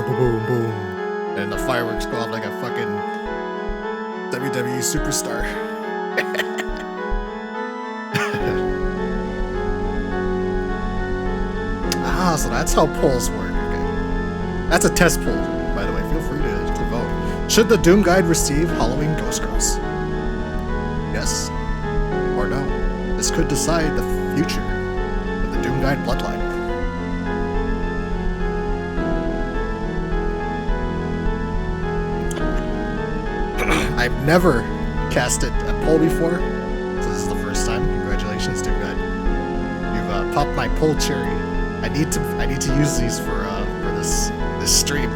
boom, boom, boom. And the fireworks go off like a fucking WWE superstar. Ah, so that's how polls work. Okay. That's a test poll, by the way. Feel free to vote. Should the Doom Guide receive Halloween Ghost Girls? Yes or no? This could decide the future of the Doom Guide bloodline. I've never casted a poll before, so this is the first time. Congratulations, Doom Guide. You've popped my poll cherry. I need to use these for this stream.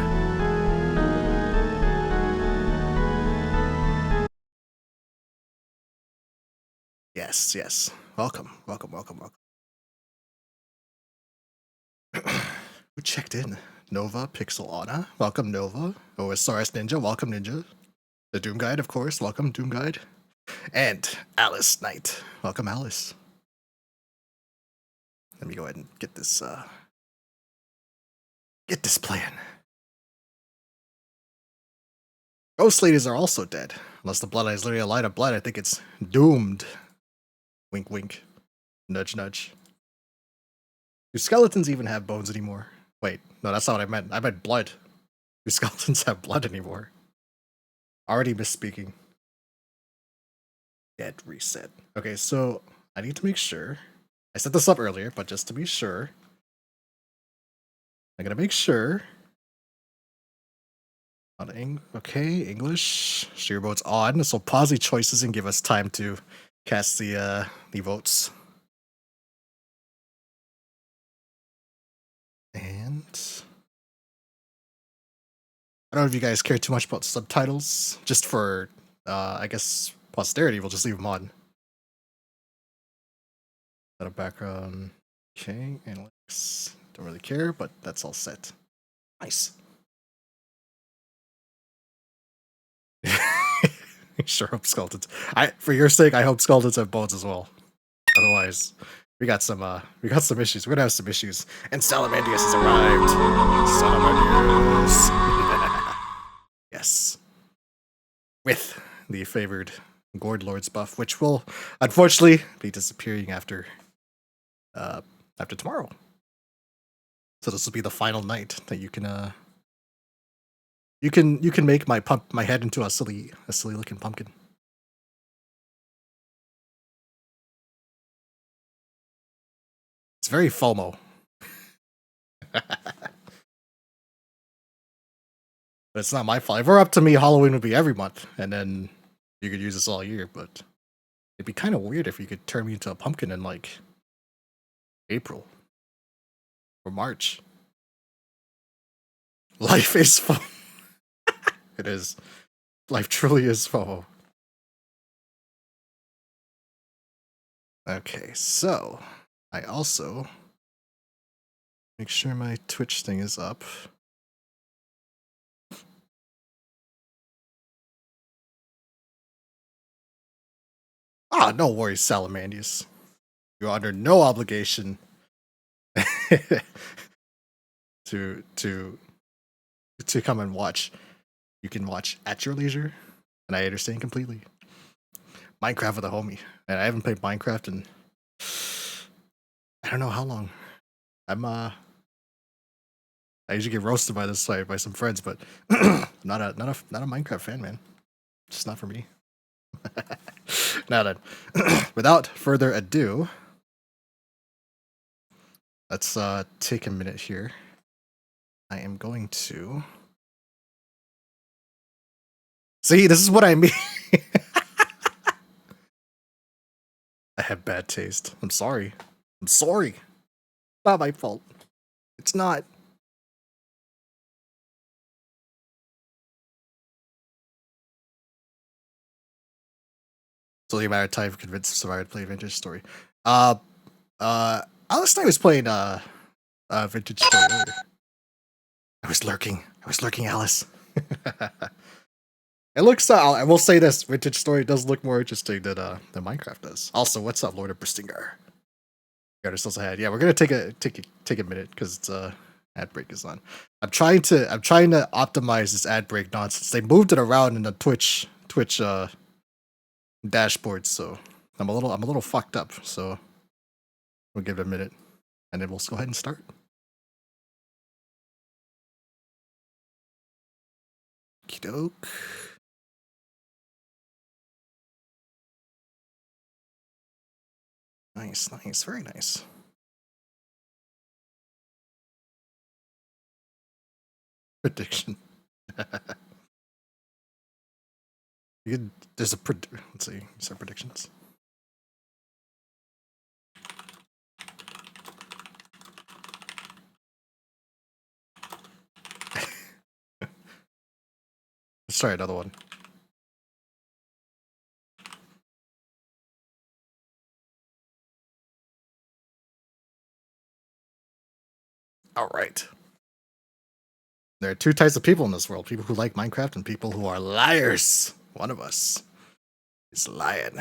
Yes. Welcome. Who checked in? Nova Pixel Anna. Welcome, Nova. OSRS Ninja. Welcome, Ninja. The Doom Guide, of course. Welcome, Doom Guide. And Alice Knight. Welcome, Alice. Let me go ahead and get this plan. Ghost ladies are also dead. Unless the bloodline is literally a line of blood, I think it's doomed. Wink, wink. Nudge, nudge. Do skeletons even have bones anymore? Wait, no, that's not what I meant. I meant blood. Do skeletons have blood anymore? Already misspeaking. Dead reset. Okay, so I need to make sure. I set this up earlier, but just to be sure. I'm gonna make sure. Okay, English. Share votes on. So pause the choices and give us time to cast the votes. And I don't know if you guys care too much about subtitles. Just for, I guess, posterity, we'll just leave them on. Got a background. Okay, analytics. Don't really care, but that's all set. Nice. Sure hope skeletons. For your sake, I hope skeletons have bones as well. Otherwise, we got some issues. We're gonna have some issues. And Salamandius has arrived. Salamandius. Yes. With the favored Gord Lord's buff, which will unfortunately be disappearing after tomorrow. So this will be the final night that you can make my head into a silly looking pumpkin. It's very FOMO. But it's not my fault. If it were up to me, Halloween would be every month, and then you could use this all year, but it'd be kind of weird if you could turn me into a pumpkin in, like, April. Or March. Life is fun. It is. Life truly is FOMO. Okay, so I also make sure my Twitch thing is up. Ah, no worries, Salamandius. You're under no obligation to come and watch. You can watch at your leisure, and I understand completely. Minecraft with a homie, and I haven't played Minecraft in I don't know how long. I usually get roasted by this by some friends, but not a Minecraft fan, man. Just not for me. Now then, without further ado, let's take a minute here. I am going to see. This is what I mean. I have bad taste. I'm sorry. Not my fault. It's not. It's only a matter of time to convince Survivor to play a vintage story. Alice and I was playing vintage story earlier. I was lurking, Alice. It looks. I will say this: vintage story does look more interesting than Minecraft does. Also, what's up, Lord of Bristinger? Got ourselves ahead. Yeah, we're gonna take a minute because it's ad break is on. I'm trying to optimize this ad break nonsense. They moved it around in the Twitch dashboard, so I'm a little fucked up. So we'll give it a minute, and then we'll go ahead and start. Okey-doke. Nice, nice, very nice. Prediction. There's a let's see, start predictions. Let's try another one. All right. There are two types of people in this world: people who like Minecraft and people who are liars. One of us is lying.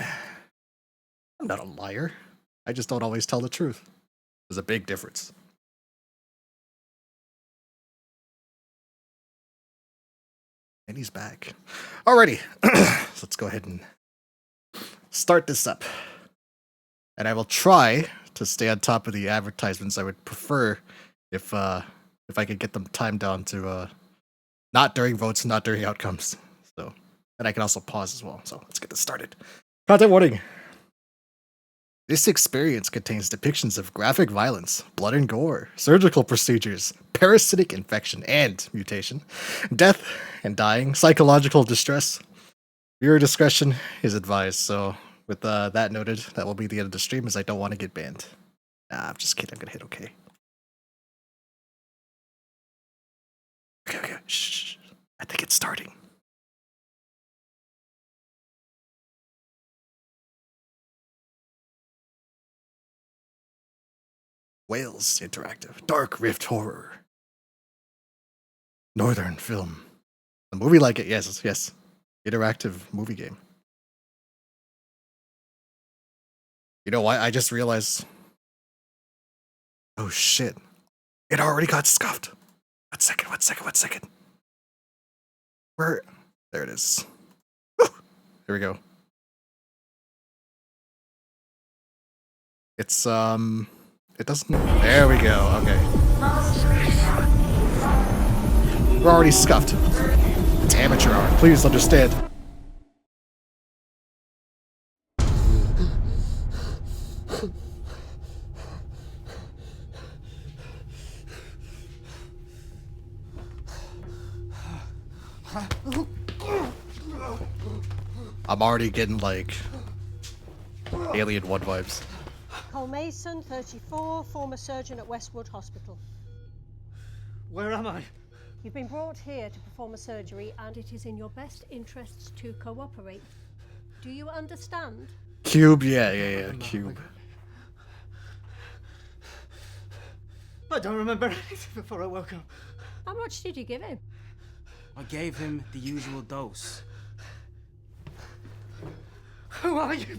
I'm not a liar. I just don't always tell the truth. There's a big difference. And he's back. Alrighty. So let's go ahead and start this up. And I will try to stay on top of the advertisements. I would prefer if I could get them timed down to not during votes, not during outcomes. So, and I can also pause as well. So let's get this started. Content warning. This experience contains depictions of graphic violence, blood and gore, surgical procedures, parasitic infection and mutation, death and dying, psychological distress. Viewer discretion is advised. So with that noted, that will be the end of the stream, as I don't want to get banned. Nah, I'm just kidding. I'm gonna hit OK. Okay. Shh. I think it's starting. Wales Interactive. Dark Rift Horror. Northern Film. A movie like it, yes. Interactive movie game. You know what? I just realized. Oh shit. It already got scuffed. One second. Where? There it is. Woo! Here we go. It's it doesn't. There we go. Okay. We're already scuffed. It's amateur hour. Please understand. I'm already getting like Alien 1 vibes. Cole Mason, 34, former surgeon at Westwood Hospital. Where am I? You've been brought here to perform a surgery, and it is in your best interests to cooperate. Do you understand? Cube, yeah, Cube. I don't remember anything before I woke up. How much did you give him? I gave him the usual dose. Who are you?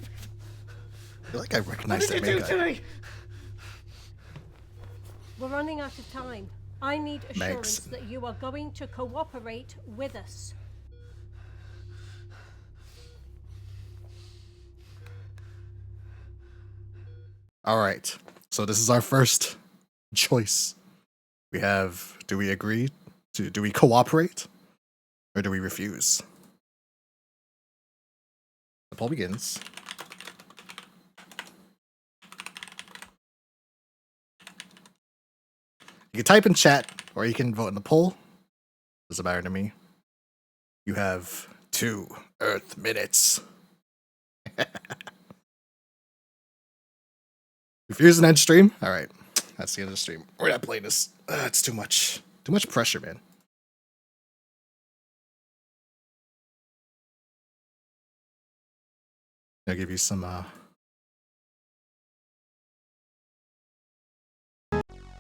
I feel like I recognize that What did you man do guy. to me? We're running out of time. I need assurance Max. that you are going to cooperate with us. All right. So this is our first choice. We have: do we agree? Do we cooperate? Or do we refuse? The poll begins. You can type in chat, or you can vote in the poll. Doesn't matter to me. You have 2 Earth minutes. Refuse an end stream? Alright. That's the end of the stream. We're not playing this. It's too much. Too much pressure, man. I'll give you some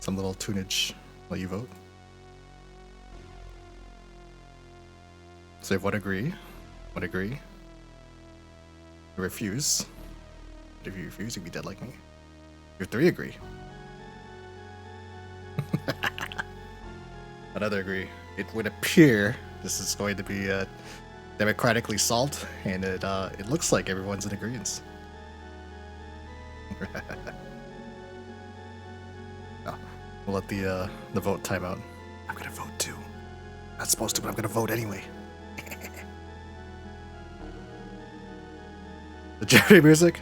little tunage while you vote. So if one agree, refuse. But if you refuse, you'd be dead like me. If 3 agree. Another agree. It would appear this is going to be democratically solved, and it looks like everyone's in agreement. Oh, we'll let the vote time out. I'm gonna vote too. Not supposed to, but I'm gonna vote anyway. The Jeopardy music.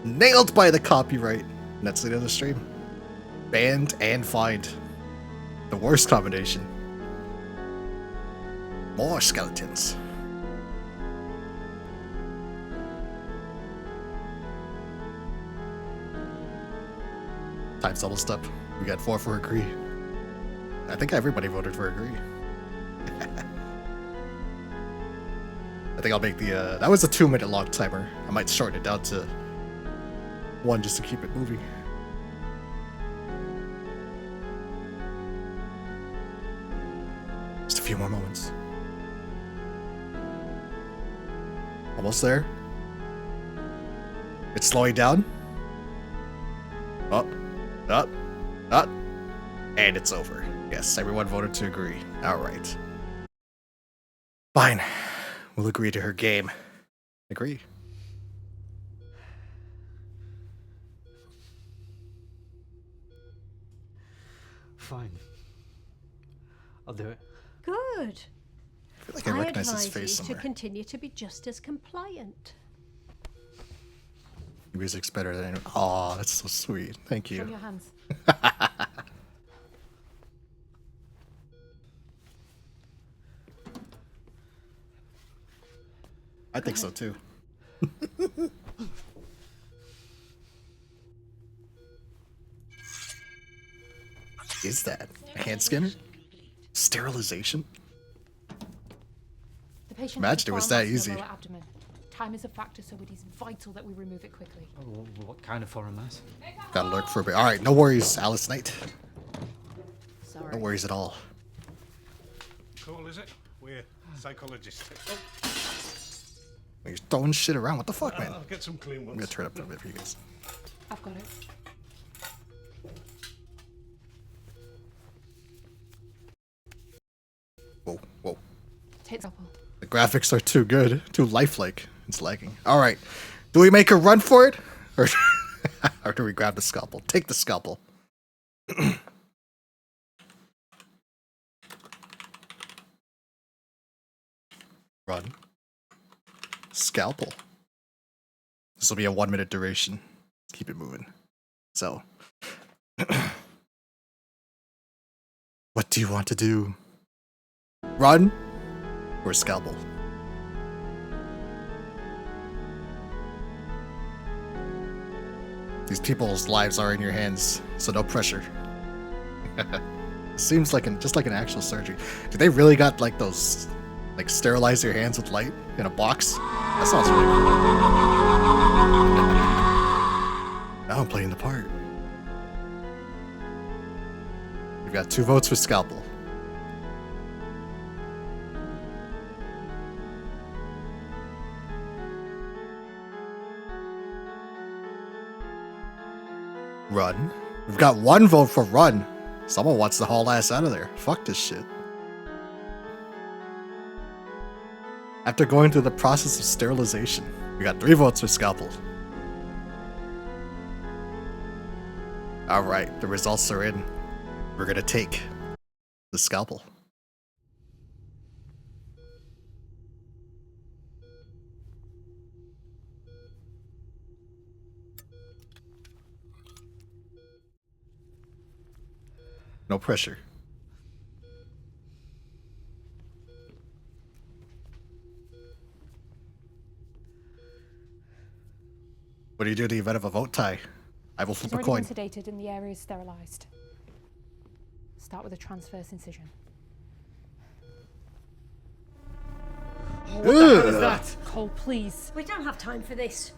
Nailed by the copyright. And that's the end of the stream. Banned and fined. The worst combination. More skeletons. Times double step. We got 4 for agree. I think everybody voted for agree. I think I'll make the, that was a 2-minute long timer. I might shorten it down to 1 just to keep it moving. Just a few more moments. Almost there. It's slowing down. Up, up, up. And it's over. Yes, everyone voted to agree. Alright. Fine. We'll agree to her game. Agree. Fine. I'll do it. Good. I feel like I recognize his advise face you to somewhere. continue to be just as compliant. Music's better than anyone. Aw, that's so sweet. Thank Show you. me your hands. I think so too. Is that a hand scanner? Sterilization? The patient Imagine it was that has a easy. foreign mass in the lower abdomen. Time is a factor, so it is vital that we remove it quickly. Oh, what kind of foreign mass? Gotta lurk for a bit. Alright, no worries, Alice Knight. Sorry. No worries at all. Cool, is it? We're psychologists. You're throwing shit around. What the fuck, man? I'll get some clean I'm ones. gonna turn up a bit for you guys. I've got it. Whoa, whoa. Take the scalpel. The graphics are too good, too lifelike. It's lagging. Alright. Do we make a run for it? Or, or do we grab the scalpel? Take the scalpel. Run. Scalpel. This will be a 1-minute duration. Keep it moving. So. What do you want to do? Run or scalpel? These people's lives are in your hands, so no pressure. Seems like just like an actual surgery. Did they really got like those, like sterilize your hands with light in a box? That sounds really cool. Now I'm playing the part. We've got 2 votes for scalpel. Run. We've got 1 vote for run. Someone wants to haul ass out of there. Fuck this shit. After going through the process of sterilization, we got 3 votes for scalpel. Alright, the results are in. We're gonna take the scalpel. No pressure. What do you do in the event of a vote tie? I will She's flip a already coin. been sedated and the area is sterilised. Start with a transverse incision. What the hell is that? Cole, please. We don't have time for this.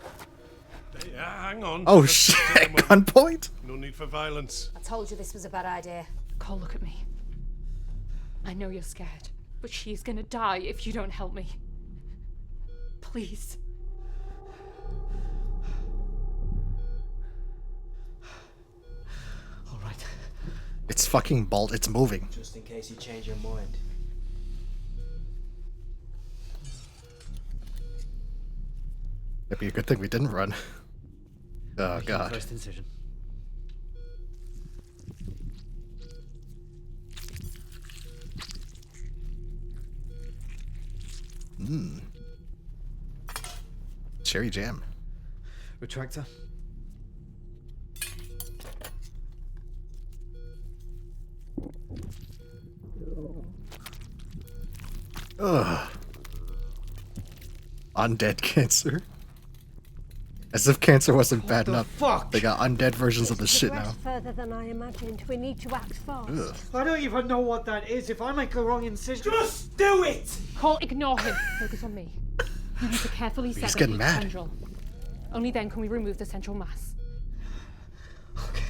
Hang on. Oh Let's shit, take a moment. gunpoint? No need for violence. I told you this was a bad idea. Cole, look at me. I know you're scared, but she's gonna die if you don't help me. Please. It's fucking bolt. It's moving. Just in case you change your mind. It'd be a good thing we didn't run. Oh Making the god. First incision. Cherry jam. Retractor. Ugh. Undead cancer. As if cancer wasn't bad enough. Fuck! They got undead versions of the shit now. Progressed further than I imagined. We need to act fast. Ugh. I don't even know what that is. If I make a wrong incision. Just do it! Cole, ignore him. Focus on me. You need to carefully He's sever getting each mad. tendril. Only then can we remove the central mass. Okay.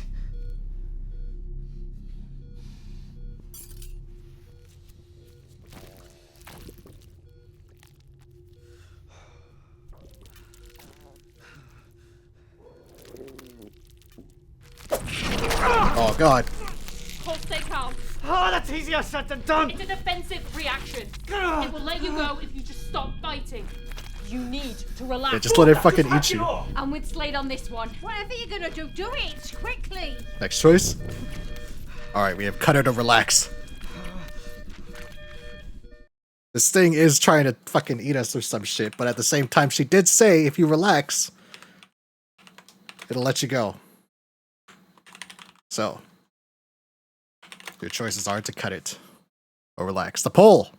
Oh god. Cole, stay calm. Oh, that's easier said than done! It's a defensive reaction. It will let you go if you just stop fighting. You need to relax. Yeah, just let it fucking eat you. I'm with Slade on this one. Whatever you're gonna do, do it quickly. Next choice. Alright, we have cut her to relax. This thing is trying to fucking eat us or some shit, but at the same time, she did say if you relax, it'll let you go. So, your choices are to cut it or relax. The poll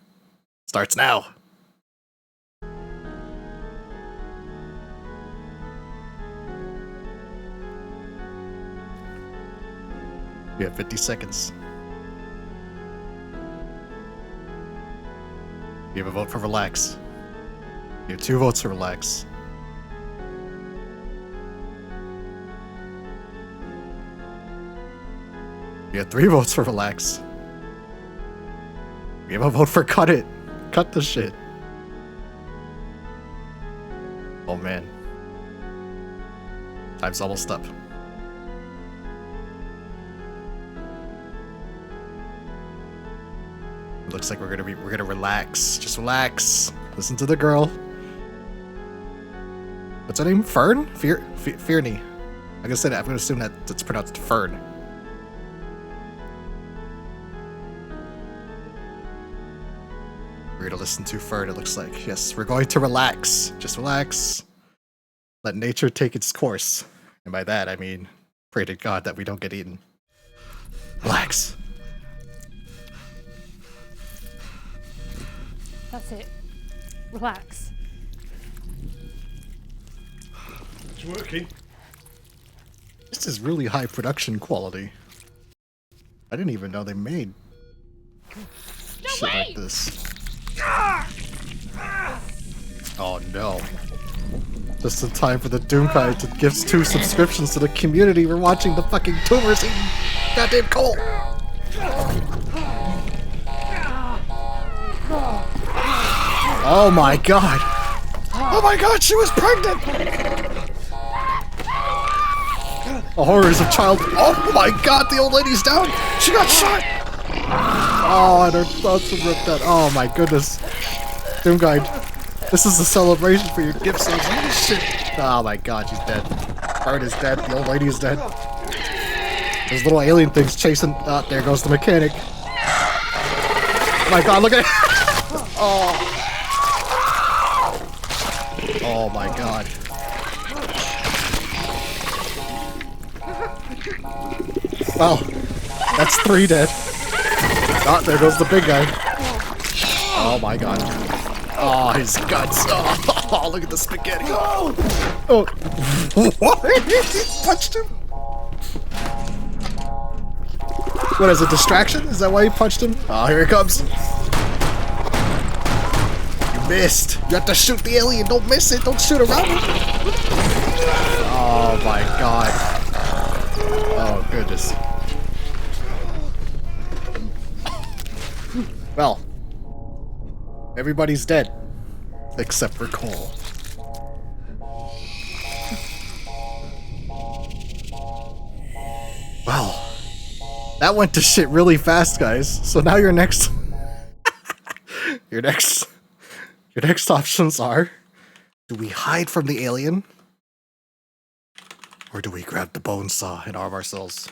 starts now. We have 50 seconds. You have a vote for relax. You have 2 votes for relax. You have 3 votes for relax. We have a vote for cut it. Cut the shit. Oh man. Time's almost up. It looks like we're gonna relax. Just relax. Listen to the girl. What's her name? Fern? Fearney. I'm gonna say that. I'm gonna assume that it's pronounced Fern. We're gonna listen to Fern, it looks like. Yes, we're going to relax. Just relax. Let nature take its course. And by that, I mean, pray to God that we don't get eaten. Relax. That's it. Relax. It's working. This is really high production quality. I didn't even know they made shit like this. Oh no. Just in time for the Doomkai to give 2 subscriptions to the community. We're watching the fucking tumors eating goddamn coal. Oh my god. Oh my god, she was pregnant! The horrors of child. Oh my god, the old lady's down! She got shot! Oh, and her thoughts were ripped out. Oh my goodness. Doom Guide. This is a celebration for your gift sales. Holy shit. Oh my god, she's dead. Bart is dead. The old lady is dead. Those little alien things chasing. Oh, there goes the mechanic. Oh my god, look at it. Oh. Oh my god. Well, that's 3 dead. Oh, there goes the big guy. Oh my god. Oh, his guts. Oh, look at the spaghetti. Oh. What? He punched him? What is it, distraction? Is that why he punched him? Oh, here he comes. You missed. You have to shoot the alien. Don't miss it. Don't shoot around it. Oh my god. Oh, goodness. Well, everybody's dead except for Cole. Well, That went to shit really fast, guys. So now your next your next options are: do we hide from the alien? Or do we grab the bone saw and arm ourselves?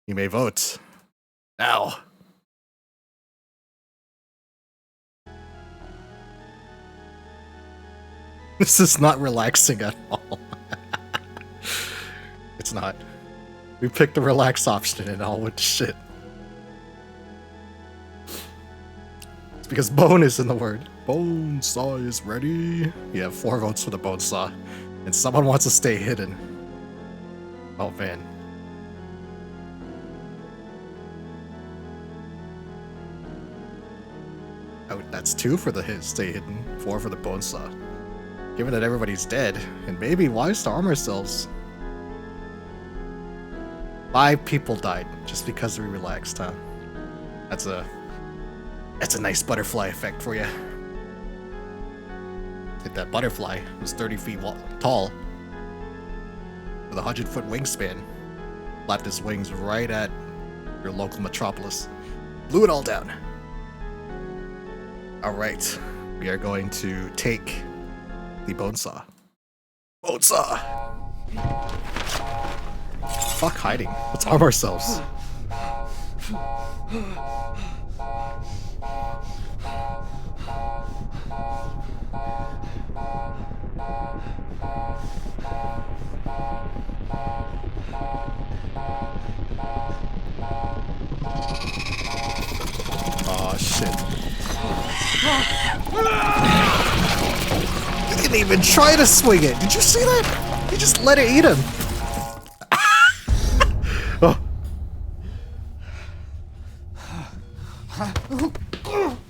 You may vote now. This is not relaxing at all. It's not. We picked the relax option and it all went to shit. It's because bone is in the word. Bone saw is ready. You have 4 votes for the bone saw. And someone wants to stay hidden. Oh man. Oh, that's 2 for the stay hidden, 4 for the bone saw. Given that everybody's dead, and maybe wise to arm ourselves. 5 people died just because we relaxed, huh? That's a nice butterfly effect for you. If that butterfly was 30 feet tall, with a 100-foot wingspan, flapped his wings right at your local metropolis, blew it all down. Alright, we are going to take the bone saw. Bone saw! Fuck hiding. Let's arm ourselves. Oh shit. He didn't even try to swing it. Did you see that? He just let it eat him. Oh.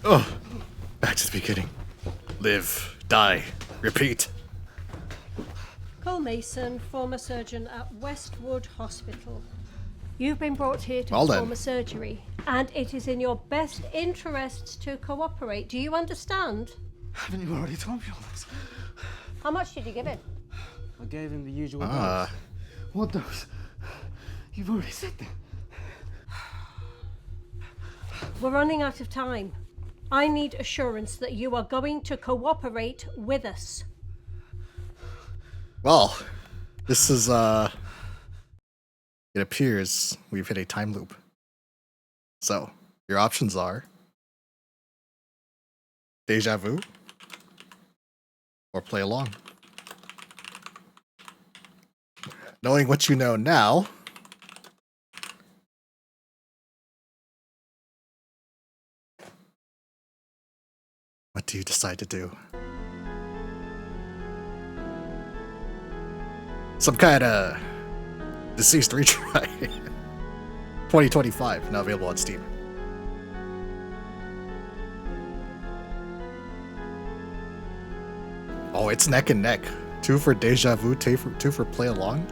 Oh. Back to the beginning. Live, die, repeat. Cole Mason, former surgeon at Westwood Hospital. You've been brought here to Well perform then. a surgery, and it is in your best interests to cooperate. Do you understand? Haven't you already told me all this? How much did you give him? I gave him the usual Ah. dose. What dose? You've already said that. We're running out of time. I need assurance that you are going to cooperate with us. Well, this is, it appears we've hit a time loop. So, your options are deja vu or play along. Knowing what you know now, what do you decide to do? Some kind of deceased retry. 2025, now available on Steam. Oh, it's neck and neck. 2 for deja vu, 2 for play along.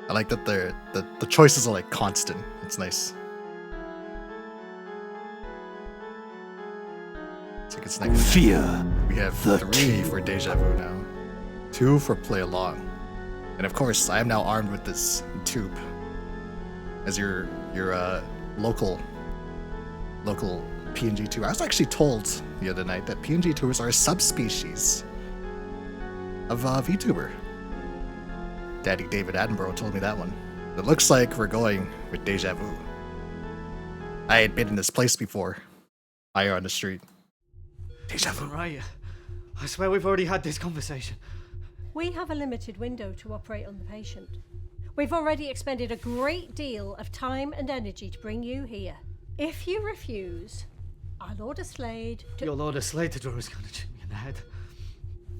I like that the choices are like constant. It's nice. It's like it's neck and neck. Fear. We have 3 for deja vu now. 2 for play along. And of course, I am now armed with this tube. As your local PNG tuber. I was actually told the other night that PNG tubers are a subspecies of VTuber. Daddy David Attenborough told me that one. It looks like we're going with deja vu. I had been in this place before. Higher on the street. Deja vu. Right. I swear we've already had this conversation. We have a limited window to operate on the patient. We've already expended a great deal of time and energy to bring you here. If you refuse, I'll order Slade to... Your Lord of Slater drawer is going to shoot me in the head.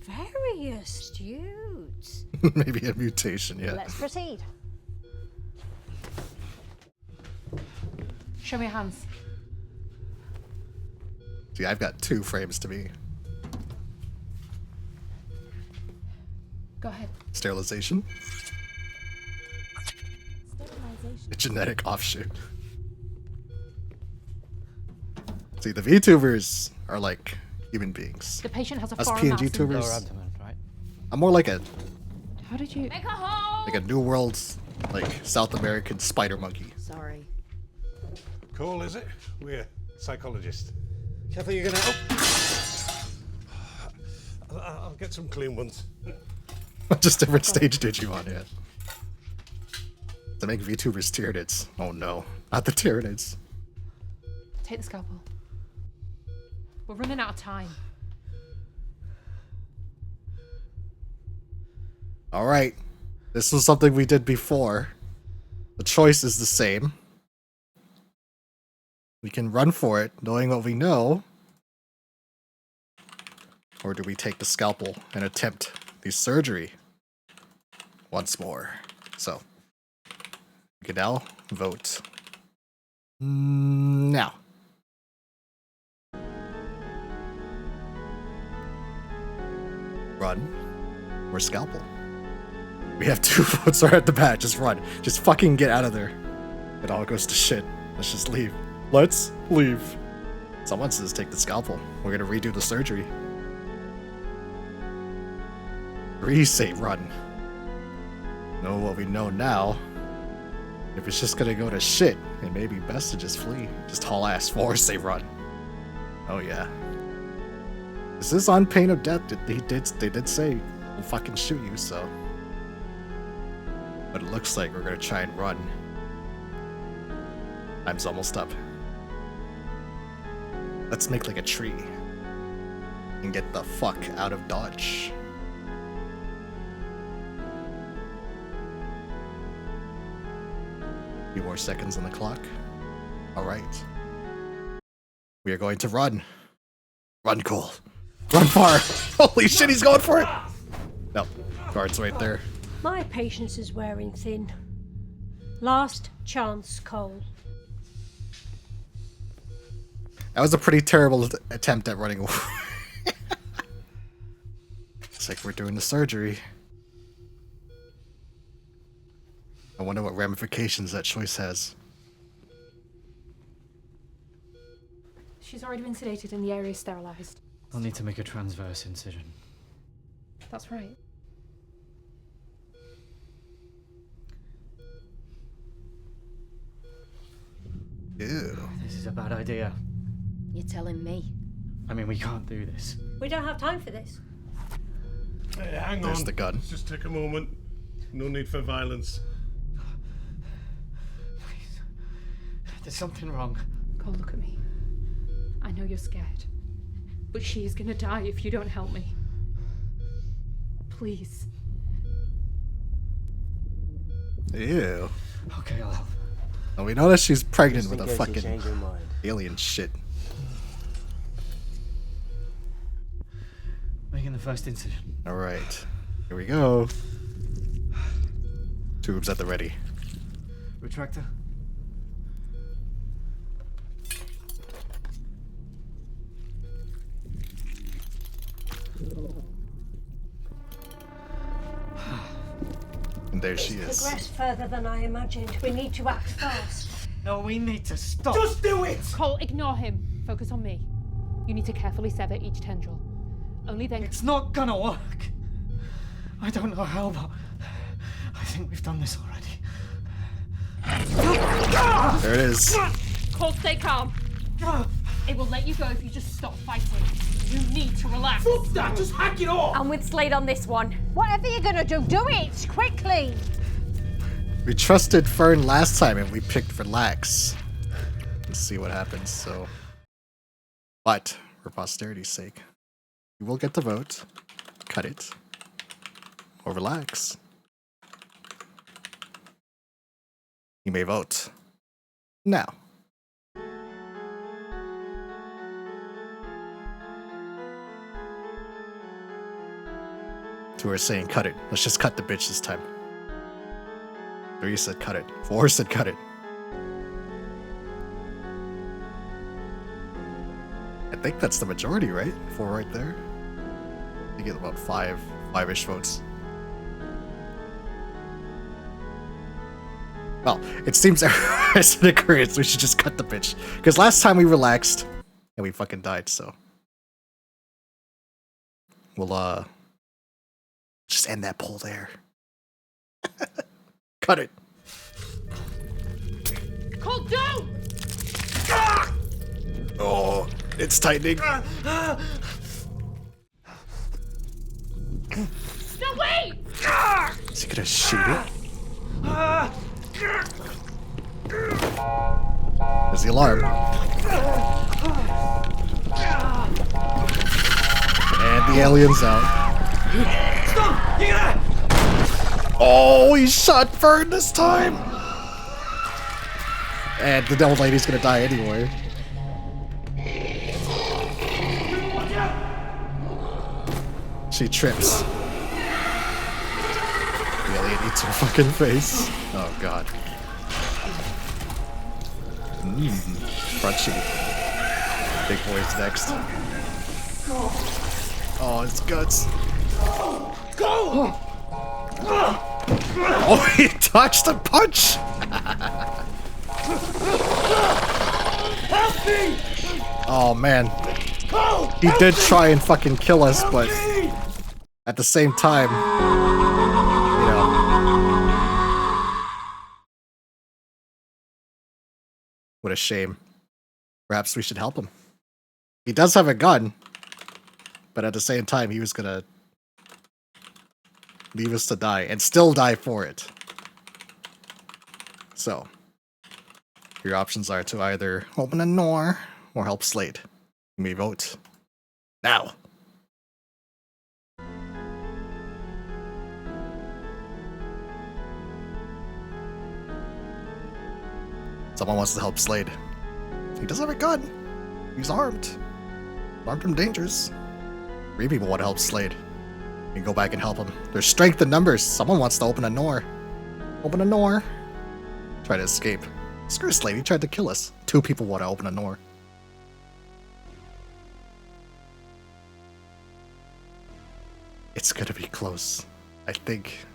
Very astute. Maybe a mutation, yeah. Let's proceed. Show me your hands. See, I've got 2 frames to be. Go ahead. Sterilization. A genetic offshoot. See, the VTubers are like human beings. The patient has a Us foreign PNG mass. tubers. Lower abdomen, right? I'm more like a How did you? Make a hole! New world, like South American spider monkey. Sorry. Call, is it? We're psychologists. Careful, you're gonna. I'll get some clean ones. Just different stage Digimon, yeah. To make VTubers Tyranids. Oh no, not the Tyranids. Take the scalpel. We're running out of time. Alright. This was something we did before. The choice is the same. We can run for it, knowing what we know. Or do we take the scalpel and attempt the surgery once more? So, we can now vote. Now. Run or scalpel. We have 2 votes right at the bat. Just run. Just fucking get out of there. It all goes to shit. Let's just leave. Let's leave. Someone says take the scalpel. We're gonna redo the surgery. 3 say run. Know what we know now. If it's just gonna go to shit, it may be best to just flee. Just haul ass. 4 say run. Oh yeah. This is on pain of death. They did say we'll fucking shoot you, so. But it looks like we're gonna try and run. Time's almost up. Let's make like a tree. And get the fuck out of Dodge. Few more seconds on the clock. Alright. We are going to run. Run, Cole. Run far! Holy shit, he's going for it! No, guard's right there. My patience is wearing thin. Last chance, Cole. That was a pretty terrible attempt at running away. It's like we're doing the surgery. I wonder what ramifications that choice has. She's already been sedated and the area is sterilized. I'll need to make a transverse incision. That's right. Ew. This is a bad idea. You're telling me. I mean, we can't do this. We don't have time for this. Hey, hang There's on. the gun. Let's just take a moment. No need for violence. Please. There's something wrong. Cole, look at me. I know you're scared. But she is gonna die if you don't help me. Please. Ew. Okay, I'll help. And we know that she's pregnant Just with in a case you fucking change your mind. alien shit. Making the first incision. Alright. Here we go. Tubes at the ready. Retractor. And there she is. Progressed further than I imagined. We need to act fast. No, we need to stop. Just do it! Cole, ignore him. Focus on me. You need to carefully sever each tendril. Only then. It's not gonna work. I don't know how, but I think we've done this already. There it is. Cole, stay calm. It will let you go if you just stop fighting. You need to relax. Fuck that! Just hack it off! I'm with Slade on this one. Whatever you're gonna do, do it quickly. We trusted Fern last time and we picked relax. Let's see what happens, so. But, for posterity's sake, you will get the vote. Cut it. Or relax. You may vote. Now. Two are saying cut it. Let's just cut the bitch this time. 3 said cut it. 4 said cut it. I think that's the majority, right? 4 right there. You get about 5-ish votes. Well, it seems everyone's in agreement, so we should just cut the bitch. Because last time we relaxed, and we fucking died, so. we'll just end that pull there. Cut it. Cole, don't! Oh, it's tightening. No, wait! Is he gonna shoot it? There's the alarm. And the alien's out. Stop! You gotta... Oh, he shot Fern this time! And the old lady's gonna die anyway. She trips. The alien eats her fucking face. Oh god. Crunchy. Big boy's next. Oh, his guts. Oh, he dodged a punch! Oh man. He did try and fucking kill us, but at the same time, you know. What a shame. Perhaps we should help him. He does have a gun, but at the same time, he was gonna leave us to die and still die for it. So, your options are to either open a door or help Slade. You may vote now. Someone wants to help Slade. He does have a gun. He's armed. Armed from dangers. 3 people want to help Slade. You can go back and help him. There's strength in numbers. Someone wants to open a door. Open a door. Try to escape. Screw Slade, he tried to kill us. 2 people want to open a door. It's gonna be close. I think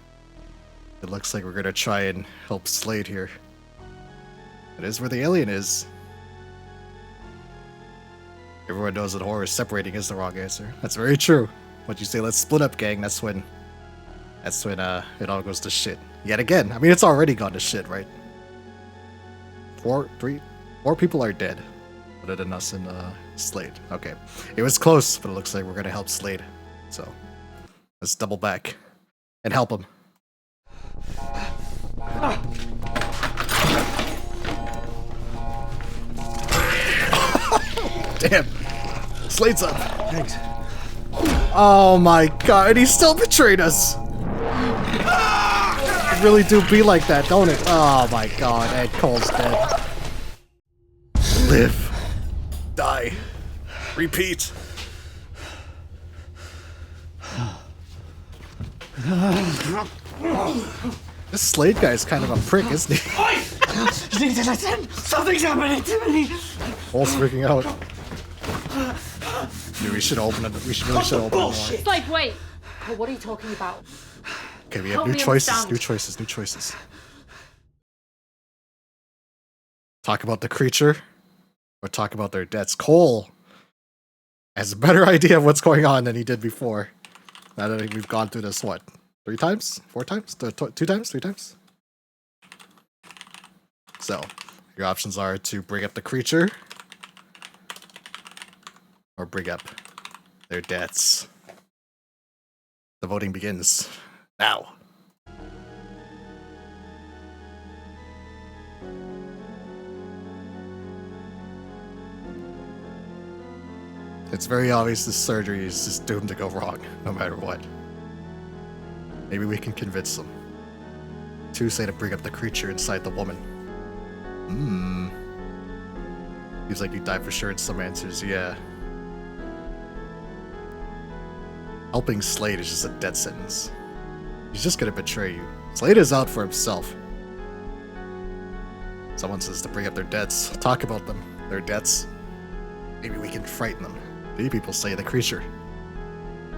it looks like we're gonna try and help Slade here. It is where the alien is. Everyone knows that horror separating is the wrong answer. That's very true. What you say, let's split up, gang, that's when it all goes to shit. Yet again. I mean, it's already gone to shit, right? 4 people are dead. Other than us and Slade. Okay. It was close, but it looks like we're gonna help Slade. So let's double back and help him. Damn. Slade's up. Thanks. Oh my god, he still betrayed us. It really do be like that, don't it? Oh my god, Ed Cole's dead. Live. Die. Repeat. This Slade guy's kind of a prick, isn't he? You need to listen! Something's happening to me! Cole's freaking out. Dude, we should open it. We really should open it more. It's like, wait. Cole, what are you talking about? Okay, we have Help new me choices, understand. new choices. Talk about the creature, or talk about their debts. Cole has a better idea of what's going on than he did before. Now that we've gone through this, what? 3 times? 4 times? 2 times? 3 times? So, your options are to bring up the creature, or bring up their debts. The voting begins now. It's very obvious this surgery is just doomed to go wrong, no matter what. Maybe we can convince them. 2 say to bring up the creature inside the woman. Seems like you die for sure in some answers, yeah. Helping Slade is just a death sentence. He's just gonna betray you. Slade is out for himself. Someone says to bring up their debts. Talk about them. Their debts. Maybe we can frighten them. 3 people say the creature.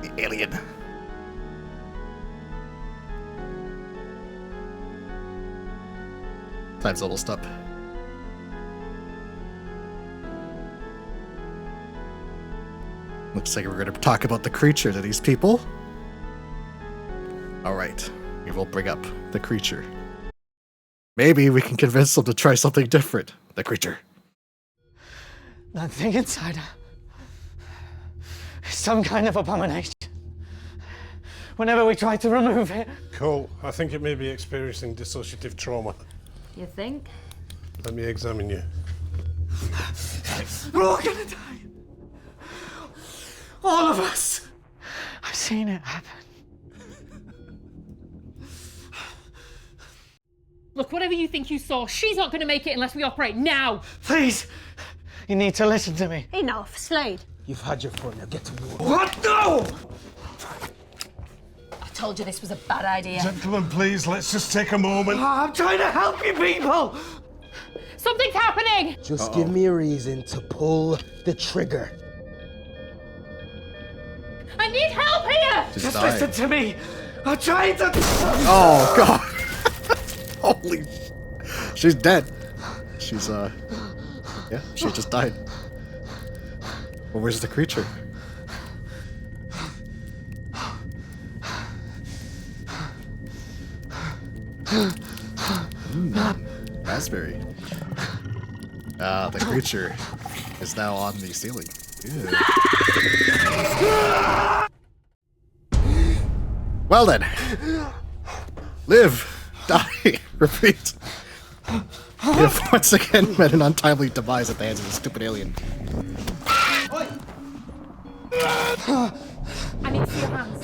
The alien. Time's almost up. Looks like we're gonna talk about the creature to these people. Alright, we will bring up the creature. Maybe we can convince them to try something different. The creature. That thing inside her is some kind of abomination. Whenever we try to remove it... Cole, I think it may be experiencing dissociative trauma. You think? Let me examine you. We're all gonna die. All of us. I've seen it happen. Look, whatever you think you saw, she's not going to make it unless we operate now. Please. You need to listen to me. Enough, Slade. You've had your fun, now get to work. What? No! I told you this was a bad idea. Gentlemen, please, let's just take a moment. I'm trying to help you people. Something's happening! Just give me a reason to pull the trigger. I need help here! Just died. listen to me. I'm trying to... Oh, God. Holy... She's dead. She's, yeah, she just died. Well, where's the creature? Raspberry. Ah, the creature is now on the ceiling. Ew. Well then. Live. Die. Repeat. We have once again met an untimely demise at the hands of a stupid alien. I need to see your hands.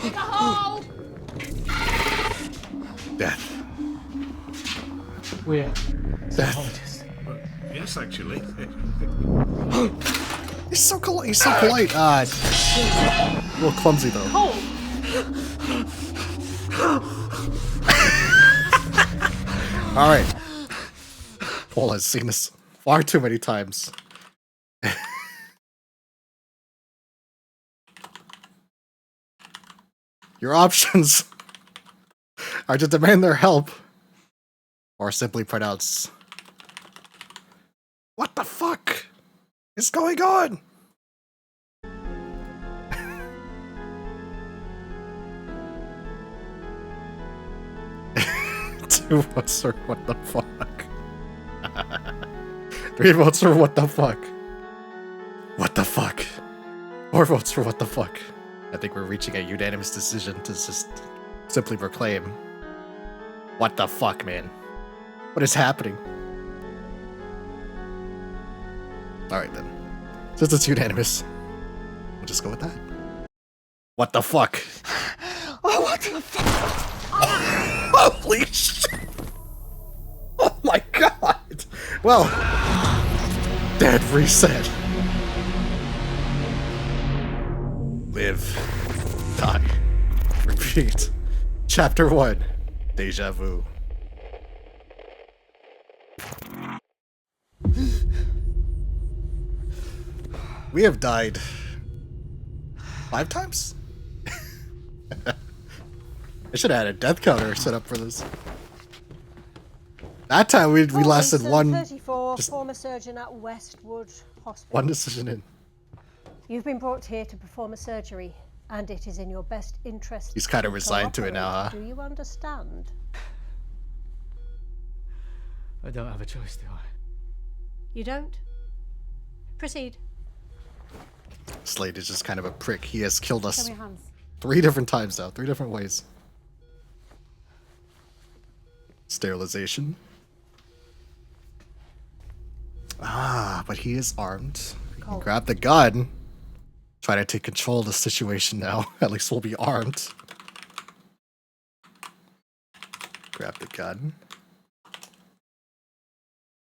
Dig a hole! Death. We're Death. Yes, actually. He's so polite. He's so polite. Ah, a little clumsy though. Hole! All right. Paul has seen this far too many times. Your options are to demand their help or simply pronounce, "What the fuck is going on?" Two votes for what the fuck. 3 votes for what the fuck. What the fuck. 4 votes for what the fuck. I think we're reaching a unanimous decision to just simply proclaim, what the fuck, man? What is happening? Alright then. Since it's unanimous, we'll just go with that. What the fuck? Oh, what the fuck? Holy shit! Oh my god! Well, dead reset. Live. Die. Repeat. Chapter 1. Deja vu. We have died 5 times? I should have had a death counter set up for this. That time we lasted one 34, former surgeon at Westwood Hospital. decision in. You've been brought here to perform a surgery, and it is in your best interest. He's kind of resigned to it now, huh? Do you understand? I don't have a choice, do I? You don't? Proceed. Slade is just kind of a prick. He has killed Show us me your hands. 3 different times now, 3 different ways. Sterilization. Ah, but he is armed. He can grab the gun. Try to take control of the situation now. At least we'll be armed. Grab the gun.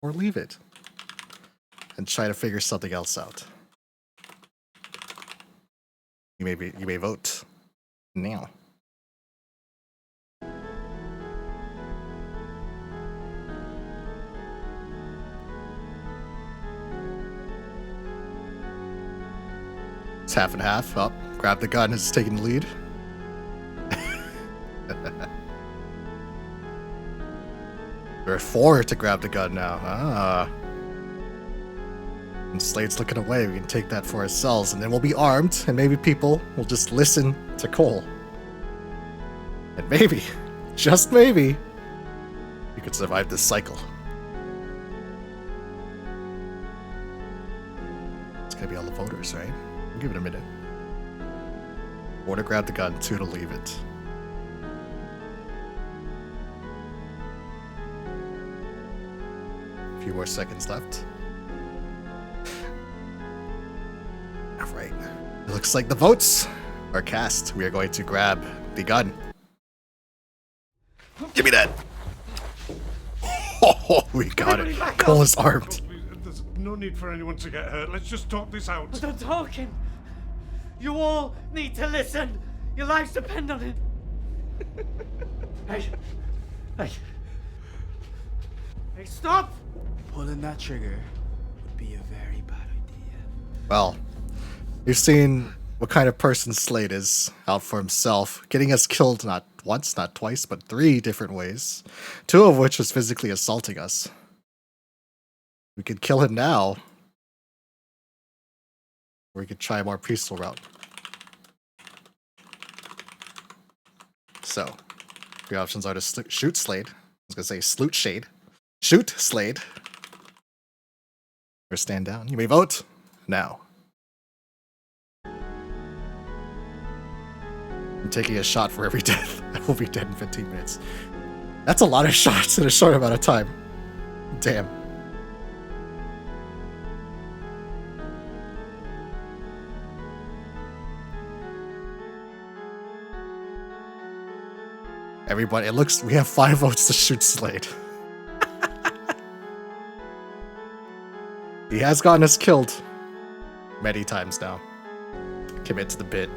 Or leave it. And try to figure something else out. You may vote now. It's half and half. Oh, grab the gun is taking the lead. There are 4 to grab the gun now. Ah. And Slade's looking away. We can take that for ourselves, and then we'll be armed, and maybe people will just listen to Cole. And maybe, just maybe, you could survive this cycle. It's gonna be all the voters, right? We'll give it a minute. 4 to grab the gun, 2 to leave it. A few more seconds left. Alright. It looks like the votes are cast. We are going to grab the gun. Give me that! Oh, we got it. Cole is armed. There's no need for anyone to get hurt. Let's just talk this out. I'm talking. You all need to listen. Your lives depend on it. Hey. Hey. Hey, stop! Pulling that trigger would be a very bad idea. Well, you've seen what kind of person Slade is, out for himself, getting us killed not once, not twice, but 3 different ways, 2 of which was physically assaulting us. We could kill him now, or we could try a more peaceful route. So, the options are to shoot Slade. I was gonna say sloot Shade. Shoot Slade. Or stand down. You may vote now. I'm taking a shot for every death. I will be dead in 15 minutes. That's a lot of shots in a short amount of time. Damn. Everybody, it looks, we have 5 votes to shoot Slade. He has gotten us killed many times now. Commit to the bit.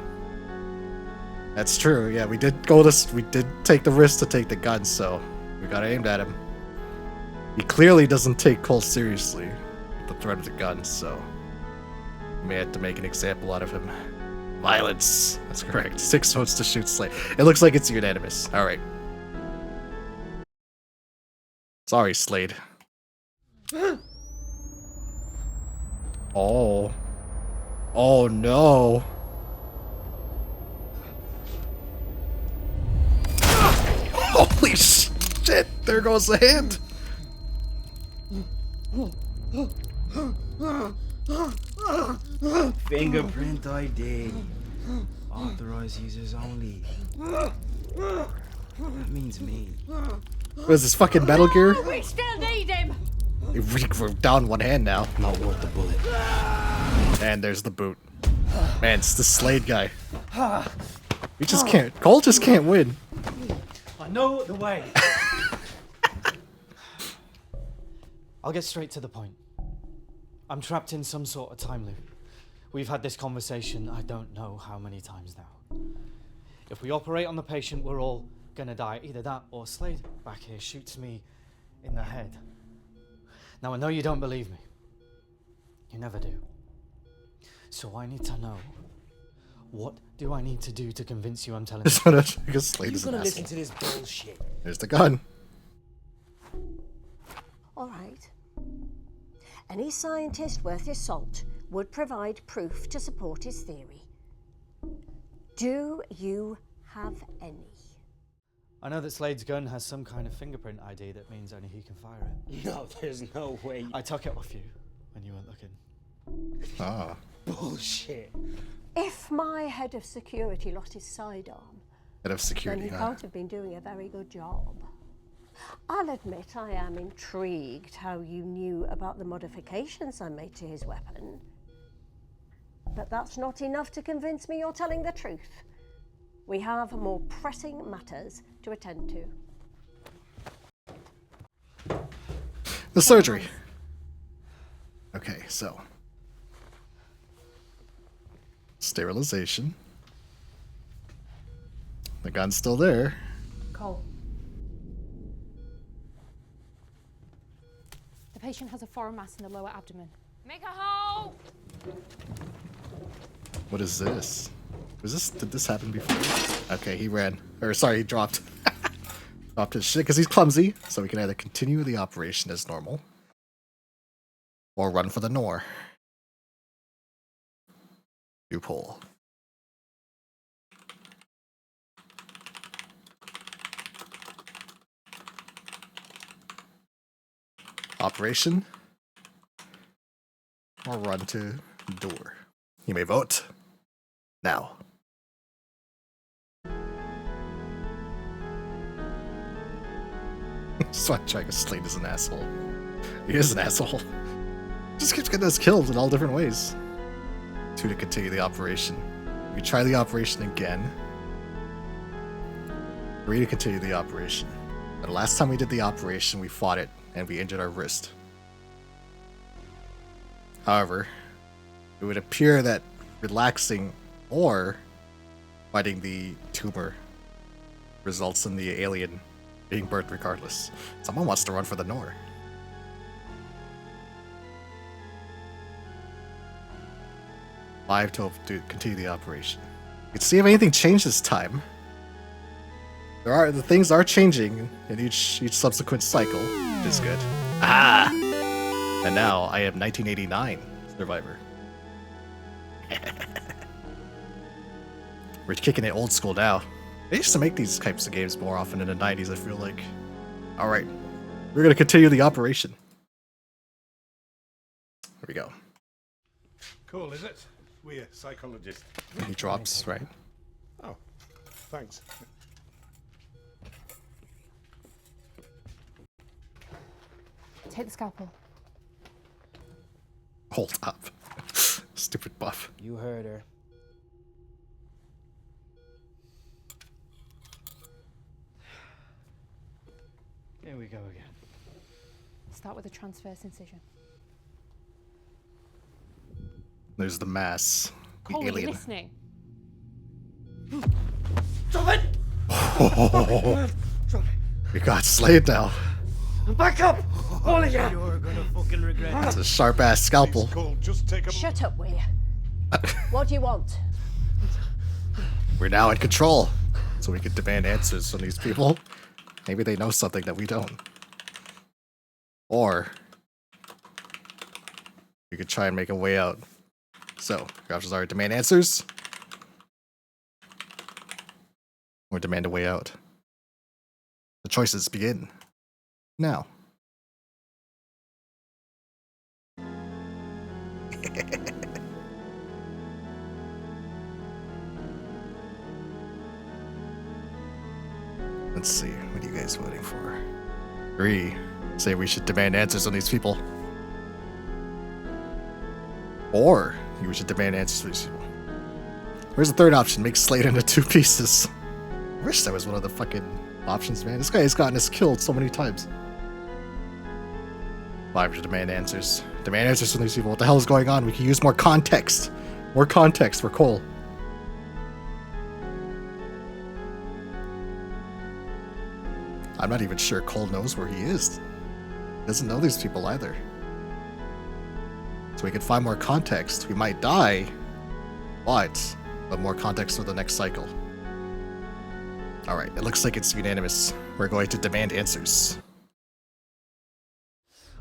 That's true, yeah, we did take the risk to take the gun, so we got aimed at him. He clearly doesn't take Cole seriously, the threat of the gun, so we may have to make an example out of him. Violence. That's correct. 6 votes to shoot Slade. It looks like it's unanimous. Alright. Sorry, Slade. Oh. Oh no. Holy shit! There goes the hand! Fingerprint ID. Authorized users only. That means me. What is this, fucking Metal Gear? We still need him. We're down 1 hand now. Not worth the bullet. And there's the boot. Man, it's the Slade guy. We just can't. Cole just can't win. I know the way. I'll get straight to the point. I'm trapped in some sort of time loop. We've had this conversation I don't know how many times now. If we operate on the patient, we're all gonna die. Either that or Slade back here shoots me in the head. Now I know you don't believe me. You never do. So I need to know, what do I need to do to convince you I'm telling you? Because Slade is an asshole. Listen to this bullshit. There's the gun. All right. Any scientist worth his salt would provide proof to support his theory. Do you have any? I know that Slade's gun has some kind of fingerprint ID that means only he can fire it. No, there's no way. I took it off you when you weren't looking. Ah. Bullshit. If my head of security lost his sidearm, Head of then security, he huh? can't have been doing a very good job. I'll admit I am intrigued how you knew about the modifications I made to his weapon. But that's not enough to convince me you're telling the truth. We have more pressing matters to attend to. The surgery. Okay, so. Sterilization. The gun's still there. Cole. The patient has a foreign mass in the lower abdomen. Make a hole! What is this? Did this happen before? Okay, he ran. Or sorry, he dropped. Dropped his shit because he's clumsy. So we can either continue the operation as normal or run for the Nor. Loophole. Operation. Or run to door. You may vote now. So I'm trying to Slade is an asshole. He is an asshole. Just keeps getting us killed in all different ways. 2 to continue the operation. We try the operation again. 3 to continue the operation. The last time we did the operation, we fought it and we injured our wrist. However, it would appear that relaxing or fighting the tumor results in the alien being burnt regardless. Someone wants to run for the Nor. Five to continue the operation. You can see if anything changed this time. The things are changing in each subsequent cycle, which is good. Ah! And now I am 1989 Survivor. We're kicking it old school now. They used to make these types of games more often in the 90s, I feel like. Alright. We're gonna continue the operation. Here we go. Cool, is it? We're psychologists. He drops, right? Oh, thanks. Take the scalpel. Hold up. Stupid buff. You heard her. Here we go again. Start with a transverse incision. There's the mass. The Cole, are you alien. listening? Drop it! Drop it. We got Slade now. Back up! All of you! You're gonna fucking regret It's a sharp ass scalpel. Cool, just take a... Shut up, Weir. What do you want? We're now in control, so we can demand answers from these people. Maybe they know something that we don't. Or we could try and make a way out. So, your options are demand answers or demand a way out. The choices begin now. Let's see, what are you guys voting for? 3 say we should demand answers on these people. 4 we should demand answers from these people. Where's the third option? Make Slade into 2 pieces. I wish that was one of the fucking options, man. This guy has gotten us killed so many times. 5 should demand answers. Demand answers from these people. What the hell is going on? We can use more context. More context for Cole. I'm not even sure Cole knows where he is. He doesn't know these people either. So we can find more context. We might die, but more context for the next cycle. Alright, it looks like it's unanimous. We're going to demand answers.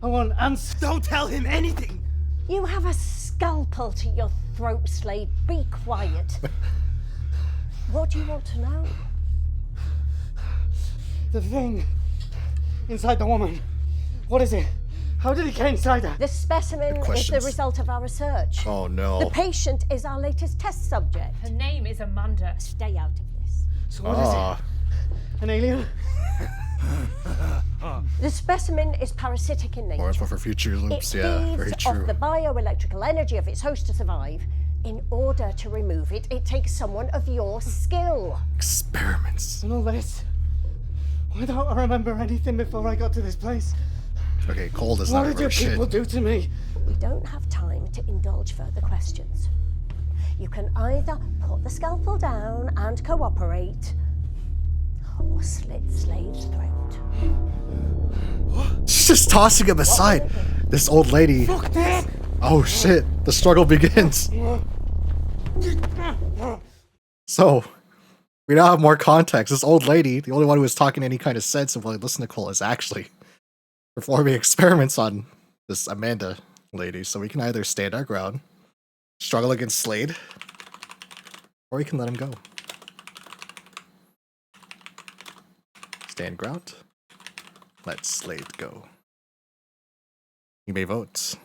I want answers. Don't tell him anything! You have a scalpel to your throat, Slade. Be quiet. What do you want to know? The thing inside the woman. What is it? How did it get inside her? The specimen Good is the questions. result of our research. Oh The no. patient is our latest test subject. Her name is Amanda. Stay out of this. So what is it? An alien? The specimen is parasitic in nature. More info for future It loops, yeah, very feeds true. off the bioelectrical energy of its host to survive. In order to remove it, it takes someone of your skill. Experiments. And all this? Why don't I remember anything before I got to this place? Okay, Cole does What not did remember your shit. people do to me? We don't have time to indulge further questions. You can either put the scalpel down and cooperate, or slit Slade's throat. She's just tossing him aside. This old lady. Fuck this! Oh shit, the struggle begins. So, we now have more context. This old lady, the only one who was talking any kind of sense of what listen to Cole, is actually performing experiments on this Amanda lady. So we can either stand our ground, struggle against Slade, Or we can let him go. Stand ground. Let Slade go. You may vote.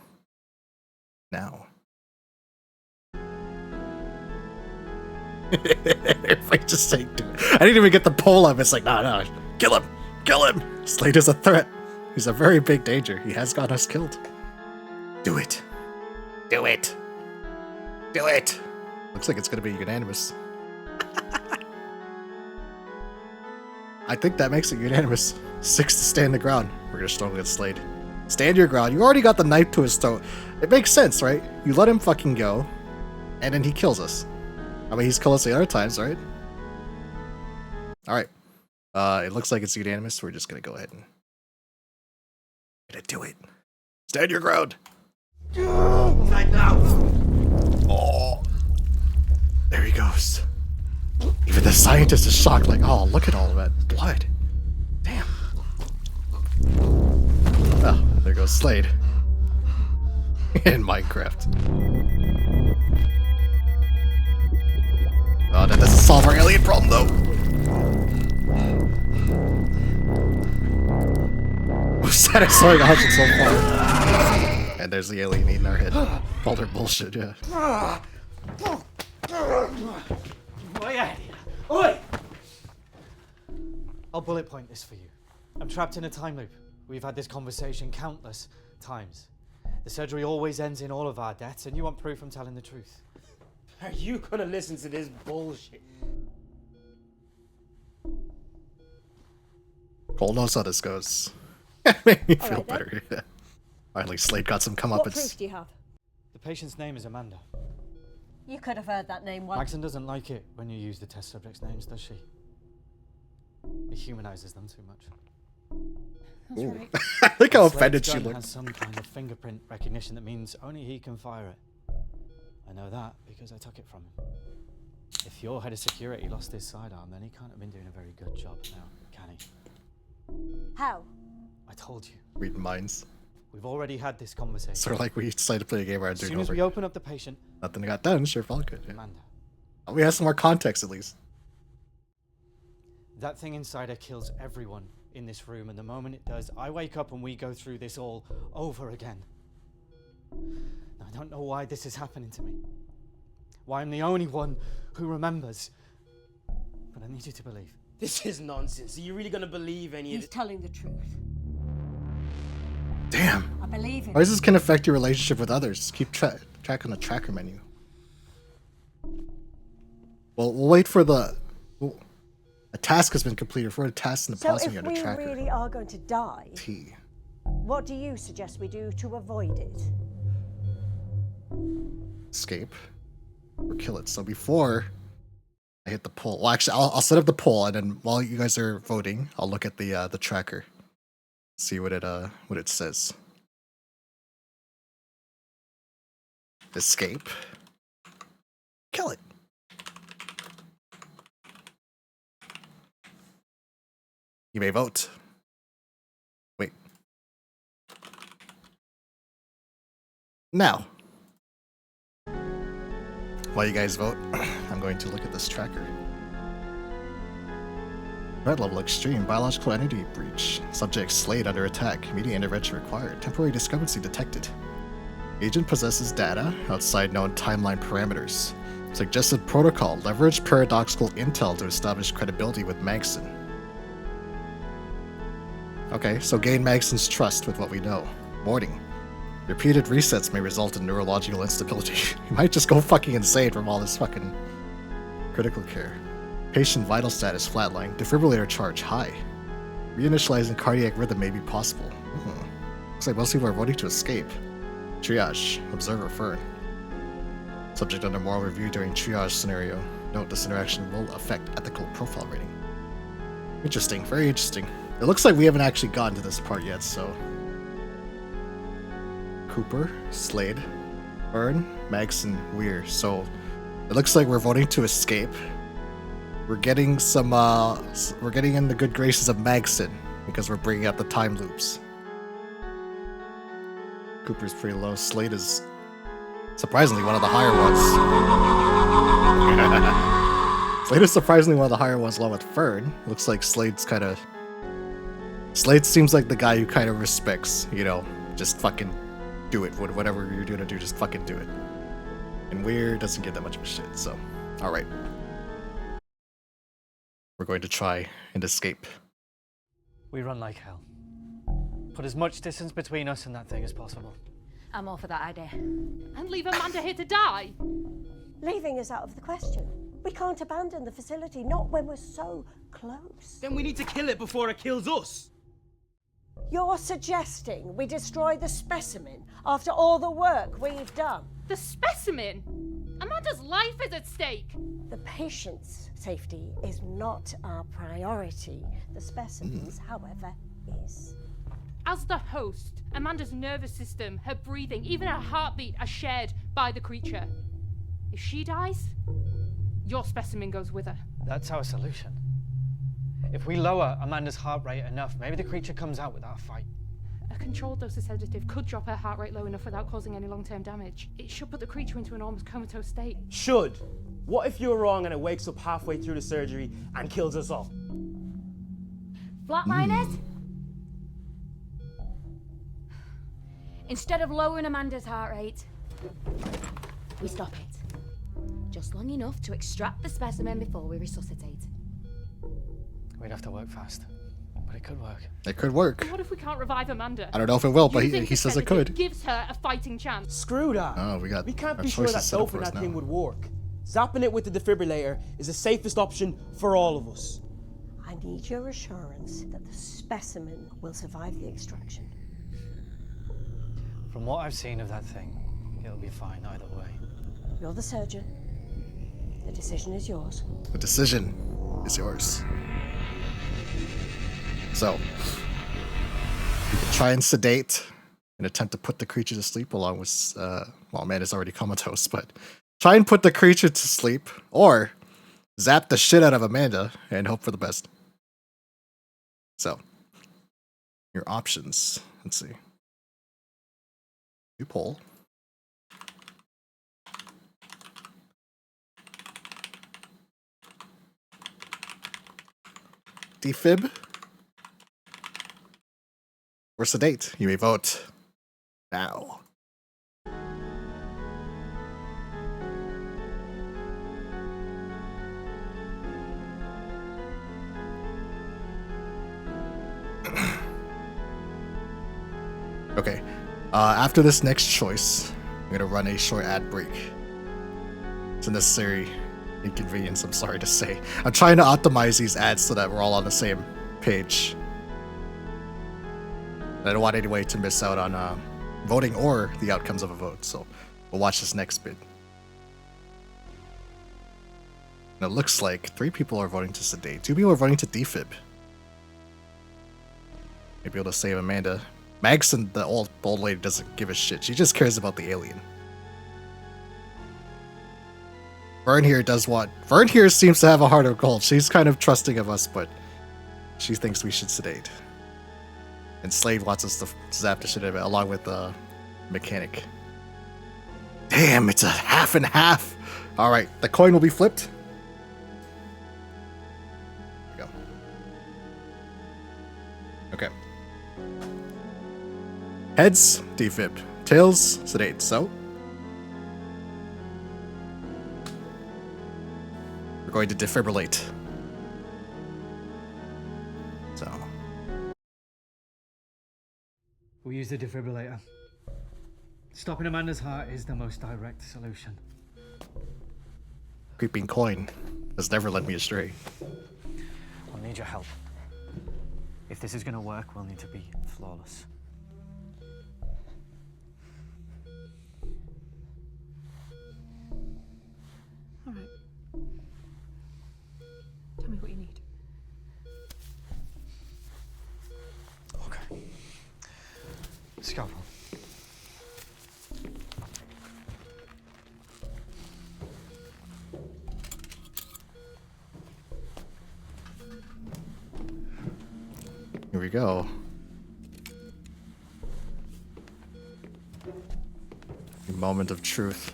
Now. If I just say do it. I didn't even get the poll up. It's like, no, kill him. Kill him. Slade is a threat. He's a very big danger. He has got us killed. Do it. Do it. Do it. Looks like it's going to be unanimous. I think that makes it unanimous. 6 to stand the ground. We're going to struggle with Slade. Stand your ground. You already got the knife to his throat. It makes sense, right? You let him fucking go, and then he kills us. I mean, he's killed us the other times, right? Alright. It looks like it's unanimous. We're just going to go ahead and... Gonna do it. Stand your ground. Right now. Oh. There he goes. Even the scientist is shocked, like, oh, look at all of that blood. Damn. Oh, there goes Slade. In Minecraft. Oh, that doesn't solve our alien problem, though. We're satisfying option so far. And there's the alien eating our head. All their bullshit, yeah. Oi! I'll bullet point this for you. I'm trapped in a time loop. We've had this conversation countless times. The surgery always ends in all of our deaths, and you want proof I'm telling the truth. Are you gonna listen to this bullshit? Cole knows how this goes. Made me feel right, then. better. Yeah. Finally, Slade got some What comeuppance. proof do you have? The patient's name is Amanda. You could have heard that name once. Maxon doesn't like it when you use the test subjects' names, does she? It humanizes them too much. Ooh. Look how offended she Slade's gun looked. has some kind of fingerprint recognition that means only he can fire it. I know that because I took it from him. If your head of security lost his sidearm, then he can't have been doing a very good job now, can he? How? I told you. Reading minds. We've already had this conversation. Sort of like we decided to play a game where I'm As doing soon as over. we open up the patient, Nothing got done, sure felt good. Yeah. Amanda, We have some more context at least. that thing inside her kills everyone in this room, and the moment it does, I wake up and we go through this all over again. Now, I don't know why this is happening to me. Why I'm the only one who remembers. But I need you to believe. This is nonsense. Are you really gonna believe any of He's it? telling the truth. Damn. I believe him. Why does this can affect your relationship with others? Keep track on the tracker menu. Well, we'll wait for the... Ooh. A task has been completed. For a task in the So pause if menu on we the tracker. really are going to die, T. what do you suggest we do to avoid it? Escape. Or kill it. So before I hit the poll... Well, actually, I'll set up the poll, and then while you guys are voting, I'll look at the tracker. See what it says. Escape. Kill it. You may vote. Wait. Now. While you guys vote, I'm going to look at this tracker. Red level extreme, biological entity breach. Subject Slade under attack. Immediate intervention required. Temporary discrepancy detected. Agent possesses data outside known timeline parameters. Suggested protocol. Leverage paradoxical intel to establish credibility with Maxon. Okay, so gain Maxon's trust with what we know. Warning. Repeated resets may result in neurological instability. You might just go fucking insane from all this fucking critical care. Patient vital status flatline. Defibrillator charge high. Reinitializing cardiac rhythm may be possible. Looks like most people are voting to escape. Triage. Observer Fern. Subject under moral review during triage scenario. Note this interaction will affect ethical profile rating. Interesting. Very interesting. It looks like we haven't actually gotten to this part yet, so... Cooper, Slade, Fern, Maxon, Weir. So it looks like we're voting to escape. We're getting some, we're getting in the good graces of Maxon because we're bringing up the time loops. Cooper's pretty low. Slade is surprisingly one of the higher ones. Slade is surprisingly one of the higher ones along with Fern. Looks like Slade seems like the guy who kind of respects, you know, just fucking do it. Whatever you're gonna do, just fucking do it. And Weir doesn't get that much of a shit, so. Alright. We're going to try and escape. We run like hell. Put as much distance between us and that thing as possible. I'm all for that idea. And leave Amanda here to die? Leaving is out of the question. We can't abandon the facility, not when we're so close. Then we need to kill it before it kills us. You're suggesting we destroy the specimen after all the work we've done? The specimen? Amanda's life is at stake. The patient's safety is not our priority. The specimen's, however, is. As the host, Amanda's nervous system, her breathing, even her heartbeat are shared by the creature. If she dies, your specimen goes with her. That's our solution. If we lower Amanda's heart rate enough, maybe the creature comes out without a fight. A controlled dose of sedative could drop her heart rate low enough without causing any long-term damage. It should put the creature into an almost comatose state. Should. What if you're wrong and it wakes up halfway through the surgery and kills us all? Flatliners? Instead of lowering Amanda's heart rate, we stop it. Just long enough to extract the specimen before we resuscitate. We'd have to work fast, but it could work. It could work. What if we can't revive Amanda? I don't know if it will, but Using he the says it sedative could. gives her a fighting chance. Screw that. Oh, we can't our be sure that choices set up doping for us that thing now. would work. Zapping it with the defibrillator is the safest option for all of us. I need your assurance that the specimen will survive the extraction. From what I've seen of that thing, it'll be fine either way. You're the surgeon. The decision is yours. The decision is yours. So, you can try and sedate and attempt to put the creature to sleep along with, well, Amanda's already comatose, but try and put the creature to sleep, or zap the shit out of Amanda and hope for the best. So, your options. Let's see. You poll. Defib or sedate. You may vote now. Okay. After this next choice, I'm gonna run a short ad break. It's a necessary inconvenience, I'm sorry to say. I'm trying to optimize these ads so that we're all on the same page. I don't want anyone to miss out on voting or the outcomes of a vote, so we'll watch this next bit. And it looks like 3 people are voting to sedate, 2 people are voting to defib. Maybe able to save Amanda. Magson, the old lady, doesn't give a shit. She just cares about the alien. Vern here does what? Vern here seems to have a heart of gold. She's kind of trusting of us, but she thinks we should sedate. And Slade wants us to zap the shit out of it, along with the mechanic. Damn, it's a half and half. All right, the coin will be flipped. There we go. Okay. Heads, defib. Tails, sedate. So, we're going to defibrillate. So, We'll use the defibrillator. Stopping Amanda's heart is the most direct solution. creeping coin has never led me astray. I'll need your help. If this is gonna work, we'll need to be flawless. All right. Tell me what you need. Okay. Scalpel. Here we go. The moment of truth.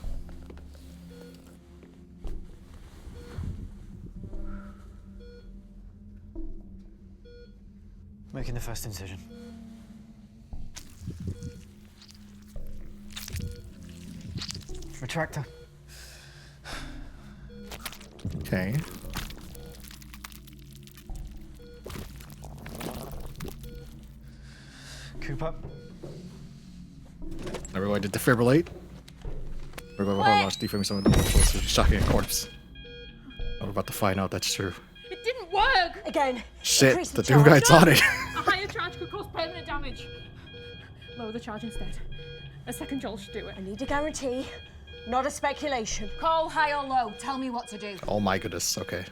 Making the first incision. Retractor. Okay. Cooper. Are we going to defibrillate? We're going to launch defibrilling someone close to shocking a corpse. We're about to find out that's true. It didn't work! Again. Shit, increase the charge. Doom guy taught it. A higher charge could cause permanent damage. Lower the charge instead. A second jolt should do it. I need a guarantee, not a speculation. Call high or low. Tell me what to do. Oh my goodness, okay.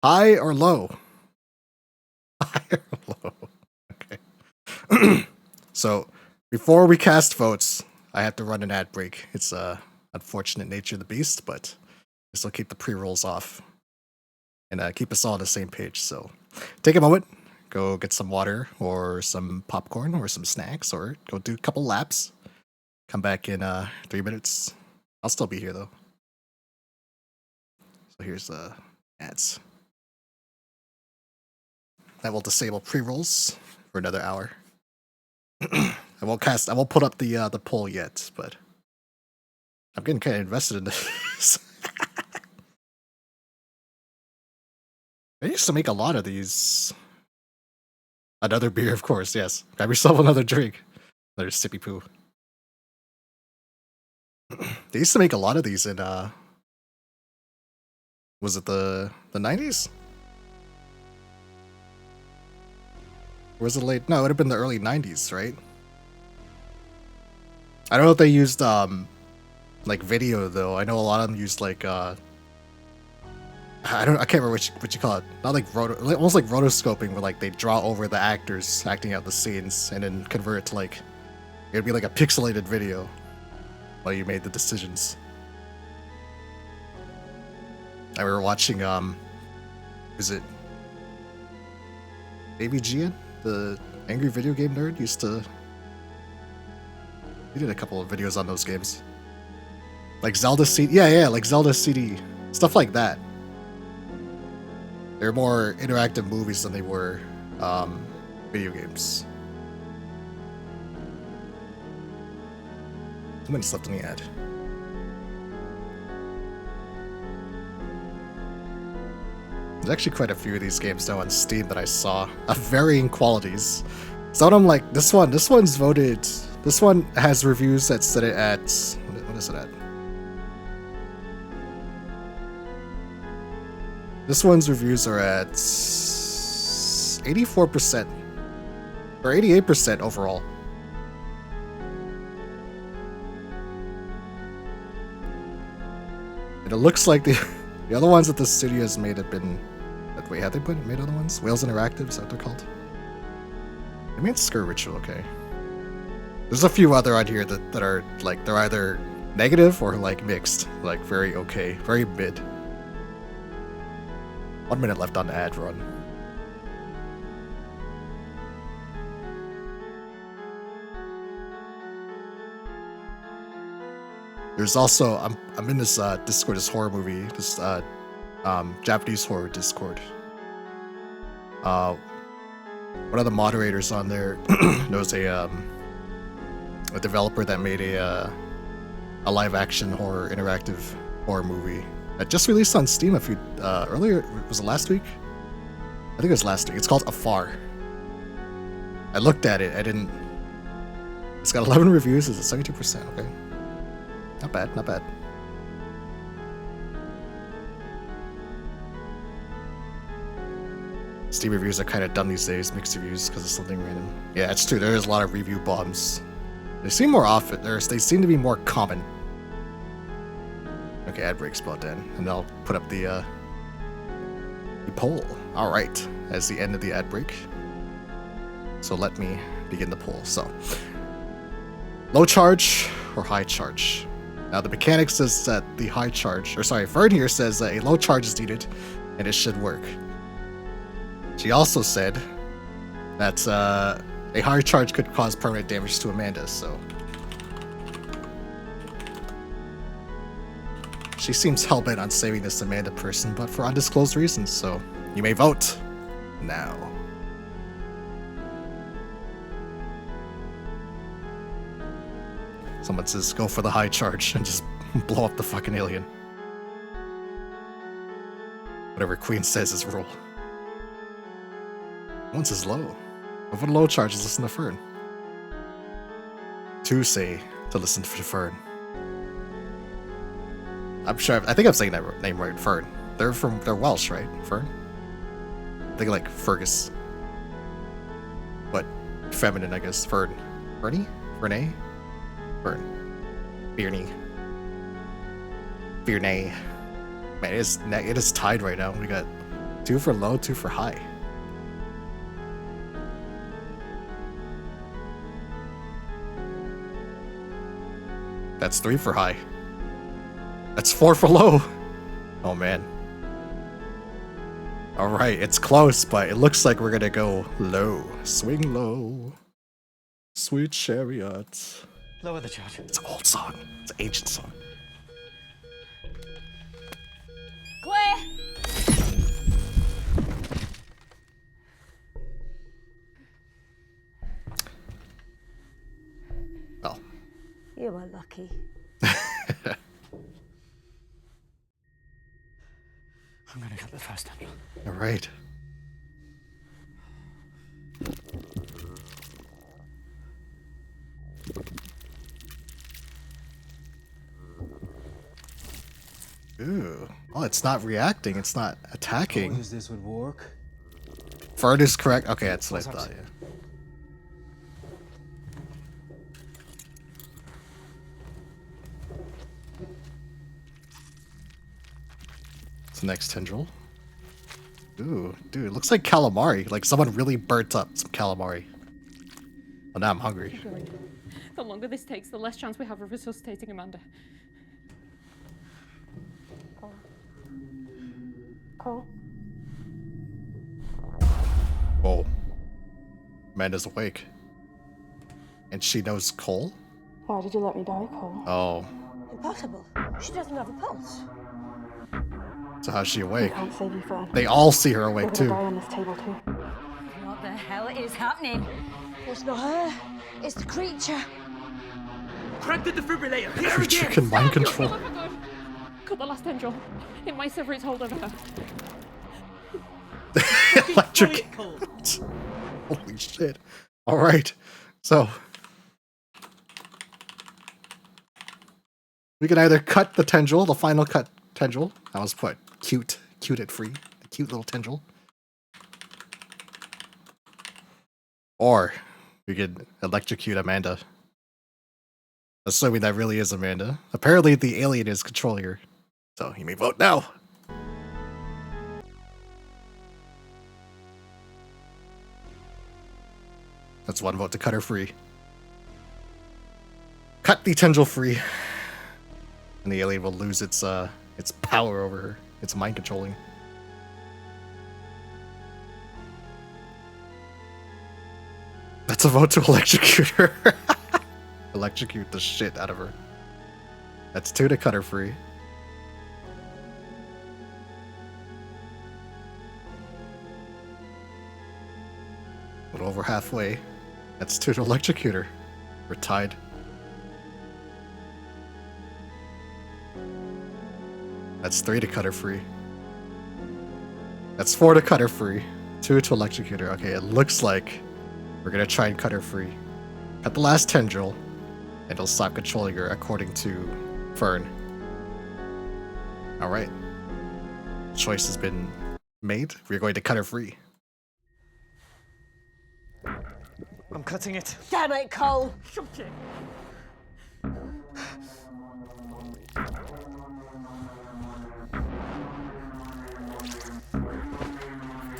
High or low? High or low? Okay. So, before we cast votes, I have to run an ad break. It's unfortunate nature of the beast, but this will keep the pre-rolls off. And keep us all on the same page, so take a moment, go get some water, or some popcorn, or some snacks, or go do a couple laps. Come back in 3 minutes. I'll still be here, though. So here's ads. That will disable pre-rolls for another hour. I won't put up the poll yet, but I'm getting kind of invested in this. I used to make a lot of these. Another beer, of course, yes. Grab yourself another drink. Another sippy poo. They used to make a lot of these in was it the 90s? Or was it late? No, it would have been the early 90s, right? I don't know if they used like video though. I know a lot of them used like I can't remember what you call it. Not like almost like rotoscoping, where like they draw over the actors acting out the scenes and then convert it to like it'd be like a pixelated video while you made the decisions. I remember watching is it Baby Gian, the angry video game nerd, used to. He did a couple of videos on those games, like Zelda CD. Yeah, like Zelda CD, stuff like that. They're more interactive movies than they were video games. Too many left in the ad. There's actually quite a few of these games now on Steam that I saw of varying qualities. Some of them, like this one's voted. This one has reviews that set it at, what is it at? This one's reviews are at 84% or 88% overall. And it looks like the other ones that the studio's made have been. Wait, have they made other ones? Whales Interactive, is that what they're called? They made Skur Ritual, okay. There's a few other on here that are like they're either negative or like mixed, like very okay, very mid. 1 minute left on the ad run. There's also I'm in this Discord, this horror movie, this Japanese horror Discord. One of the moderators on there knows a developer that made a live action horror interactive horror movie that just released on Steam a few earlier. Was it last week? I think it was last week. It's called Afar. I looked at it. I didn't. It's got 11 reviews. Is it 72%? Okay. Not bad. Not bad. Steam reviews are kind of done these days, mixed reviews, because of something random. Yeah, it's true. There is a lot of review bombs. They seem more often. They seem to be more common. Okay, ad break's about then, and I'll put up the poll. All right, as the end of the ad break. So let me begin the poll. So, low charge or high charge? Now the mechanic says that the high charge, or sorry, Fern here says that a low charge is needed, and it should work. She also said that a higher charge could cause permanent damage to Amanda, so she seems hellbent on saving this Amanda person, but for undisclosed reasons, so you may vote. now. Someone says go for the high charge and just blow up the fucking alien. Whatever Queen says is rule. One says low. Go for the low charges, listen to Fern. Two say to listen to Fern. I'm sure, I think I'm saying that name right, Fern. They're Welsh, right? Fern? I think like Fergus. But feminine, I guess. Fern. Fernie? Fernay? Fern. Bearney. Bearnay. Man, it is tied right now. We got 2 for low, 2 for high. That's 3 for high. That's 4 for low. Oh man. Alright, it's close, but it looks like we're gonna go low. Swing low. Sweet chariot. Lower the charge. It's an old song. It's an ancient song. Claire! Well. You were lucky. I'm gonna get the first tendril. Alright. Ooh. Oh, it's not reacting. It's not attacking. This would work. Fern is correct. Okay, that's what I thought, yeah. It's the next tendril. Ooh, dude, it looks like calamari. Like someone really burnt up some calamari. Well, now I'm hungry. The longer this takes, the less chance we have of resuscitating Amanda. Cole? Whoa. Amanda's awake. And she knows Cole? Why did you let me die, Cole? Oh. Impossible. She doesn't have a pulse. So how's she I awake? can't save you, Fern. They all see her We're awake gonna too. die on this table too. What the hell is happening? It's not her. It's the creature. Crank the defibrillator. Here Creature again. can mind You're control. so good. Cut the last tendril. It might sever its hold over her. Electric. Holy shit. Alright. So. We can either cut the tendril, the final cut tendril. That was put cute it free. A cute little tendril. Or we could electrocute Amanda. Assuming that really is Amanda. Apparently the alien is controlling her. So you may vote now. That's one vote to cut her free. Cut the tendril free. And the alien will lose its power over her. It's mind controlling. That's a vote to electrocute her. Electrocute the shit out of her. That's 2 to cut her free. A little over halfway. That's 2 to electrocute her. We're tied. That's 3 to cut her free. That's 4 to cut her free. 2 to electrocute her. Okay, it looks like we're gonna try and cut her free. Cut the last tendril, and it'll stop controlling her according to Fern. Alright. Choice has been made. We're going to cut her free. I'm cutting it. Damn it, Cole. Shut it.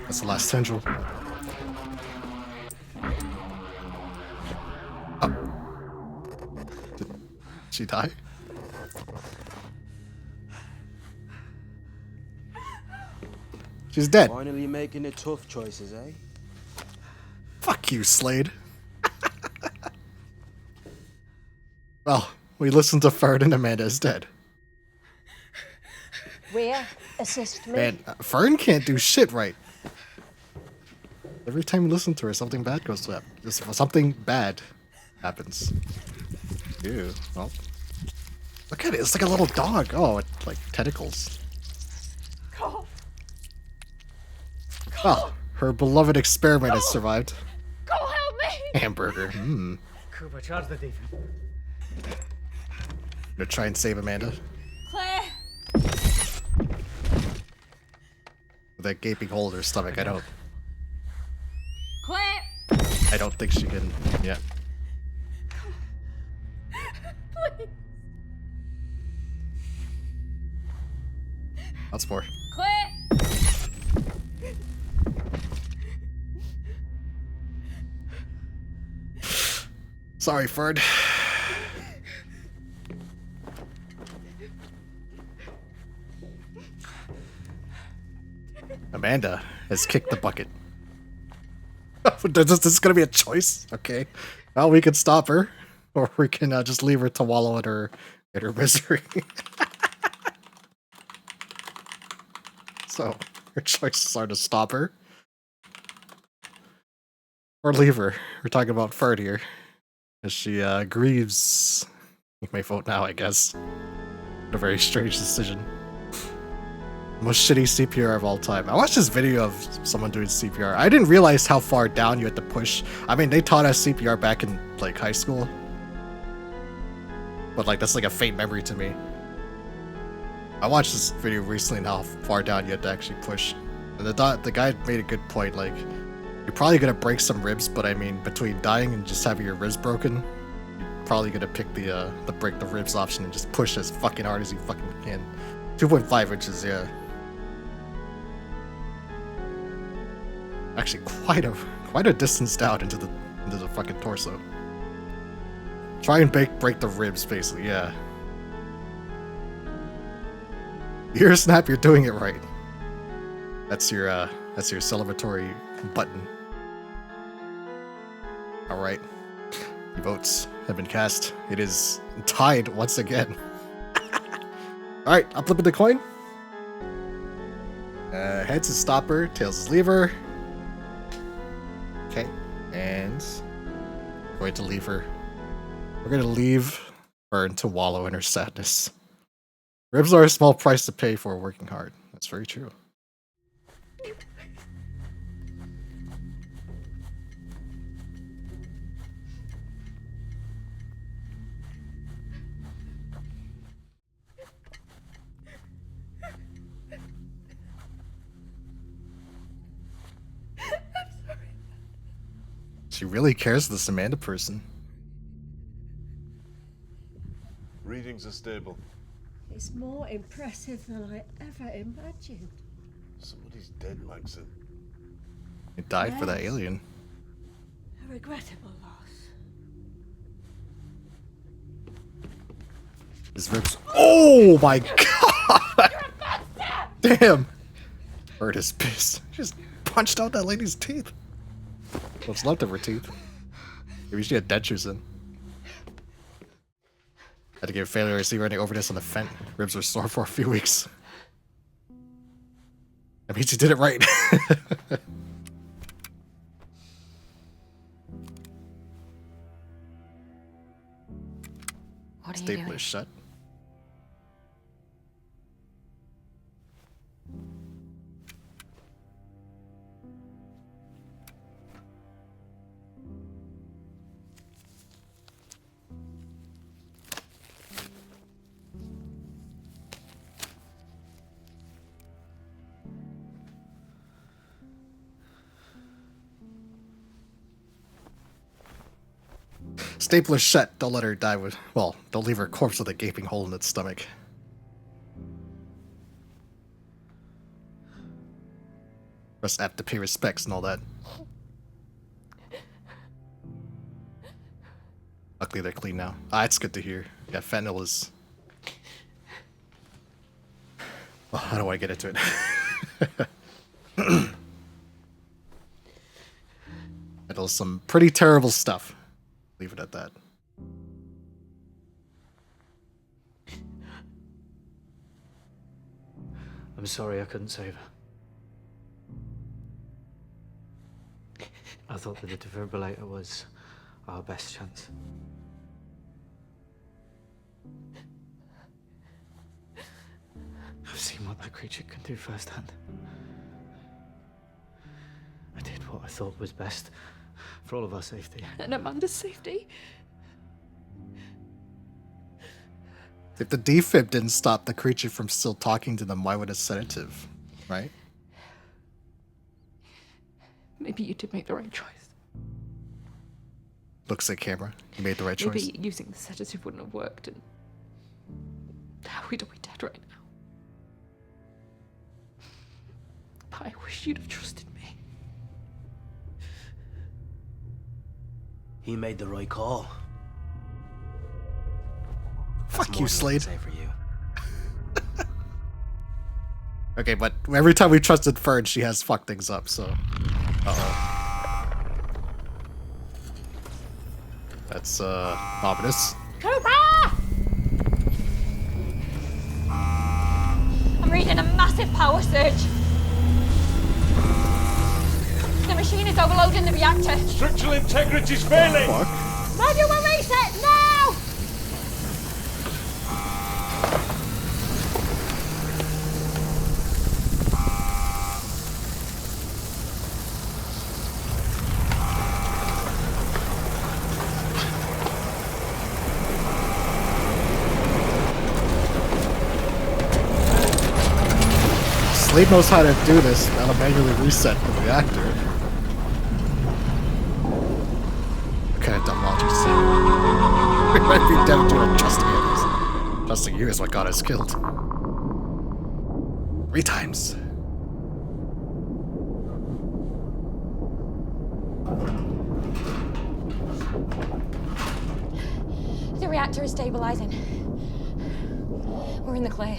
That's the last tendril. Oh. Did she die? She's dead. Finally making the tough choices, eh? Fuck you, Slade. Well, we listened to Fern and Amanda is dead. Rhea, assist me. Man, Fern can't do shit right. Every time you listen to her, something bad goes to happen. Something bad happens. Ew. Well, look at it. It's like a little dog. Oh, it, like tentacles. Cole! Oh, her beloved experiment has survived. Cole, help me! Hamburger. Hmm. Cooper, charge the thief. Gonna try and save Amanda. Claire! With that gaping hole in her stomach, I don't Claire! think she can. Yeah. Please! Lots more. Claire! Sorry, Ferd. Amanda has kicked the bucket. This is gonna be a choice. Okay. Well, we can stop her, or we can just leave her to wallow in her misery. So her choices are to stop her or leave her. We're talking about Ferd here, as she grieves. You may vote now, I guess. A very strange decision. Most shitty CPR of all time. I watched this video of someone doing CPR. I didn't realize how far down you had to push. I mean, they taught us CPR back in like high school, but like that's like a faint memory to me. I watched this video recently and how far down you had to actually push. And the guy made a good point. Like, you're probably gonna break some ribs, but I mean, between dying and just having your ribs broken, you're probably gonna pick the break the ribs option and just push as fucking hard as you fucking can. 2.5 inches, yeah. Actually, quite a distance down into the fucking torso. Try and break the ribs, basically. Yeah. Ear snap, you're doing it right. That's your celebratory button. All right. The votes have been cast. It is tied once again. All right, I'm flipping the coin. Heads is stopper, tails is lever. Okay, and we're going to leave her. We're going to leave Fern to wallow in her sadness. Ribs are a small price to pay for working hard. That's very true. She really cares for this Amanda person. Readings are stable. It's more impressive than I ever imagined. Somebody's dead, Maxon. It died for that alien. A regrettable loss. His ribs. Oh my god! Damn! Bird is pissed. She just punched out that lady's teeth. What's left of her teeth? Maybe she had dentures in. Had to give failure receiver any overdose on the vent. Ribs were sore for a few weeks. That means you did it right. What are you Staple doing? is shut. Staple is shut. Don't let her die with. Well, don't leave her corpse with a gaping hole in its stomach. Press F to pay respects and all that. Luckily, they're clean now. Ah, it's good to hear. Yeah, fentanyl is. Well, how do I get into it? Fentanyl is some pretty terrible stuff. Leave it at that. I'm sorry I couldn't save her. I thought that the defibrillator was our best chance. I've seen what that creature can do firsthand. I did what I thought was best for all of our safety. And Amanda's safety? If the defib didn't stop the creature from still talking to them, why would a sedative, right? Maybe you did make the right choice. Looks at camera. You made the right choice. Maybe using the sedative wouldn't have worked, and now we'd all be dead right now. But I wish you'd have trusted me. He made the right call. Fuck you, Slade. Say for you. Okay, but every time we trusted Fern, she has fucked things up, so... Uh-oh. That's, ominous. Cooper! I'm reading a massive power surge. The machine is overloading the reactor. Structural integrity's failing! Fuck. Manual reset now! Slade knows how to do this, that'll manually reset the reactor. What kind of dumb logic is that? We might be dead to it, trusting it. Trusting you is what got us killed. 3 times. The reactor is stabilizing. We're in the clear.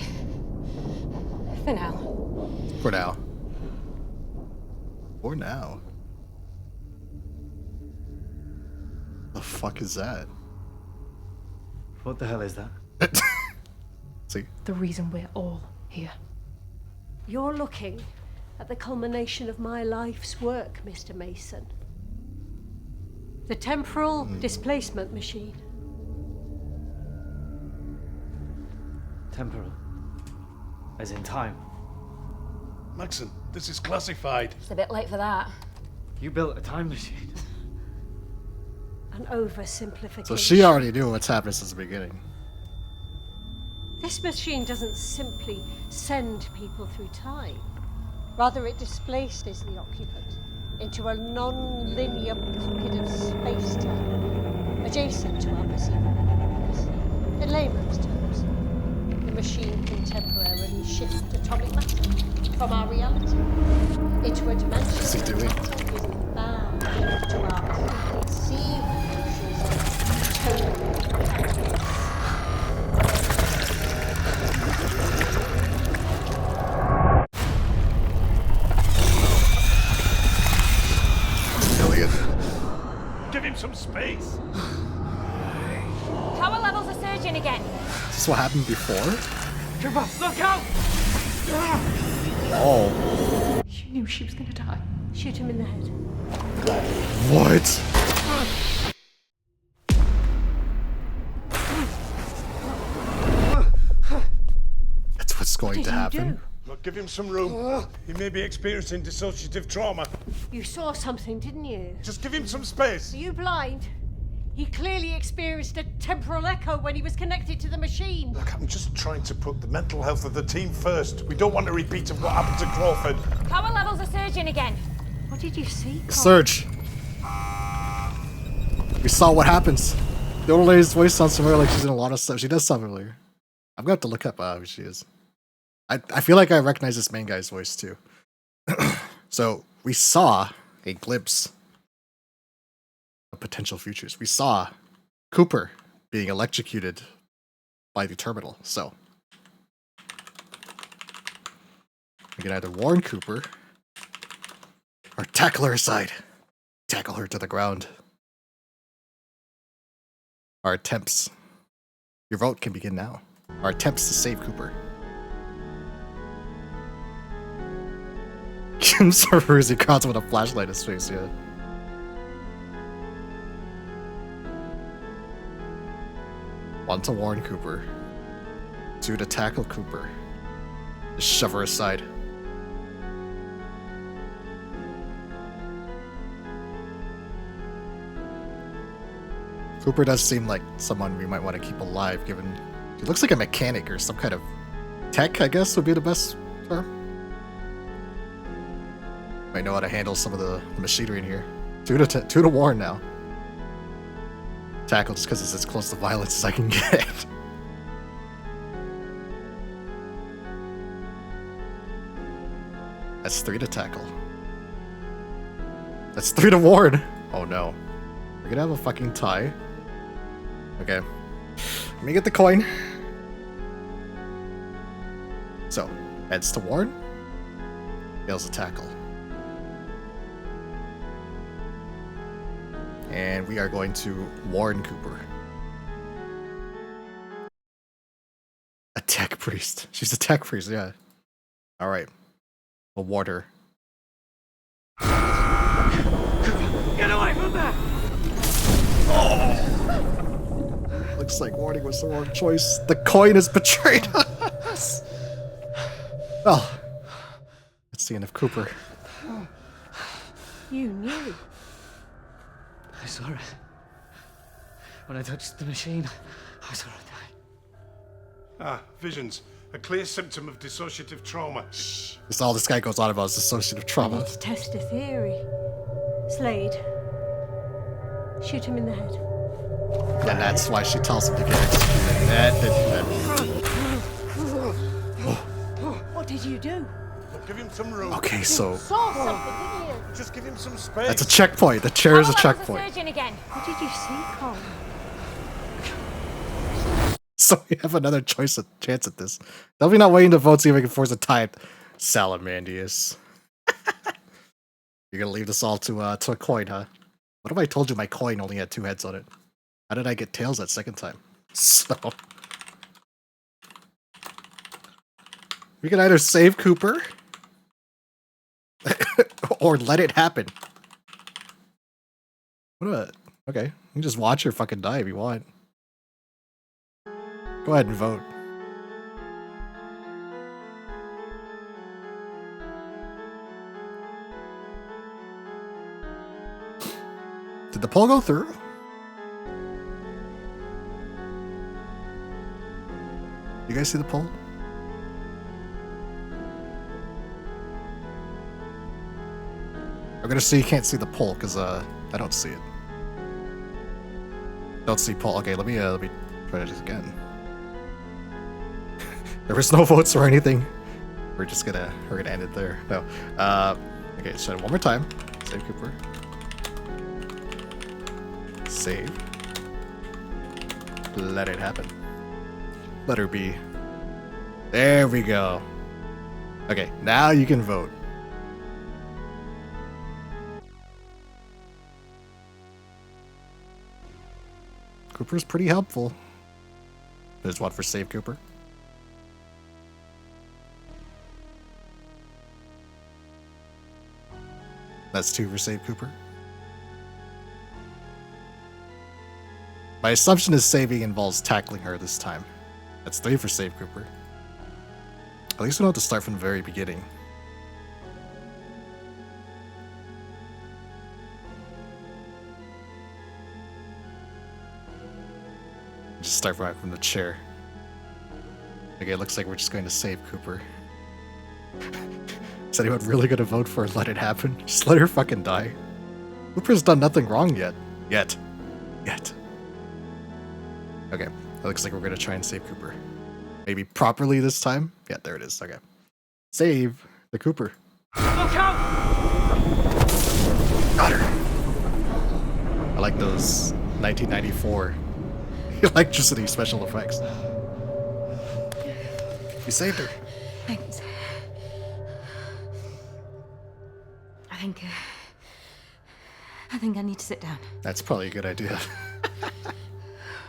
For now. For now. For now. The fuck is that? What the hell is that? See? The reason we're all here. You're looking at the culmination of my life's work, Mr. Mason. The temporal displacement machine. Temporal. As in time. Maxon, this is classified. It's a bit late for that. You built a time machine. An oversimplification. So she already knew what's happened since the beginning. This machine doesn't simply send people through time. Rather, it displaces the occupant into a non-linear pocket of space-time, adjacent to our perceivable universe. In layman's terms, the machine can temporarily shift atomic matter from our reality into a dimension What's he doing? that is bound to our preconceived notions of total happiness. Give him some space. Power levels are surging again. Is this what happened before? Cooper, look out! Oh. You knew she was gonna die. Shoot him in the head. What? That's what's going to happen. Look, give him some room. He may be experiencing dissociative trauma. You saw something, didn't you? Just give him some space. Are you blind? He clearly experienced a temporal echo when he was connected to the machine. Look, I'm just trying to put the mental health of the team first. We don't want a repeat of what happened to Crawford. Power levels are surging again. What did you see, Cole? Surge. We saw what happens. The old lady's voice sounds familiar, like she's in a lot of stuff. She does sound familiar. I'm gonna have to look up who she is. I feel like I recognize this main guy's voice too. So we saw a glimpse of potential futures. We saw Cooper being electrocuted by the terminal. So we can either warn Cooper or tackle her aside. Tackle her to the ground. Our attempts. Your vote can begin now. Our attempts to save Cooper. Kim Saruzzi crowds with a flashlight in his face, yeah. 1 to warn Cooper. 2 to tackle Cooper. Just shove her aside. Cooper does seem like someone we might want to keep alive, given he looks like a mechanic or some kind of tech, I guess would be the best term. Might know how to handle some of the machinery in here. 2 to warn now. Tackle just because it's as close to violence as I can get. That's 3 to tackle. That's 3 to warn. Oh no. We're gonna have a fucking tie. Okay. Let me get the coin. So, heads to warn. Fails to tackle. And we are going to warn Cooper. A tech priest. She's a tech priest, yeah. Alright. We'll warn her. Get away from there! Oh. Looks like warning was the wrong choice. The coin has betrayed us. Well, that's the end of Cooper. You knew. I saw it. When I touched the machine, I saw it die. Ah, visions. A clear symptom of dissociative trauma. Shh. That's all this guy goes on about is dissociative trauma. To test a theory. Slade. Shoot him in the head. And that's why she tells him to get executed. What did you do? Give him some room. Okay, so Saw something, didn't you? Just give him some space. that's a checkpoint. The chair is a checkpoint. Surgeon again. What did you see, Cole? So we have another chance at this. They'll be not waiting to vote, see if we can force a tie. Salamandius. You're gonna leave this all to a coin, huh? What if I told you my coin only had 2 heads on it? How did I get tails that second time? So we can either save Cooper or let it happen. Okay, you can just watch her fucking die if you want. Go ahead and vote. Did the poll go through? You guys see the poll? I'm gonna say you can't see the poll because I don't see it. Don't see poll. Okay, let me try this again. There was no votes or anything. We're gonna end it there. No. Okay, let's try it one more time. Save Cooper. Save. Let it happen. Let her be. There we go. Okay, now you can vote. Cooper's pretty helpful. There's one for Save Cooper. That's 2 for Save Cooper. My assumption is saving involves tackling her this time. That's 3 for Save Cooper. At least we don't have to start from the very beginning. Just start right from the chair. Okay, it looks like we're just going to save Cooper. Is anyone really gonna vote for let it happen? Just let her fucking die. Cooper's done nothing wrong yet. Yet. Okay, it looks like we're gonna try and save Cooper. Maybe properly this time? Yeah, there it is. Okay. Save the Cooper. Look out! Got her. I like those 1994 electricity special effects. You saved her. Thanks. I think I need to sit down. That's probably a good idea.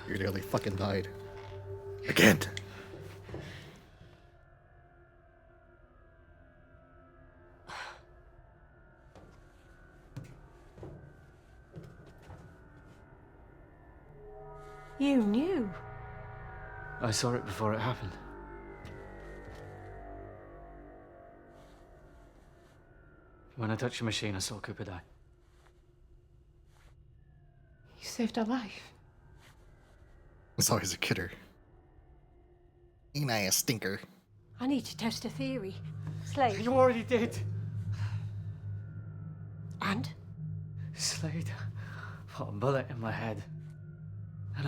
You nearly fucking died. Again. You knew. I saw it before it happened. When I touched the machine, I saw Cooper die. You saved her life. It's always a kidder. Ain't I a stinker? I need to test a theory. Slade. You already did. And? Slade put a bullet in my head. And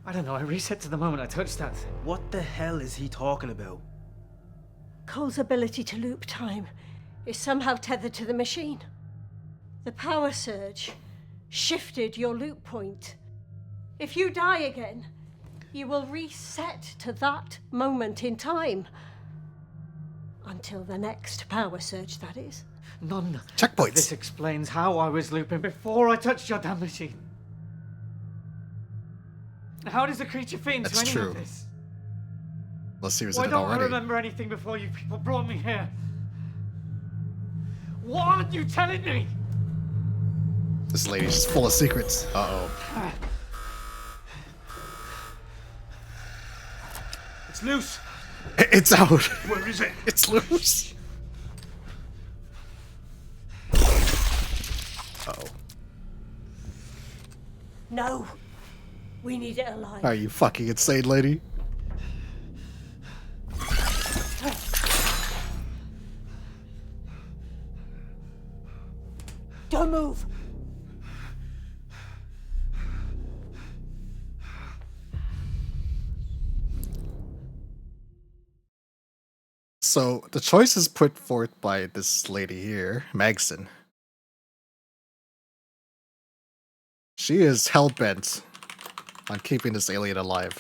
I don't know, I reset to the moment I touched that thing. What the hell is he talking about? Cole's ability to loop time is somehow tethered to the machine. The power surge shifted your loop point. If you die again, you will reset to that moment in time. Until the next power surge, that is. None Checkpoints. of this explains how I was looping before I touched your damn machine. How does a creature fit into That's any true. of this? Let's see what's Why in it don't I already. remember anything before you people brought me here? What aren't you telling me? This lady's just full of secrets. Uh-oh. It's loose. It's out. Where is it? It's loose. Uh-oh. No. We need it alive. Are you fucking insane, lady? Don't move. So, the choice is put forth by this lady here, Magson. She is hell-bent on keeping this alien alive.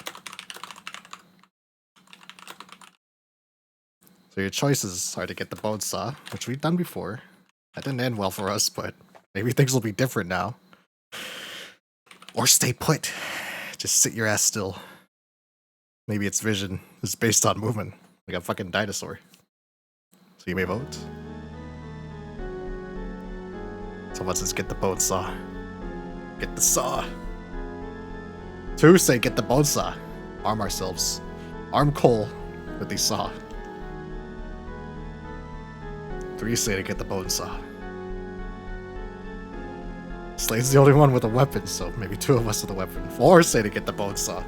So your choices are to get the bone saw, which we've done before. That didn't end well for us, but maybe things will be different now. Or stay put. Just sit your ass still. Maybe its vision is based on movement, like a fucking dinosaur. So you may vote. Someone says get the bone saw. Get the saw. 2 say get the bone saw. Arm ourselves. Arm Cole with the saw. 3 say to get the bone saw. Slade's the only one with a weapon, so maybe 2 of us with a weapon. 4 say to get the bone saw.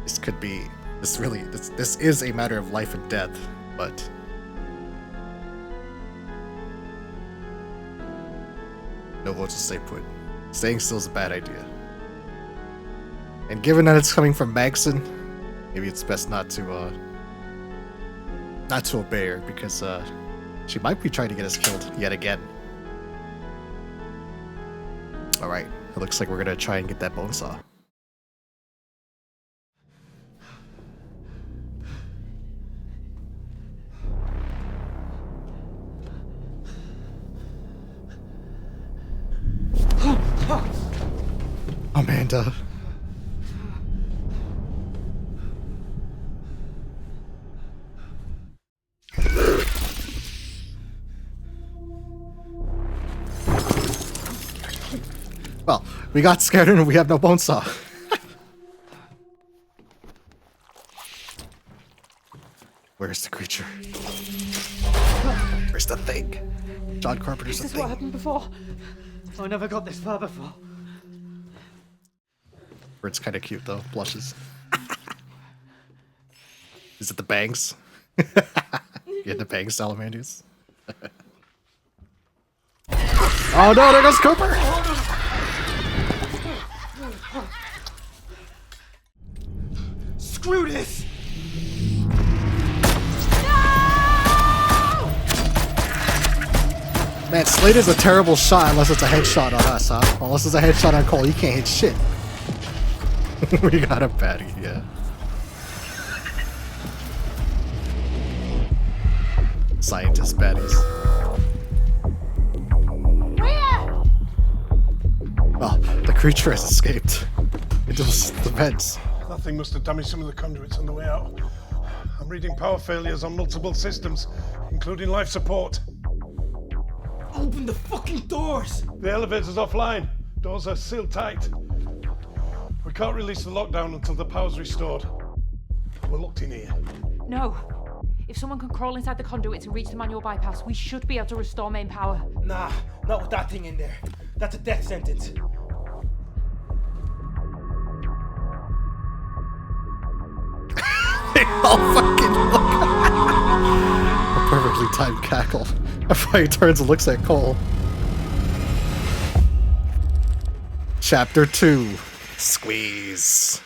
This could be... This is a matter of life and death, but... No votes to stay put. Staying still is a bad idea. And given that it's coming from Magson, maybe it's best not to obey her, because she might be trying to get us killed yet again. Alright, it looks like we're gonna try and get that bone saw. Amanda. Well, we got scared and we have no bone saw. Where's the creature? Where's the thing? John Carpenter's This the is what thing. happened before. I never got this far before. Bird's kind of cute though. Blushes. Is it the bangs? You had the bangs, salamanders? Oh no, there goes Cooper! Screw this! Man, Slade is a terrible shot unless it's a headshot on us, huh? Unless it's a headshot on Cole, you can't hit shit. We got a baddie, yeah. Scientist baddies. Where? Well, the creature has escaped into the vents. That thing must have damaged some of the conduits on the way out. I'm reading power failures on multiple systems, including life support. Open the fucking doors! The elevator's offline. Doors are sealed tight. We can't release the lockdown until the power's restored. We're locked in here. No. If someone can crawl inside the conduits and reach the manual bypass, we should be able to restore main power. Nah, not with that thing in there. That's a death sentence. Oh, fucking look. A perfectly timed cackle. After he turns and looks at Cole. Chapter 2. Squeeze.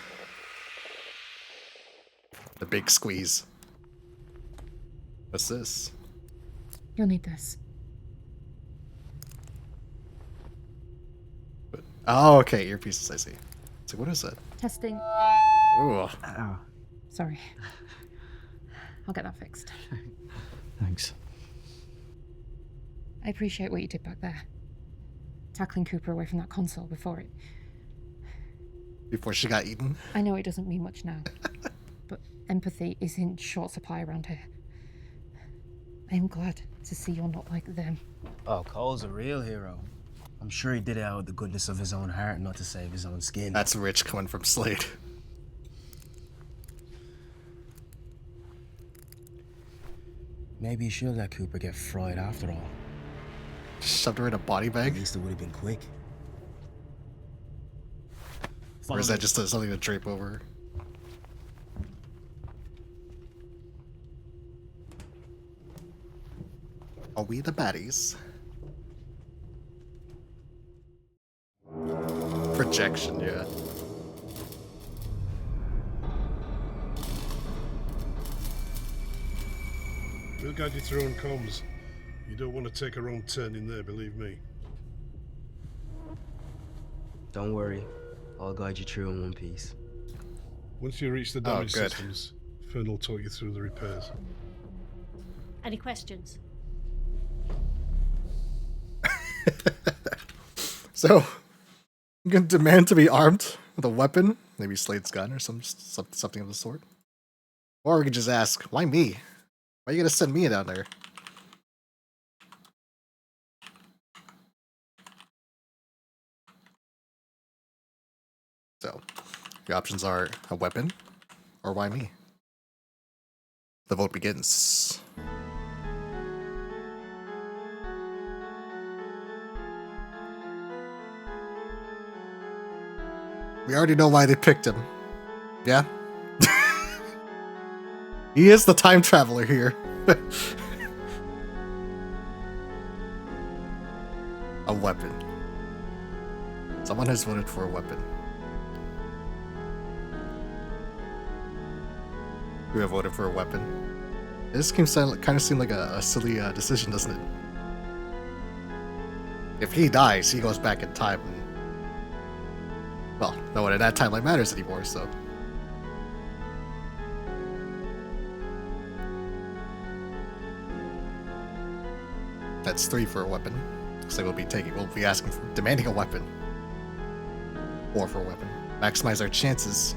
The big squeeze. What's this? You'll need this. Oh, okay, earpieces, I see. So what is that? Testing. Ooh. Ow. Sorry. I'll get that fixed. Thanks. I appreciate what you did back there. Tackling Cooper away from that console before Before she got eaten? I know it doesn't mean much now, but empathy is in short supply around here. I am glad to see you're not like them. Oh, Cole's a real hero. I'm sure he did it out of the goodness of his own heart, not to save his own skin. That's rich coming from Slade. Maybe you should let Cooper get fried after all. Shoved her in a body bag? At least it would have been quick. Or is that just something to drape over? Are we the baddies? Projection, yeah. We'll guide you through on comms. You don't want to take a wrong turn in there, believe me. Don't worry. I'll guide you through in one piece. Once you reach the damaged good. systems, Fern will talk you through the repairs. Any questions? So, you can demand to be armed with a weapon, maybe Slade's gun or something of the sort. Or we could just ask, why me? Why are you gonna send me down there? So, the options are a weapon, or why me? The vote begins. We already know why they picked him. Yeah? He is the time traveler here. A weapon. Someone has voted for a weapon. We have voted for a weapon. This kind of seem like a silly decision, doesn't it? If he dies, he goes back in time. And, well, no one in that timeline matters anymore, so. That's 3 for a weapon. Looks like we'll be asking for, demanding a weapon. 4 for a weapon. Maximize our chances.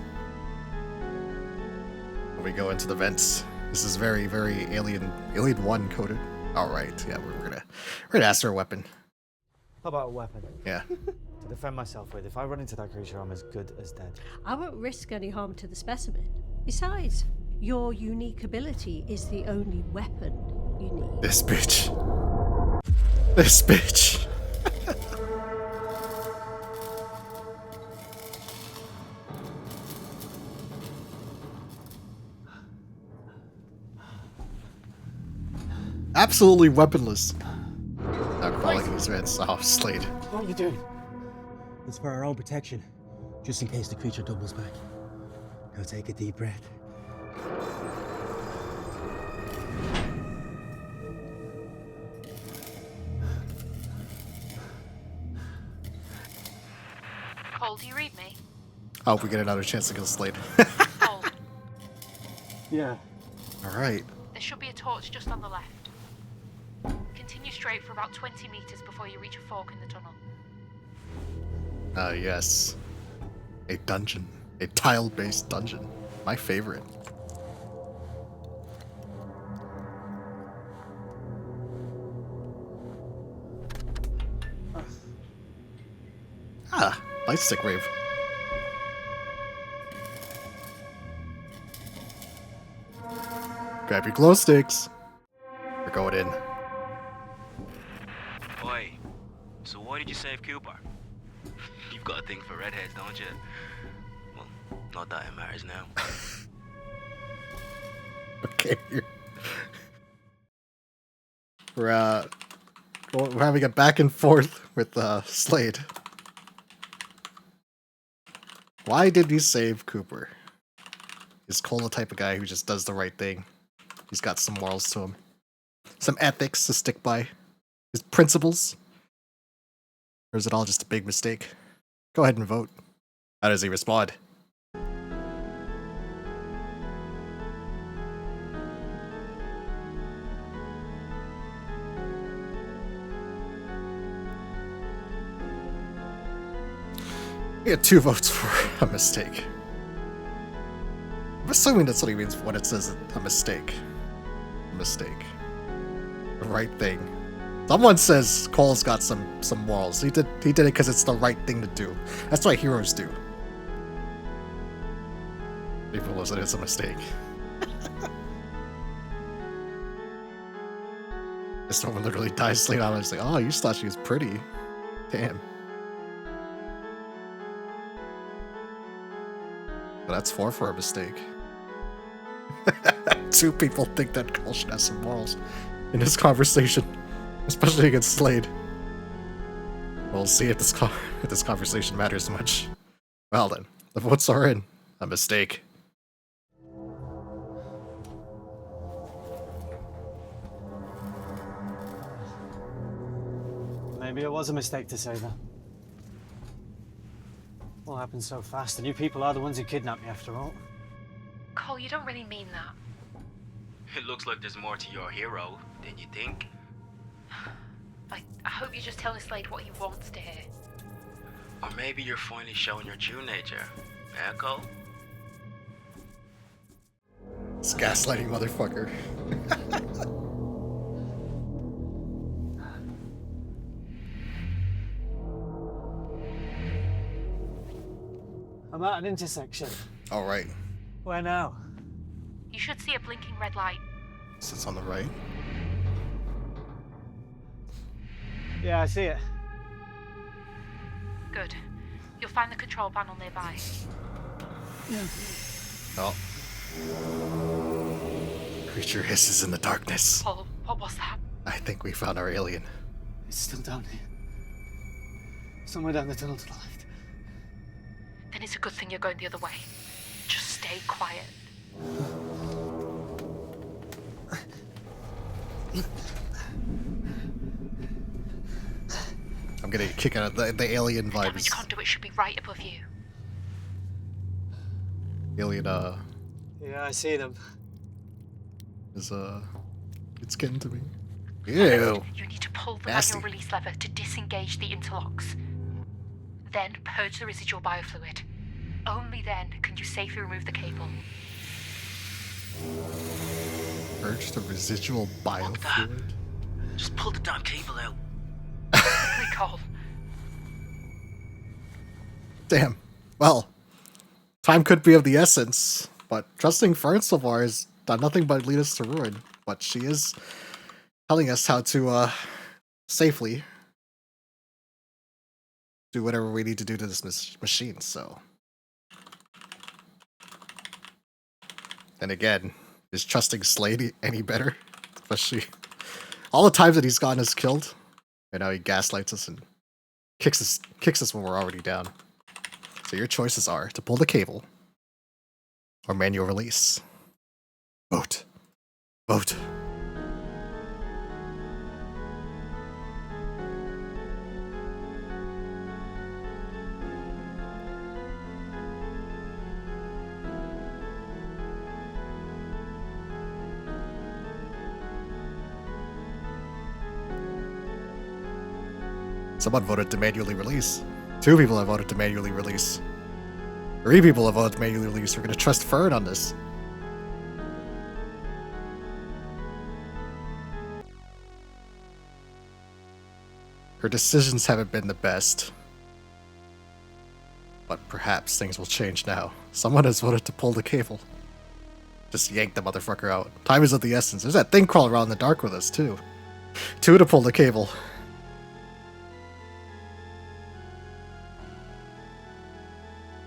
When we go into the vents. This is very, very Alien 1 coded. Alright, yeah, we're gonna ask for a weapon. How about a weapon? Yeah. To defend myself with. If I run into that creature, I'm as good as dead. I won't risk any harm to the specimen. Besides, your unique ability is the only weapon you need. This bitch. This bitch. Absolutely weaponless. Now crawling in his vents. Oh, Slade. What are you doing? It's for our own protection, just in case the creature doubles back. Now take a deep breath. Cole, do you read me? I hope we get another chance to kill Slade. Cole, Yeah. Alright. there should be a torch just on the left. Continue straight for about 20 meters before you reach a fork in the tunnel. Yes. A dungeon. A tile-based dungeon. My favorite. Nightstick rave. Grab your glow sticks. We're going in. Oi, so why did you save Cooper? You've got a thing for redheads, don't you? Well, not that it matters now. Okay. We're having a back and forth with Slade. Why did you save Cooper? Is Cole the type of guy who just does the right thing? He's got some morals to him. Some ethics to stick by. His principles? Or is it all just a big mistake? Go ahead and vote. How does he respond? We had 2 votes for a mistake. I'm assuming that's what he means when it says a mistake. A mistake. The right thing. Someone says Cole's got some morals. He did it because it's the right thing to do. That's what heroes do. People listen, it's a mistake. This woman literally dies Slade on. I was like, oh, you just thought she was pretty. Damn. Well, that's 4 for a mistake. 2 people think that Cole should have some morals in this conversation, especially against Slade. We'll see if this conversation matters much. Well then, the votes are in. A mistake. Maybe it was a mistake to say that. All happened so fast, and you people are the ones who kidnapped me after all. Cole, you don't really mean that. It looks like there's more to your hero than you think. I hope you're just telling Slade what he wants to hear. Or maybe you're finally showing your true nature. Eh, Cole? This gaslighting motherfucker. I'm at an intersection. Alright. Where now? You should see a blinking red light. Sits on the right. Yeah, I see it. Good. You'll find the control panel nearby. Oh. Creature hisses in the darkness. Paul, what was that? I think we found our alien. It's still down here. Somewhere down the tunnel to the left. Then it's a good thing you're going the other way. Just stay quiet. I'm getting a kick out of the alien The damage vibes. conduit should be right above you. Alien, Yeah, I see them. is, it's getting to me. Ew. You need to pull the Nasty. manual release lever to disengage the interlocks. Then purge the residual biofluid. Only then can you safely remove the cable. Purge the residual biofluid. Just pull the damn cable out. Recall. Damn. Well, time could be of the essence, but trusting Fern so far has done nothing but lead us to ruin. But she is telling us how to safely do whatever we need to do to this machine, so. And again, is trusting Slade any better? Especially all the times that he's gotten us killed. And now he gaslights us and kicks us when we're already down. So your choices are to pull the cable or manual release. Vote. Vote. Someone voted to manually release. 2 people have voted to manually release. 3 people have voted to manually release. We're gonna trust Fern on this. Her decisions haven't been the best. But perhaps things will change now. Someone has voted to pull the cable. Just yank the motherfucker out. Time is of the essence. There's that thing crawling around in the dark with us, too. 2 to pull the cable.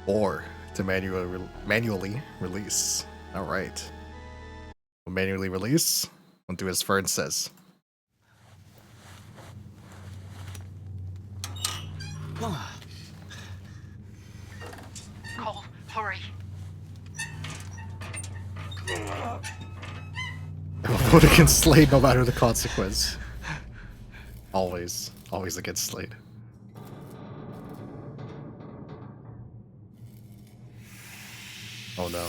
Or to manually release. Alright. We'll manually release. We'll do as Fern says. Cole, hurry. I will vote against Slade no matter the consequence. Always. Always against Slade. Oh no.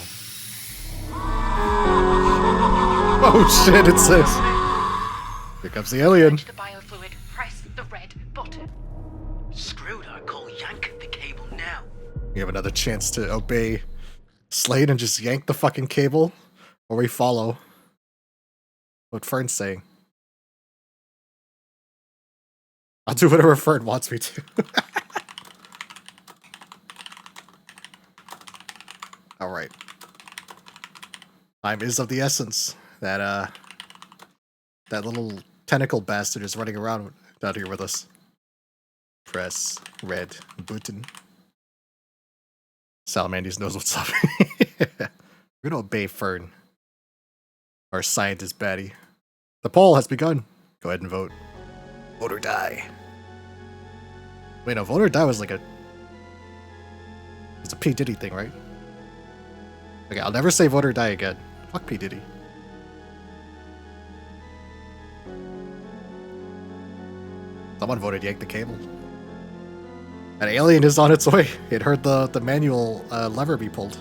Oh shit, it says. Here comes the alien. The biofluid. Press the red button. Screwed, I call yank the cable now. We have another chance to obey Slade and just yank the fucking cable, or we follow what Fern's saying. I'll do whatever Fern wants me to. Alright. Time is of the essence. That little tentacle bastard is running around out here with us. Press red button. Salamanders knows what's up. We're gonna obey Fern. Our scientist baddie. The poll has begun. Go ahead and vote. Vote or die. Wait, no, vote or die was like a... It's a P. Diddy thing, right? Okay, I'll never say vote or die again. Fuck P. Diddy. Someone voted yank the cable. An alien is on its way. It heard the manual lever be pulled.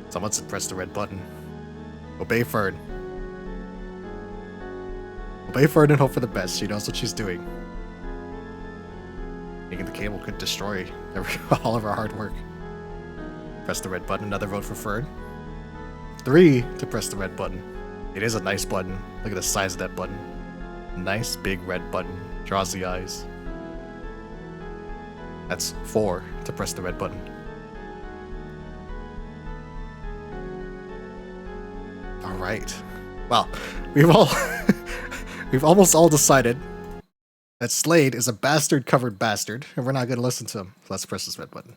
Someone said press the red button. Obey Fern. Obey Fern and hope for the best. She knows what she's doing. Yanking the cable could destroy all of our hard work. Press the red button. Another vote for Fern. 3 to press the red button. It is a nice button. Look at the size of that button. Nice big red button. Draws the eyes. That's 4 to press the red button. Alright. Well, we've almost all decided that Slade is a bastard-covered bastard, and we're not gonna listen to him. So let's press this red button.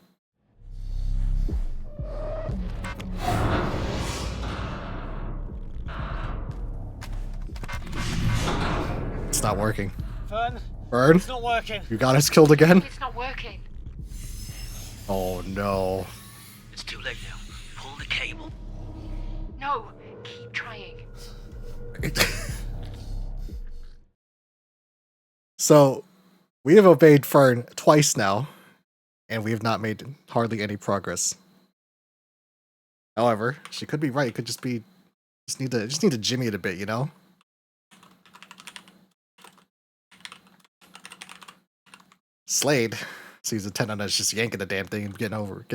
It's not working. Fern? It's not working. You got us killed again? It's not working. Oh no. It's too late now. Pull the cable. No, keep trying. So, we have obeyed Fern twice now, and we have not made hardly any progress. However, she could be right. It could just be just need to jimmy it a bit, you know? Slade sees the tenant as just yanking the damn thing and getting over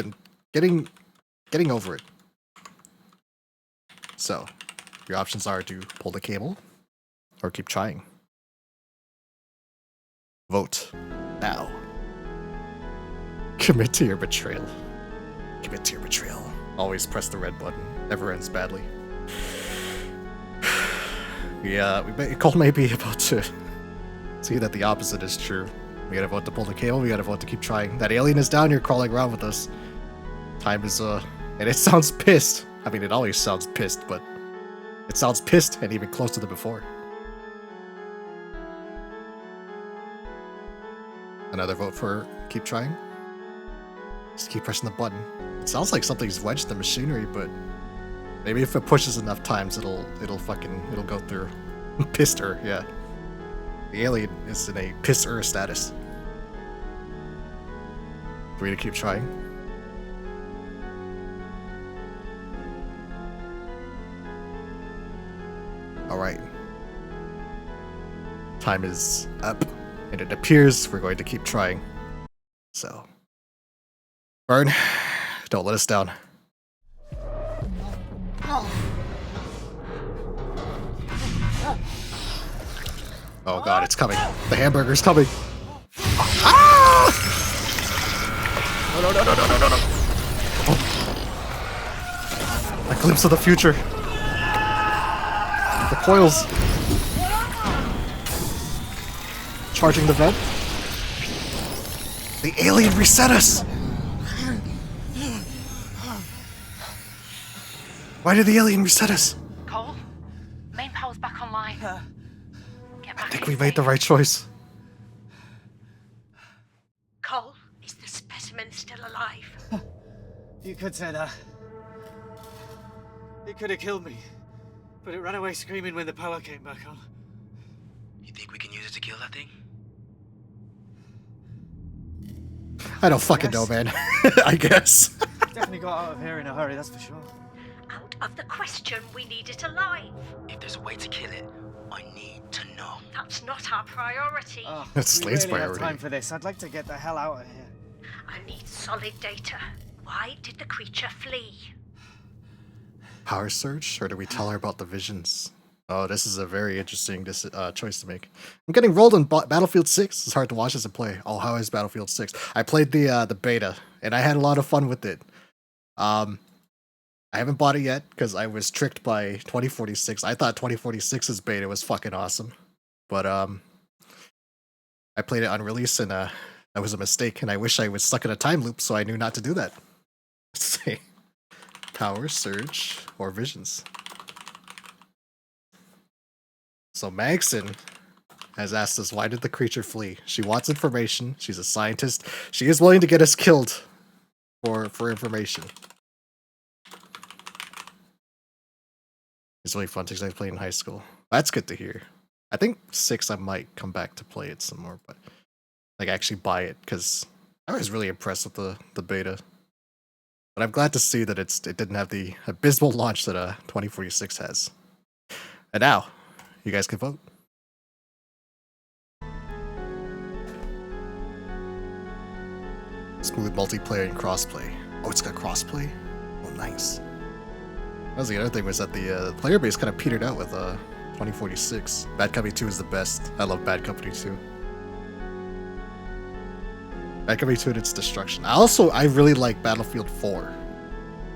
it. So, your options are to pull the cable or keep trying. Vote now. Commit to your betrayal. Commit to your betrayal. Always press the red button. Never ends badly. Yeah, Cole may be about to see that the opposite is true. We gotta vote to pull the cable, we gotta vote to keep trying. That alien is down here crawling around with us. Time is, and it sounds pissed. I mean, it always sounds pissed, but it sounds pissed and even closer than before. Another vote for keep trying. Just keep pressing the button. It sounds like something's wedged in the machinery, but maybe if it pushes enough times, it'll go through. Pissed-er, yeah. The alien is in a piss-er status. For me to keep trying. Alright. Time is up. And it appears we're going to keep trying. So. Fern, don't let us down. Oh god, it's coming. The hamburger's coming. Ah! No, no, no, no, no, no, no, no. Oh. A glimpse of the future. The coils. Charging the vent. The alien reset us! Why did the alien reset us? Cole, main power's back online. Get back I think we made the right choice. Cole, is the specimen still alive? You could say that. It could have killed me, but it ran away screaming when the power came back on. You think we can use it to kill that thing? I don't fucking know, man. I guess. Definitely got out of here in a hurry, that's for sure. Out of the question, we need it alive. If there's a way to kill it, I need to know. That's not our priority. That's Slade's really priority. have time for this. I'd like to get the hell out of here. I need solid data. Why did the creature flee? Power surge, or do we tell her about the visions? Oh, this is a very interesting choice to make. I'm getting rolled on Battlefield 6. It's hard to watch this and play. Oh, how is Battlefield 6? I played the beta, and I had a lot of fun with it. I haven't bought it yet, because I was tricked by 2046. I thought 2046's beta was fucking awesome. But, I played it on release, and that was a mistake, and I wish I was stuck in a time loop, so I knew not to do that. Let's see. Power surge or visions. So Magson has asked us, why did the creature flee? She wants information. She's a scientist. She is willing to get us killed for information. It's really fun to I played in high school. That's good to hear. I think 6 I might come back to play it some more, but like actually buy it, because I was really impressed with the beta. But I'm glad to see that it didn't have the abysmal launch that 2046 has. And now, you guys can vote. Smooth multiplayer and crossplay. Oh, it's got crossplay? Oh, nice. That was the other thing, was that the player base kind of petered out with 2046. Bad Company 2 is the best. I love Bad Company 2. Bad Company 2 and its destruction. I really like Battlefield 4.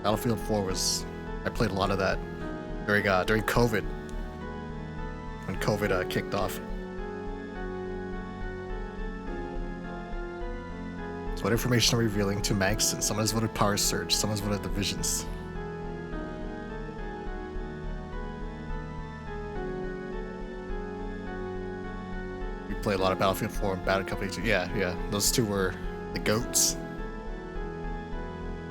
Battlefield 4 was... I played a lot of that during COVID. When COVID kicked off. So what information are we revealing to Magson? Someone has voted Power Surge. Someone's voted the Visions. We played a lot of Battlefield 4 and Bad Company 2. Yeah. Those two were the GOATs.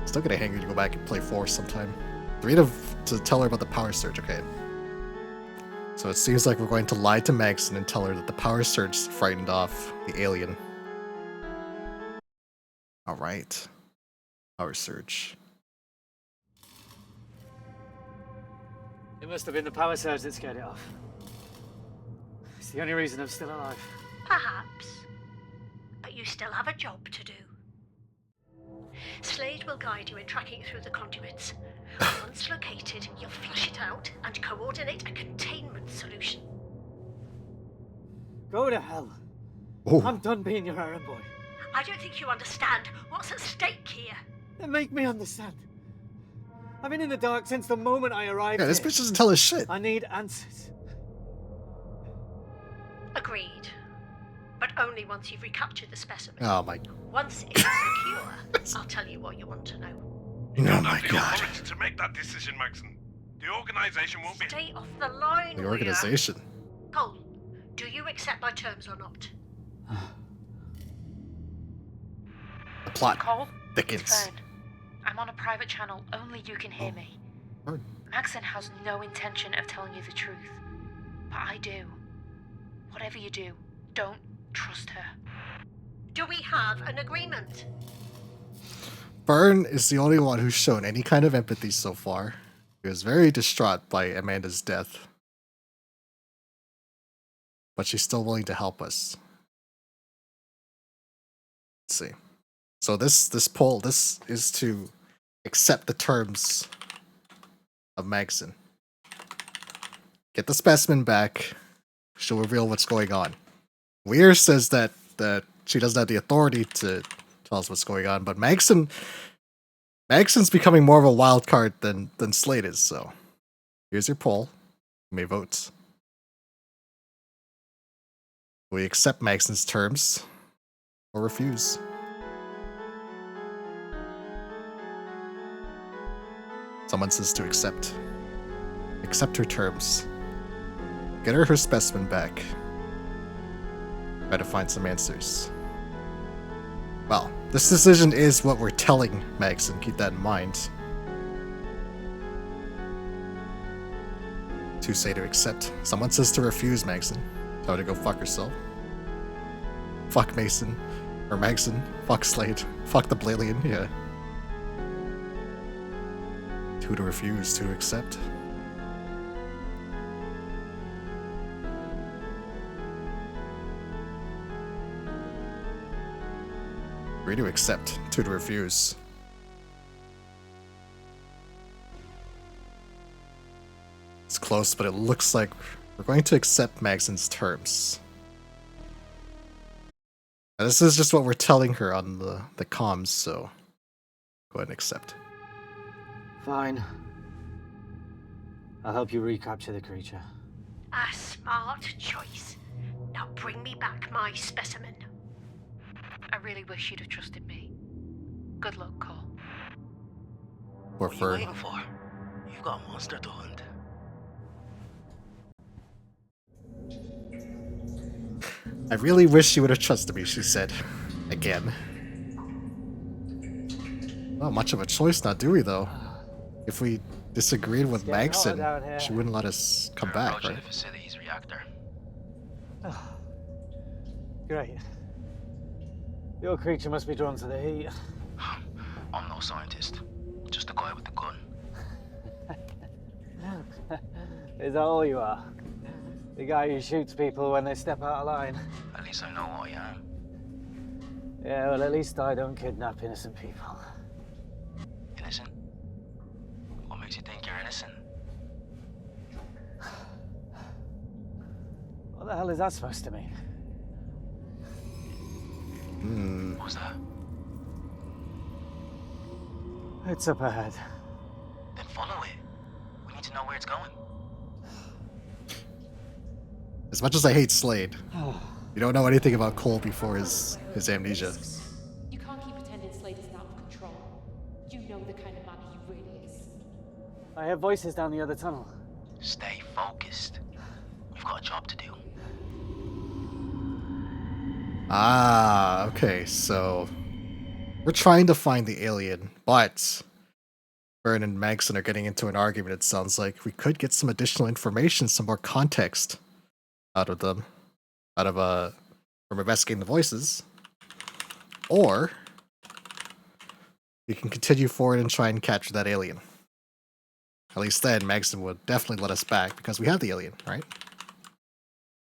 Still gonna hang you to go back and play 4 sometime. To tell her about the Power Surge, okay. So it seems like we're going to lie to Magson and tell her that the Power Surge frightened off the alien. Alright. Power Surge. It must have been the power surge that scared it off. It's the only reason I'm still alive. Perhaps. But you still have a job to do. Slade will guide you in tracking through the conduits. Once located, you'll flush it out and coordinate a containment solution. Go to hell. Oh. I'm done being your errand boy. I don't think you understand what's at stake here. Then make me understand. I've been in the dark since the moment I arrived Yeah, this here. bitch doesn't tell us shit. I need answers. Agreed. But only once you've recaptured the specimen. Oh my... Once it's secure, I'll tell you what you want to know. Oh my god. To make that decision, Maxon. The organization won't be... Stay off the line, The organization. Cole, do you accept my terms or not? The plot Cole, thickens. it's Fern. I'm on a private channel. Only you can hear me. Maxon has no intention of telling you the truth. But I do. Whatever you do, don't trust her. Do we have an agreement? Byrne is the only one who's shown any kind of empathy so far. He was very distraught by Amanda's death. But she's still willing to help us. Let's see. So this is to accept the terms of Magson. Get the specimen back. She'll reveal what's going on. Weir says that she doesn't have the authority to tell us what's going on. But Maxon's becoming more of a wild card than Slade is. So here's your poll. You may vote. We accept Maxon's terms or refuse. Someone says to accept. Accept her terms. Get her specimen back. Try to find some answers. Well, this decision is what we're telling Maxon. Keep that in mind. Two say to accept. Someone says to refuse, Maxon. Tell her to go fuck herself. Fuck Mason. Or Maxon. Fuck Slade. Fuck the Blalian, yeah. Two to refuse, two to accept. Three to accept, two to refuse. It's close, but it looks like we're going to accept Maxon's terms. Now, this is just what we're telling her on the comms, so go ahead and accept. Fine. I'll help you recapture the creature. A smart choice. Now bring me back my specimen. I really wish you'd have trusted me. Good luck, Cole. Or What are you waiting for? You've got a monster to hunt. I really wish you would have trusted me, she said. Again. Not much of a choice now, do we, though? If we disagreed with Maxon, she wouldn't let us come back, right? The facility's reactor. Great. Your creature must be drawn to the heat. I'm no scientist. Just a guy with a gun. Is that all you are? The guy who shoots people when they step out of line? At least I know who I am. Yeah, well, at least I don't kidnap innocent people. Innocent? What makes you think you're innocent? What the hell is that supposed to mean? What was that? It's up ahead. Then follow it. We need to know where it's going. As much as I hate Slade, you don't know anything about Cole before his amnesia. You can't keep pretending Slade isn't out of control. You know the kind of man he really is. I hear voices down the other tunnel. Stay focused. We've got a job to do. Ah, okay, so we're trying to find the alien, but Vern and Maxon are getting into an argument, it sounds like. We could get some additional information, some more context out of them, from investigating the voices. Or we can continue forward and try and capture that alien. At least then, Maxon would definitely let us back, because we have the alien, right?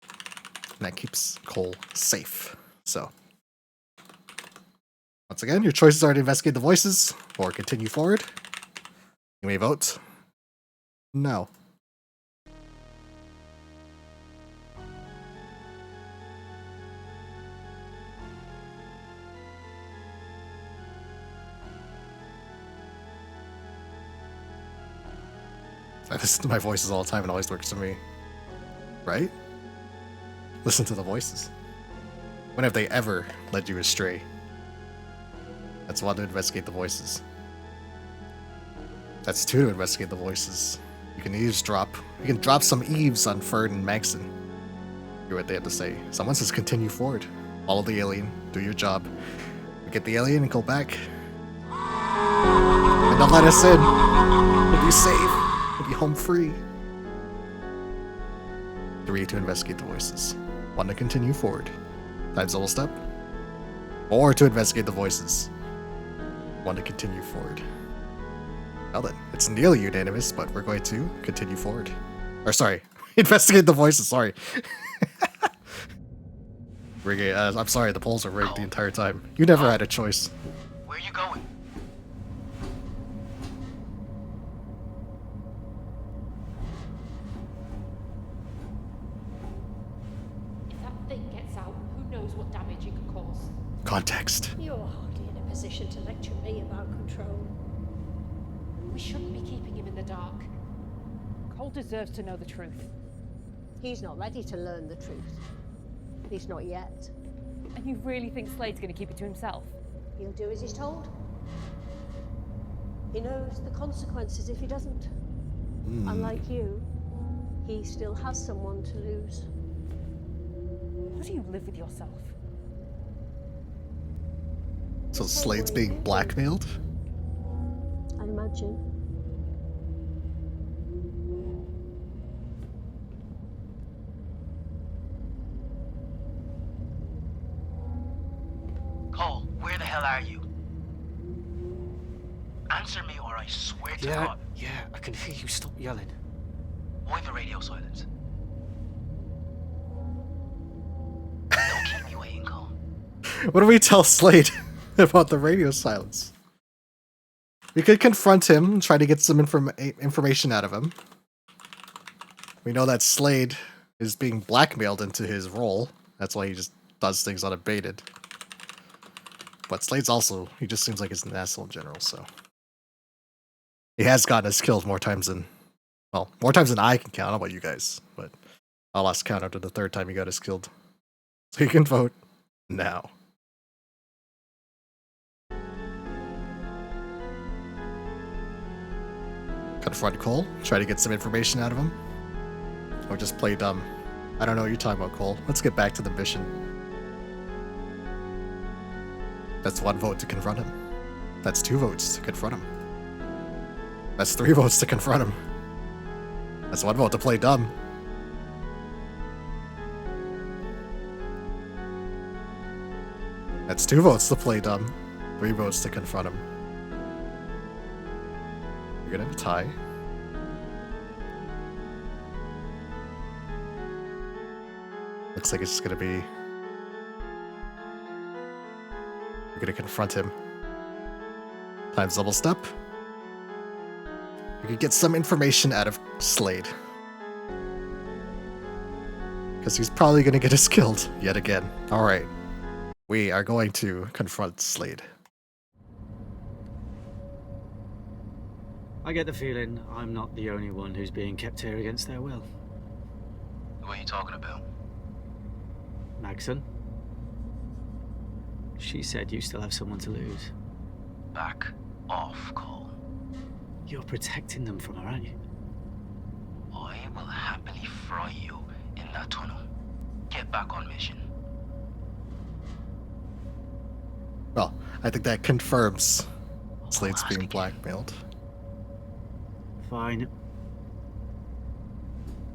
And that keeps Cole safe. So, once again, your choices are to investigate the voices or continue forward. You may vote no. I listen to my voices all the time and it always works for me. Right? Listen to the voices. When have they ever led you astray? That's one to investigate the voices. That's two to investigate the voices. You can eavesdrop. You can drop some eaves on Fern and Maxon. Hear what they have to say. Someone says continue forward. Follow the alien. Do your job. We get the alien and go back. And don't let us in. We'll be safe. We'll be home free. 3 to investigate the voices. 1 to continue forward. Time's almost up. 4 to investigate the voices. 1 to continue forward. Well then, it's nearly unanimous, but we're going to continue forward. Or sorry, investigate the voices, sorry. I'm sorry, the polls are rigged the entire time. You never had a choice. Where are you going? If that thing gets out, who knows what damage it could cause? Context. You're hardly an position to lecture me about control. We shouldn't be keeping him in the dark. Cole deserves to know the truth. He's not ready to learn the truth. At least not yet. And you really think Slade's gonna keep it to himself? He'll do as he's told. He knows the consequences if he doesn't. Unlike you, he still has someone to lose. How do you live with yourself? So Slade's being blackmailed? I imagine. Cole, where the hell are you? Answer me or I swear to God. Yeah, I can hear you. Stop yelling. Why the radio silence? Don't keep me waiting, Cole. What do we tell Slade about the radio silence? We could confront him, try to get some information out of him. We know that Slade is being blackmailed into his role. That's why he just does things unabated. But Slade's also, he just seems like he's an asshole in general, so. He has gotten us killed more times than, well, more times than I can count. I don't know about you guys, but I lost count after the third time he got us killed. So you can vote now. Confront Cole, try to get some information out of him. Or just play dumb. I don't know what you're talking about, Cole. Let's get back to the mission. That's 1 vote to confront him. That's 2 votes to confront him. That's 3 votes to confront him. That's 1 vote to play dumb. That's 2 votes to play dumb. 3 votes to confront him. You're gonna have a tie. Looks like it's just gonna be... You're gonna confront him. Times double step. We could get some information out of Slade. Because he's probably gonna get us killed yet again. Alright. We are going to confront Slade. I get the feeling I'm not the only one who's being kept here against their will. What are you talking about? Magson? She said you still have someone to lose. Back off, Cole. You're protecting them from her, aren't you? I will happily fry you in that tunnel. Get back on mission. Well, I think that confirms Slade's being blackmailed. Fine.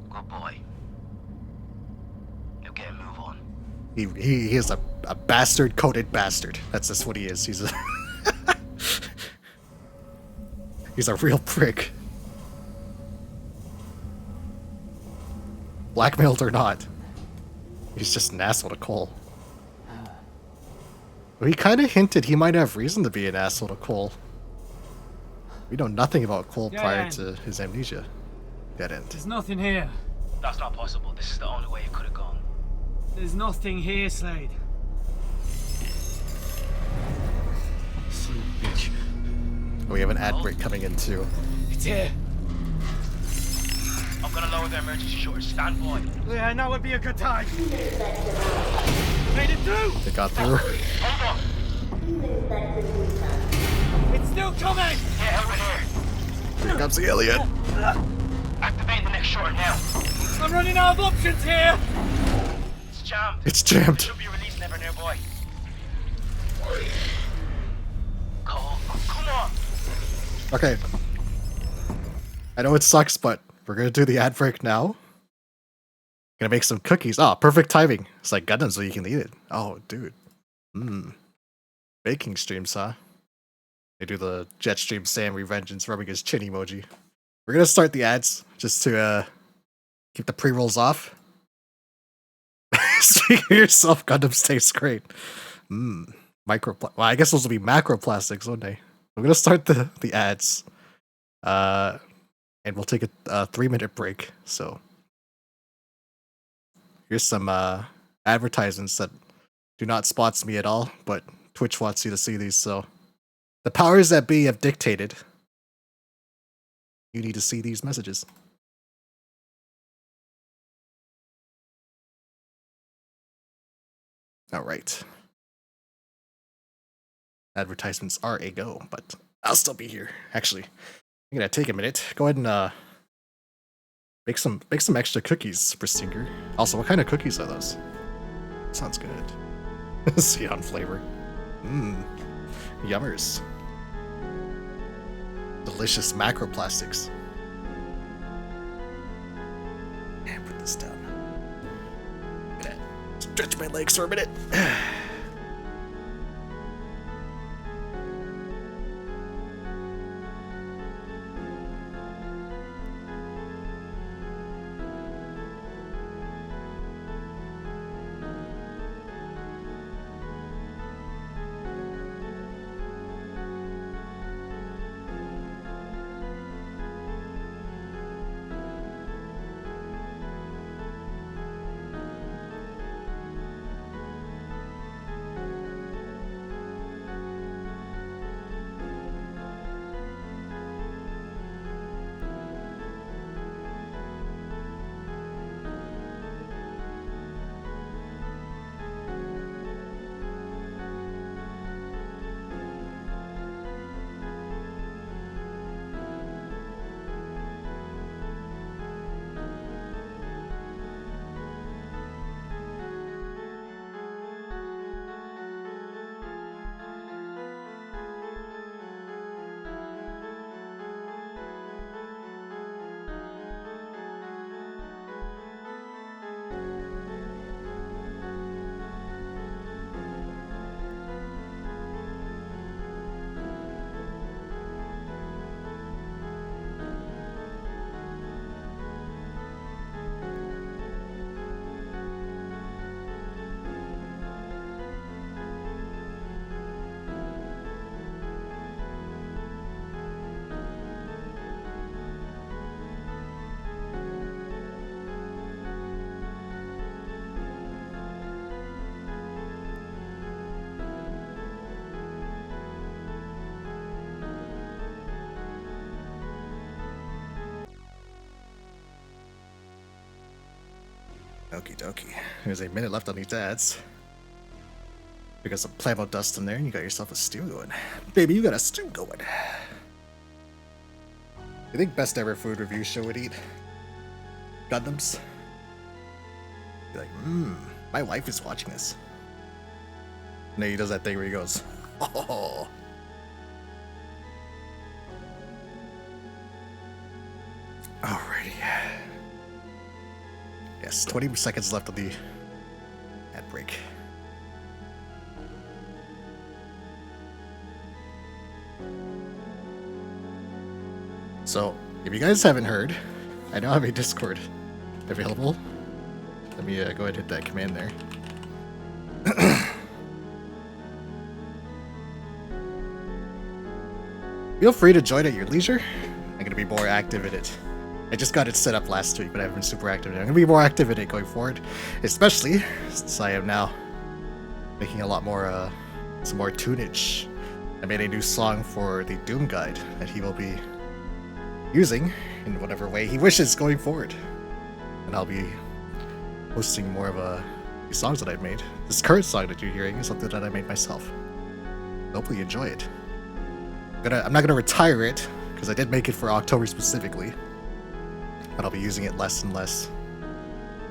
Good boy. Now get a move on. He is a bastard-coated bastard. That's just what he is. He's a... He's a real prick. Blackmailed or not. He's just an asshole to Cole. Well, he kind of hinted he might have reason to be an asshole to Cole. We know nothing about Cole prior to his amnesia. Dead end. There's nothing here. That's not possible. This is the only way it could have gone. There's nothing here, Slade. Son of a bitch. We have an ad break coming in too. It's here. I'm gonna lower the emergency shutter. Stand by. Yeah, now would be a good time. Made it through. They got through. Hold on. It's still coming. Yeah, over here. Here comes the alien. Activate the next shutter now. I'm running out of options here. It's jammed. It's jammed. It should be released never nearby. Cole, come on. Okay. I know it sucks, but we're gonna do the ad break now. Gonna make some cookies. Oh, perfect timing. It's like Gundam, so you can eat it. Oh, dude. Baking streams, huh? They do the Jetstream Sam Revengeance rubbing his chin emoji. We're gonna start the ads just to keep the pre-rolls off. Speak for yourself, Gundams taste great. Well, I guess those will be macroplastics, won't they? We're gonna start the ads. And we'll take a 3-minute break. So here's some advertisements that do not sponsor me at all, but Twitch wants you to see these, so the powers that be have dictated you need to see these messages. All right. Advertisements are a go, but I'll still be here. Actually, I'm gonna take a minute. Go ahead and make some extra cookies for Stinger. Also, what kind of cookies are those? Sounds good. See on flavor. Mmm. Yummers. Delicious macroplastics. And put this down. I'm gonna stretch my legs for a minute. Okie dokie. There's a minute left on these ads. You got some plamo dust in there, and you got yourself a stew going. Baby, you got a stew going. You think best ever food review show would eat Gundams? Be like, my wife is watching this. And then he does that thing where he goes, oh. Alrighty. Yes, 20 seconds left of the ad break. So, if you guys haven't heard, I now have a Discord available. Let me go ahead and hit that command there. Feel free to join at your leisure. I'm going to be more active in it. I just got it set up last week, but I haven't been super active in it. I'm going to be more active in it going forward, especially since I am now making a lot more, some more tunage. I made a new song for the Doom Guide that he will be using in whatever way he wishes going forward. And I'll be posting more of these songs that I've made. This current song that you're hearing is something that I made myself. Hopefully you enjoy it. I'm not gonna retire it, because I did make it for October specifically. But I'll be using it less and less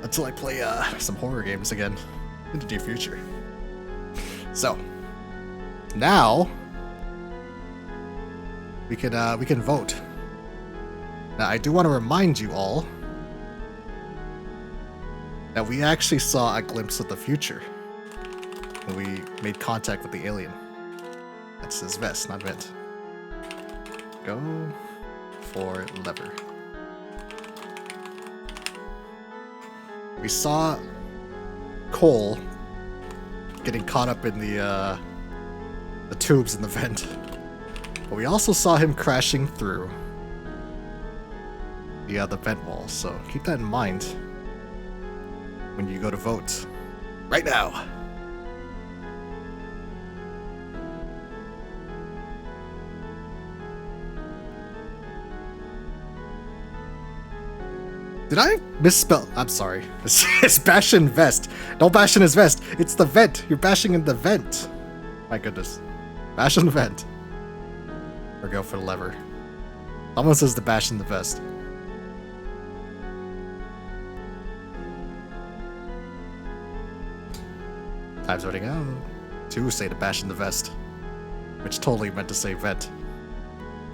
until I play some horror games again in the near future. So now we can vote. Now I do want to remind you all that we actually saw a glimpse of the future when we made contact with the alien. That says vest, not vent. Go for lever. We saw Cole getting caught up in the tubes in the vent, but we also saw him crashing through the vent wall. So keep that in mind when you go to vote right now. Did I misspell? I'm sorry. It's bash in vest. Don't bash in his vest. It's the vent. You're bashing in the vent. My goodness. Bash in the vent. Or go for the lever. Someone says to bash in the vest. Time's running out. 2 say to bash in the vest. Which totally meant to say vent.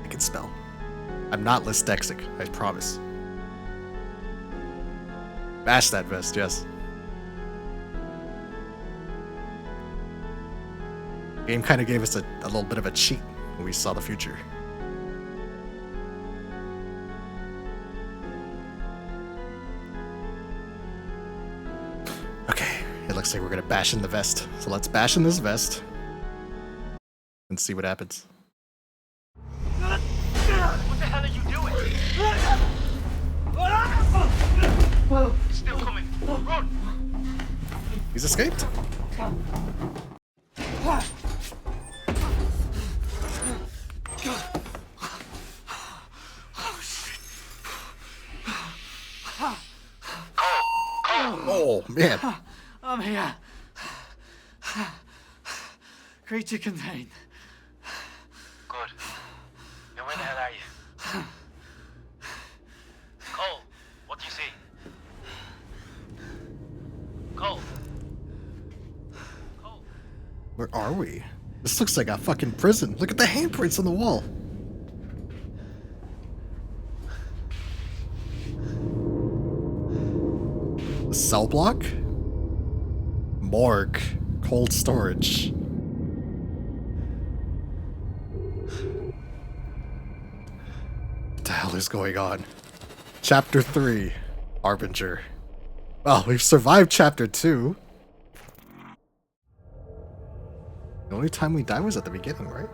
I can spell. I'm not dyslexic, I promise. Bash that vest, yes. Game kind of gave us a little bit of a cheat when we saw the future. Okay, it looks like we're gonna bash in the vest. So let's bash in this vest and see what happens. What the hell are you doing? It's still coming. Run! He's escaped. Oh, man. I'm here. Creature contained. Good. Now where the hell are you? Cole, what do you see? Cole. Cole. Where are we? This looks like a fucking prison. Look at the handprints on the wall. The cell block? Morgue. Cold storage. What the hell is going on? Chapter 3. Harbinger. Well, we've survived Chapter 2. The only time we died was at the beginning, right?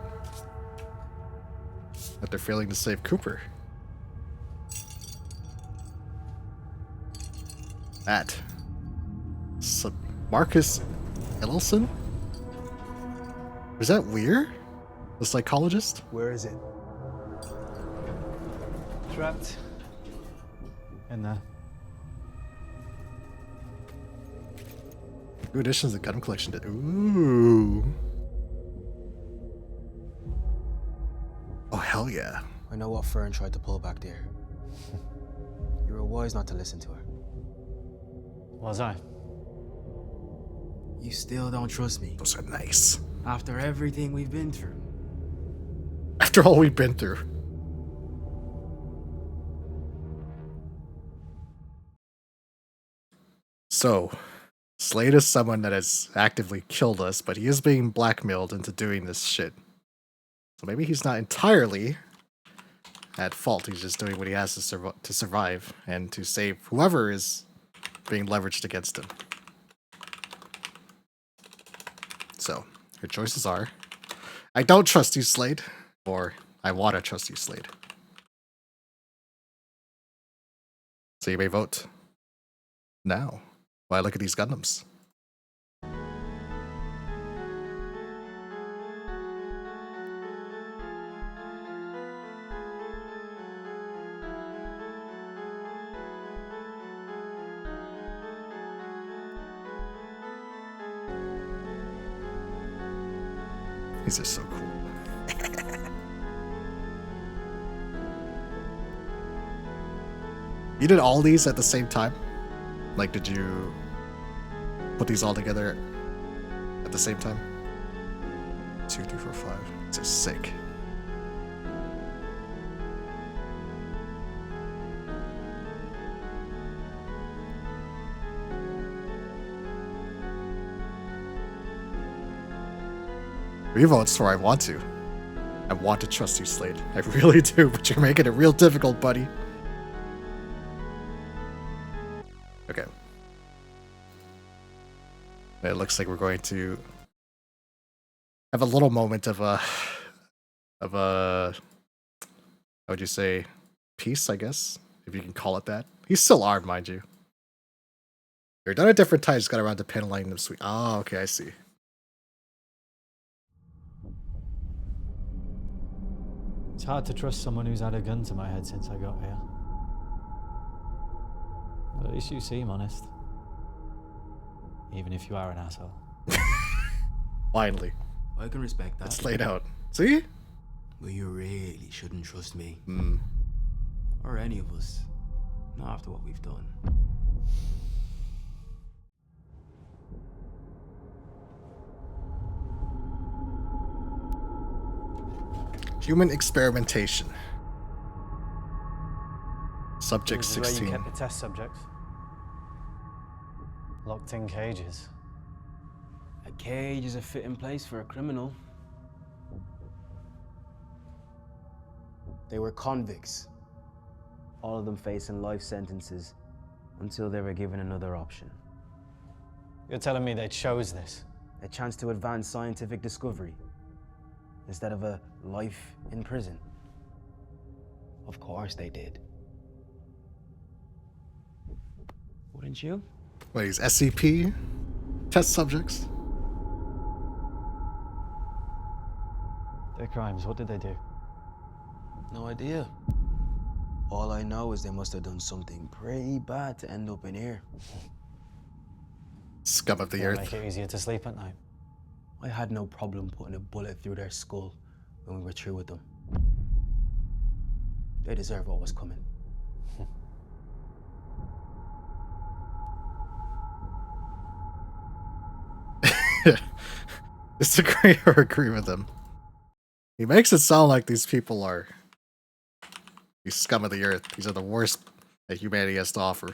After failing to save Cooper. That. Marcus Ellison? Is that Weir? The psychologist? Where is it? Trapped. In there. New additions to Gundam Collection. Ooh. Oh, hell yeah. I know what Fern tried to pull back there. You were wise not to listen to her. Was I? You still don't trust me. Those are nice. After everything we've been through. After all we've been through. So, Slade is someone that has actively killed us, but he is being blackmailed into doing this shit. So maybe he's not entirely at fault. He's just doing what he has to survive and to save whoever is being leveraged against him. So, your choices are, I don't trust you, Slade, or I want to trust you, Slade. So you may vote now while I look at these Gundams. These are so cool. You did all these at the same time? Like, did you put these all together at the same time? 2, 3, 4, 5. These are sick. Revotes for I want to. I want to trust you, Slade. I really do, but you're making it real difficult, buddy. Okay. It looks like we're going to have a little moment of a how would you say, peace, I guess, if you can call it that. He's still armed, mind you. You're done at different times, got around to penalizing them sweet. Oh, okay, I see. It's hard to trust someone who's had a gun to my head since I got here. But at least you seem honest. Even if you are an asshole. Finally. I can respect that. It's laid out. See? But you really shouldn't trust me. Hmm. Or any of us. Not after what we've done. Human experimentation. Subject This is where 16. you kept the test subjects. Locked in cages. A cage is a fitting place for a criminal. They were convicts. All of them facing life sentences until they were given another option. You're telling me they chose this? A chance to advance scientific discovery instead of a life in prison. Of course they did. Wouldn't you? What, he's SCP? Test subjects? Their crimes, what did they do? No idea. All I know is they must have done something pretty bad to end up in here. Scum of the It'll earth. make it easier to sleep at night. I had no problem putting a bullet through their skull when we were through with them. They deserve what was coming. Disagree or agree with him? He makes it sound like these people are the scum of the earth. These are the worst that humanity has to offer.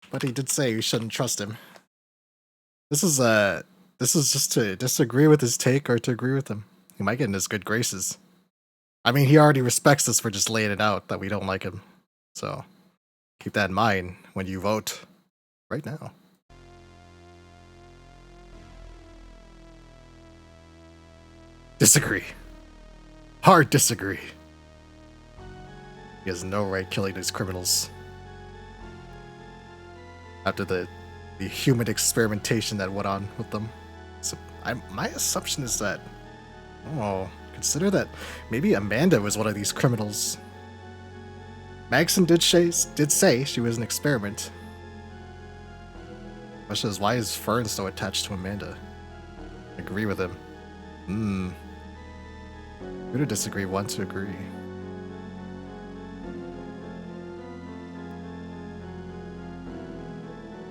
But he did say you shouldn't trust him. This is just to disagree with his take or to agree with him. He might get in his good graces. I mean, he already respects us for just laying it out that we don't like him. So keep that in mind when you vote right now. Disagree. Hard disagree. He has no right killing these criminals. After the human experimentation that went on with them. So my assumption is that, consider that maybe Amanda was one of these criminals. Magson did say she was an experiment. Question is, why is Fern so attached to Amanda? Agree with him. Two to disagree, one to agree.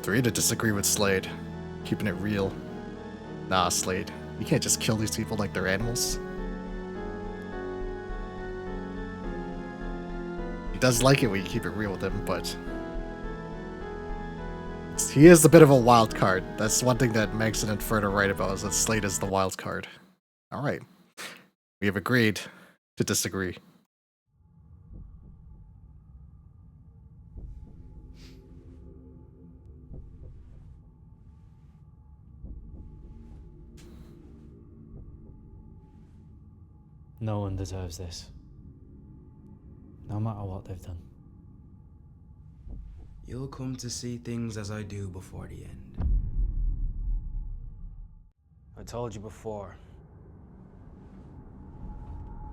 Three to disagree with Slade. Keeping it real. Nah, Slade. You can't just kill these people like they're animals. He does like it when you keep it real with him, but he is a bit of a wild card. That's one thing that Megson and Fern are right about, is that Slade is the wild card. Alright. We have agreed to disagree. No one deserves this. No matter what they've done. You'll come to see things as I do before the end. I told you before.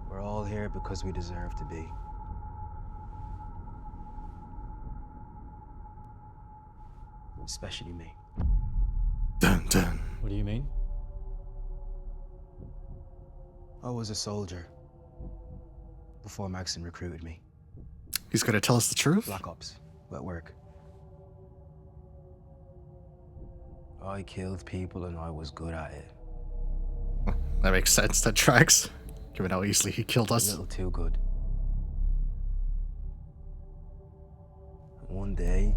We're all here because we deserve to be. Especially me. Dun dun. What do you mean? I was a soldier before Maxon recruited me. He's gonna tell us the truth? Black Ops, wet work. I killed people and I was good at it. That makes sense, that tracks. Given how easily he killed A us. little too good. One day,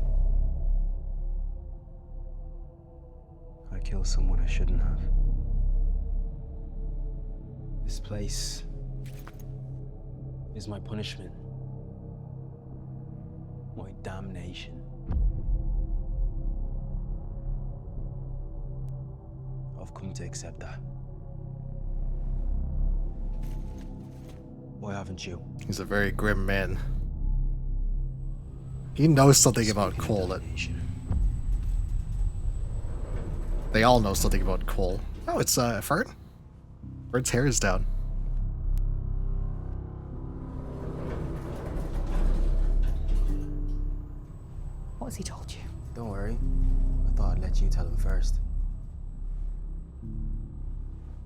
I killed someone I shouldn't have. This place is my punishment. My damnation. I've come to accept that. Why haven't you? He's a very grim man. He knows something about Cole that... They all know something about Cole. Oh, it's Fern? Fern's hair is down. has he told you? Don't worry. I thought I'd let you tell him first.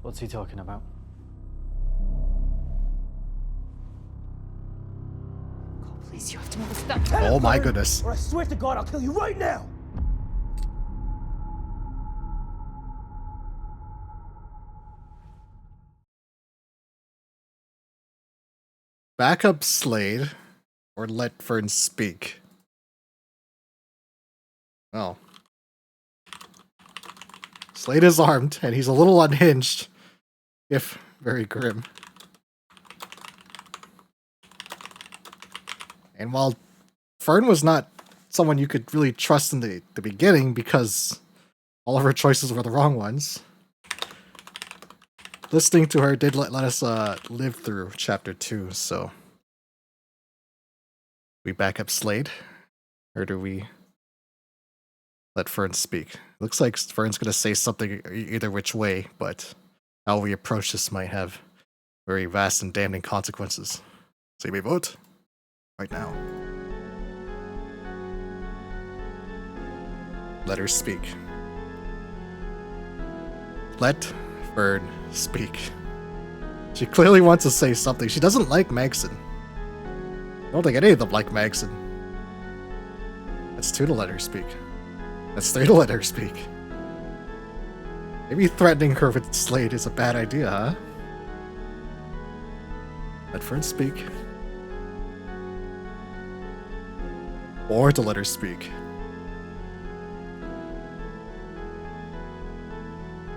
What's he talking about? God, please, you have to understand. Oh my goodness. Or I swear to God, I'll kill you right now! Back up Slade, or let Fern speak. Well, Slade is armed, and he's a little unhinged, if very grim. And while Fern was not someone you could really trust in the beginning because all of her choices were the wrong ones, listening to her did let us live through chapter 2, so we back up Slade, or do we let Fern speak? Looks like Fern's gonna say something either which way, but how we approach this might have very vast and damning consequences. So you may vote right now. Let her speak. Let Fern speak. She clearly wants to say something. She doesn't like Magson. I don't think any of them like Magson. That's 2 to let her speak. That's 3 to let her speak. Maybe threatening her with Slade is a bad idea, huh? Let Fern speak. 4 to let her speak.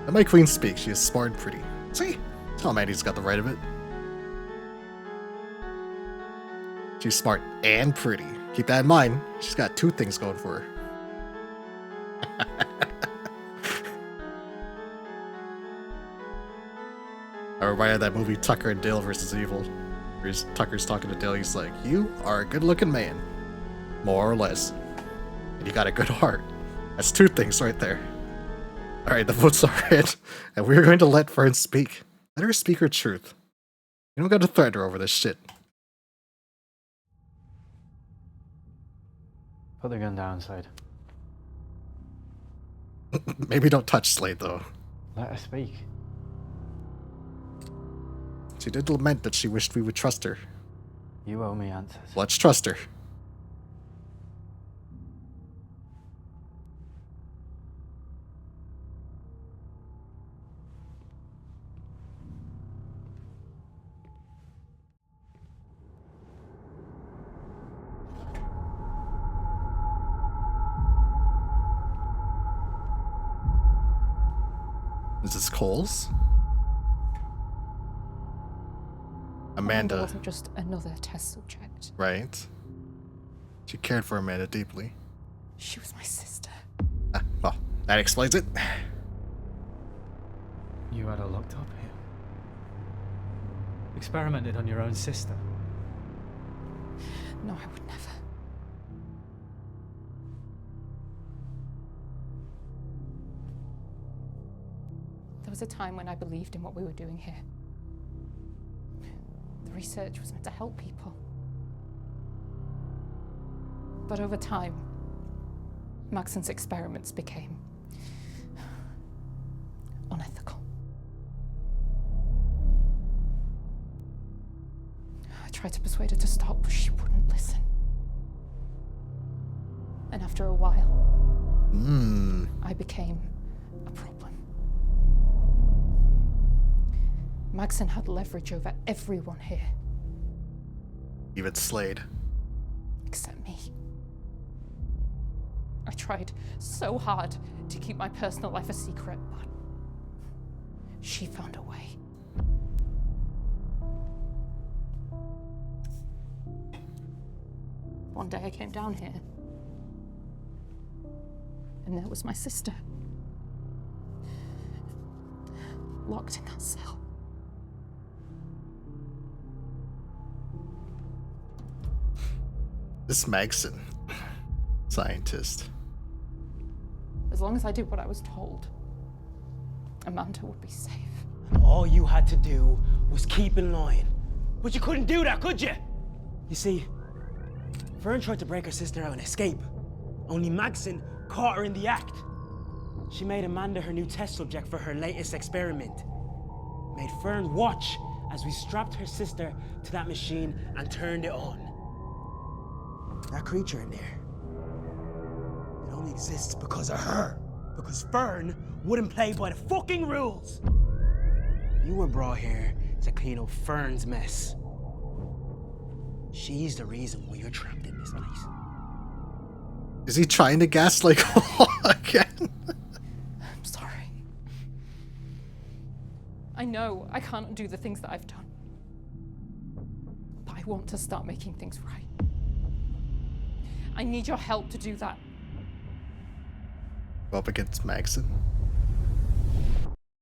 Let my queen speak. She is smart and pretty. See? Tell Mandy's got the right of it. She's smart and pretty. Keep that in mind. She's got 2 things going for her. I reminded that movie Tucker and Dale versus Evil. Where Tucker's talking to Dale, he's like, you are a good looking man. More or less. And you got a good heart. That's 2 things right there. Alright, the votes are in. And we're going to let Fern speak. Let her speak her truth. You don't got to threaten her over this shit. Put the gun down, Slade. Maybe don't touch Slade, though. Let her speak. She did lament that she wished we would trust her. You owe me answers. Let's trust her. Is this Coles? Amanda. wasn't just another test subject. Right. She cared for Amanda deeply. She was my sister. Well, that explains it. You had her locked up here. Experimented on your own sister. No, I would never. There was a time when I believed in what we were doing here. The research was meant to help people. But over time, Maxon's experiments became unethical. I tried to persuade her to stop, but she wouldn't listen. And after a while, I became a problem. Maxon had leverage over everyone here. Even Slade. Except me. I tried so hard to keep my personal life a secret, but she found a way. One day I came down here, and there was my sister, locked in that cell. This Magson. Scientist. As long as I did what I was told, Amanda would be safe. And all you had to do was keep in line. But you couldn't do that, could you? You see, Fern tried to break her sister out and escape. only Maxon caught her in the act. She made Amanda her new test subject for her latest experiment. Made Fern watch as we strapped her sister to that machine and turned it on. That creature in there, it only exists because of her. Because Fern wouldn't play by the fucking rules. You were brought here to clean up Fern's mess. She's the reason why you're trapped in this place. Is he trying to gaslight again? I'm sorry. I know I can't undo the things that I've done. But I want to start making things right. I need your help to do that. Up against Maxon.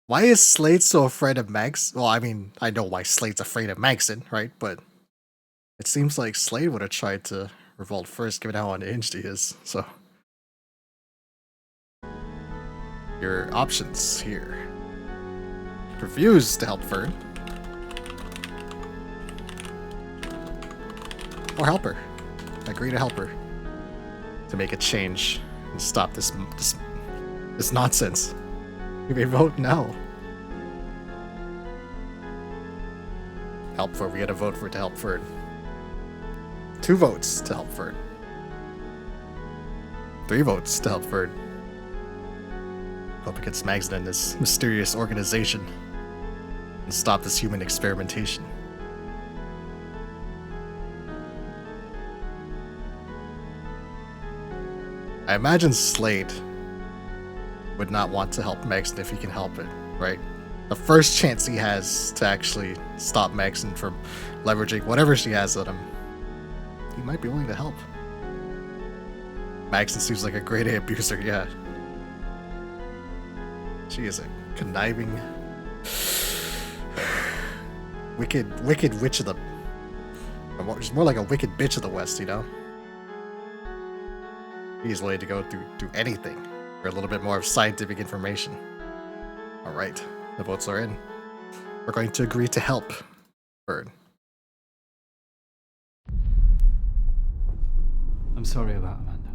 Why is Slade so afraid of Max? Well, I mean, I know why Slade's afraid of Maxon, right? But it seems like Slade would have tried to revolt first, given how unhinged he is. So, your options here: refuse to help Fern, or help her. Agree to help her to make a change and stop this nonsense. You may vote no. Help Fern. We gotta vote for it to help Fern. 2 votes to help Fern. 3 votes to help Fern. Hope it gets Maxon in this mysterious organization and stop this human experimentation. I imagine Slade would not want to help Maxon if he can help it, right? The first chance he has to actually stop Maxon from leveraging whatever she has on him, he might be willing to help. Maxon seems like a grade A abuser, yeah. She is a conniving, wicked witch of the... She's more like a wicked bitch of the West, you know? He's willing to go through anything for a little bit more of scientific information. Alright, the votes are in. We're going to agree to help Fern. I'm sorry about Amanda.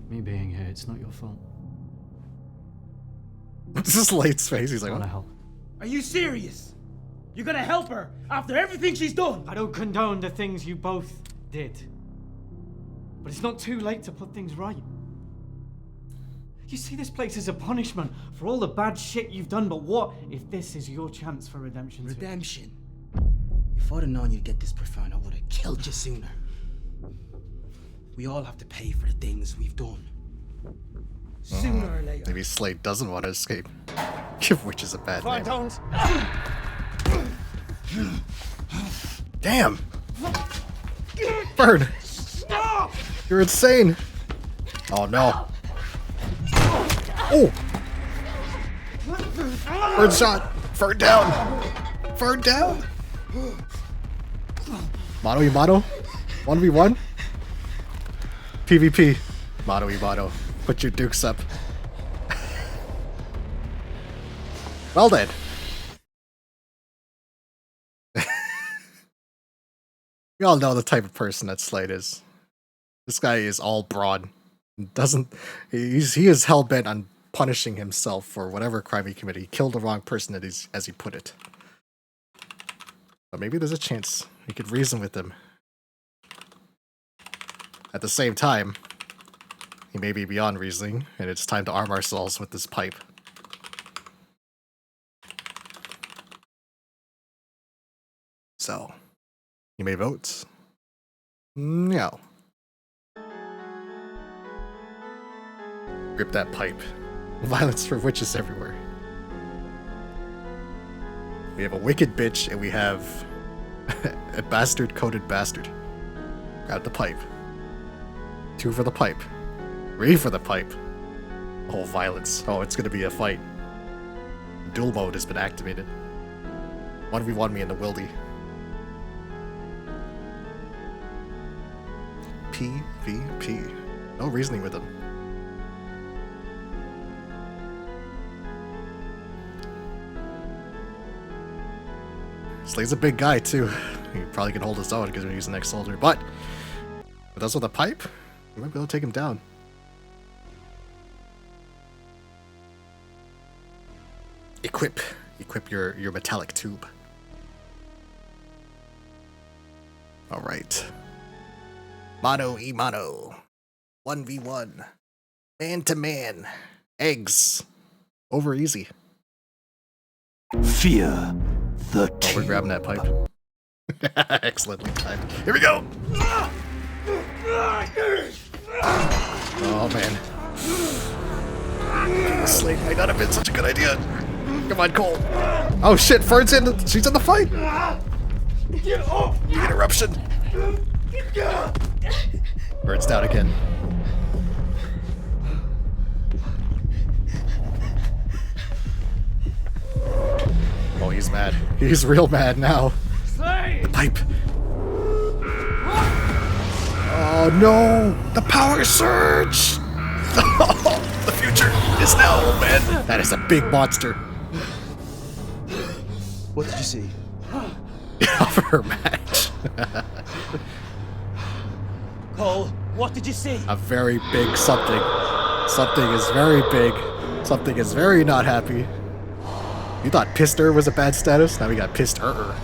Me being here, it's not your fault. This is Slade's face, he's like, I what? wanna help. Are you serious? You're gonna help her after everything she's done? I don't condone the things you both did. But it's not too late to put things right. You see this place as a punishment for all the bad shit you've done, but what if this is your chance for redemption? Redemption? If I'd have known you'd get this profound, I would have killed you sooner. We all have to pay for the things we've done. Sooner or later. Maybe Slade doesn't want to escape. Give witches a bad name. don't. Damn! Fern! Stop! You're insane! Oh no. Oh! Fern shot! Fern down! Fern down! Mano y mano? 1v1? PvP. Mano y mano. Put your dukes up. Well then. We all know the type of person that Slade is. This guy is all broad. He is hell-bent on punishing himself for whatever crime he committed. He killed the wrong person, as he put it. But maybe there's a chance we could reason with him. At the same time, he may be beyond reasoning, and it's time to arm ourselves with this pipe. So, you may vote. No. Grip that pipe. Violence for witches everywhere. We have a wicked bitch, and we have a bastard-coded bastard. Grab the pipe. 2 for the pipe. 3 for the pipe. Oh, violence. Oh, it's gonna be a fight. Duel mode has been activated. 1v1 me in the wildy. PvP. No reasoning with him. Slade's a big guy, too. He probably can hold his own because he's an ex-soldier, but with us with a pipe, We might be able to take him down. Equip your metallic tube. All right. Mano e mano. 1v1. Man to man. Eggs. Over easy. Fear the Oh, we're grabbing that pipe. Excellently timed. Here we go. Oh man. This slate might not have been such a good idea. Come on, Cole. Oh shit, Fern's in. She's in the fight. The interruption. Fern's down again. Oh, he's mad. He's real mad now. The pipe. Oh no! The power surge! The future is now, old man. That is a big monster. What did you see? Of her match. Cole, what did you see? A very big something. Something is very big. Something is very not happy. You thought pissed her was a bad status? Now we got pissed her.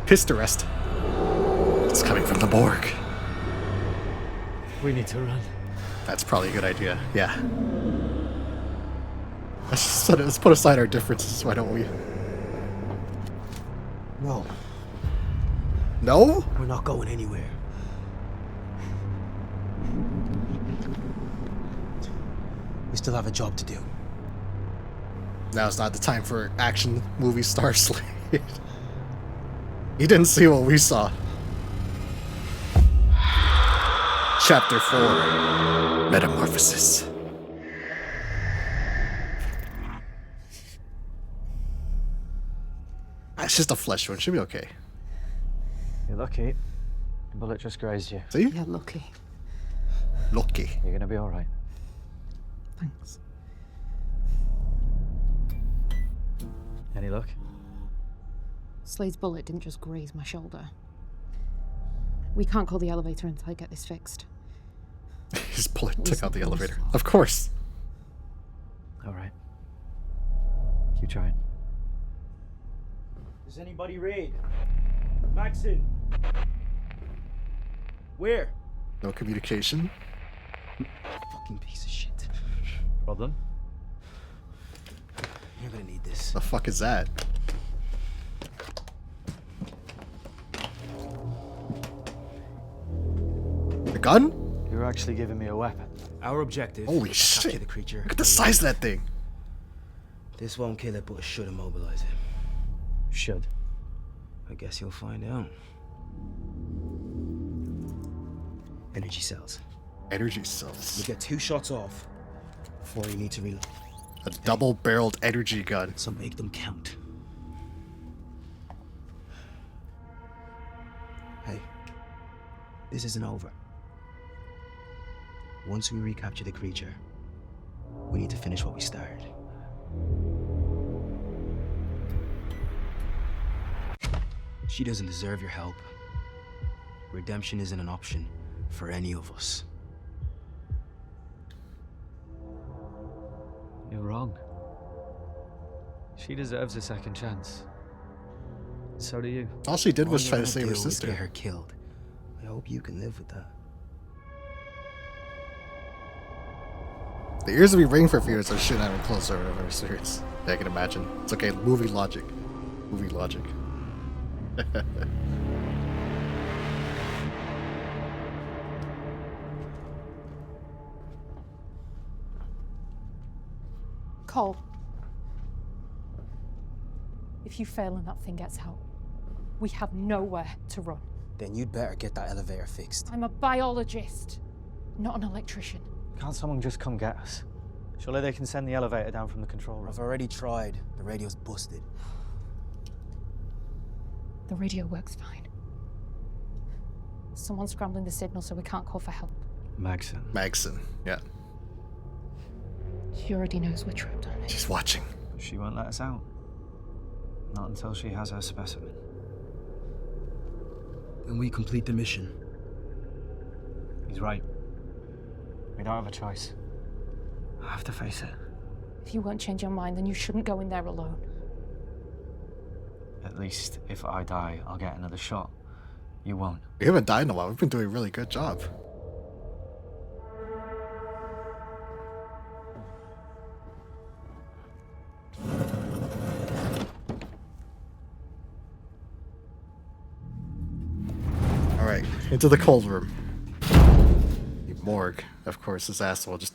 Pissed arrest. It's coming from the morgue. We need to run. That's probably a good idea. Yeah. Let's put aside our differences, why don't we? No. No? We're not going anywhere. We still have a job to do. Now's not the time for action movie star Slade. You didn't see what we saw. Chapter 4. Metamorphosis. It's just a flesh wound. Should be okay. You're lucky. The bullet just grazed you. See? You're lucky. Lucky. You're gonna be alright. Thanks. Any luck? Slade's bullet didn't just graze my shoulder. We can't call the elevator until I get this fixed. His bullet took out the elevator. Of course. Alright. Keep trying. Does anybody read? Maxon! Where? No communication. Fucking piece of shit. Problem? You're gonna need this. The fuck is that? The gun? You're actually giving me a weapon. Our objective Holy is to capture shit. the creature. Look at the size of that thing. This won't kill it, but it should immobilize it. Should. I guess you'll find out. Energy cells. Energy cells. You get 2 shots off before you need to reload. A double-barreled energy gun. So make them count. Hey, this isn't over. Once we recapture the creature, we need to finish what we started. She doesn't deserve your help. Redemption isn't an option for any of us. You're wrong. She deserves a second chance. So do you. All she did All was you try to wanna save do her is sister. Get her killed. I hope you can live with that. The ears will be ringing for fears of shit having closer or whatever. Serious. I can imagine. It's okay. Movie logic. Movie logic. Cole. If you fail and that thing gets out, we have nowhere to run. Then you'd better get that elevator fixed. I'm a biologist, not an electrician. Can't someone just come get us? Surely they can send the elevator down from the control room. I've already tried. The radio's busted. The radio works fine. Someone's scrambling the signal so we can't call for help. Magson. Magson, yeah. She already knows we're trapped on it. She's watching. She won't let us out. Not until she has her specimen. Then we complete the mission. He's right. We don't have a choice. I have to face it. If you won't change your mind, then you shouldn't go in there alone. At least if I die, I'll get another shot. You won't. We haven't died in a while. We've been doing a really good job. Alright, into the cold room. The morgue. Of course, this asshole will just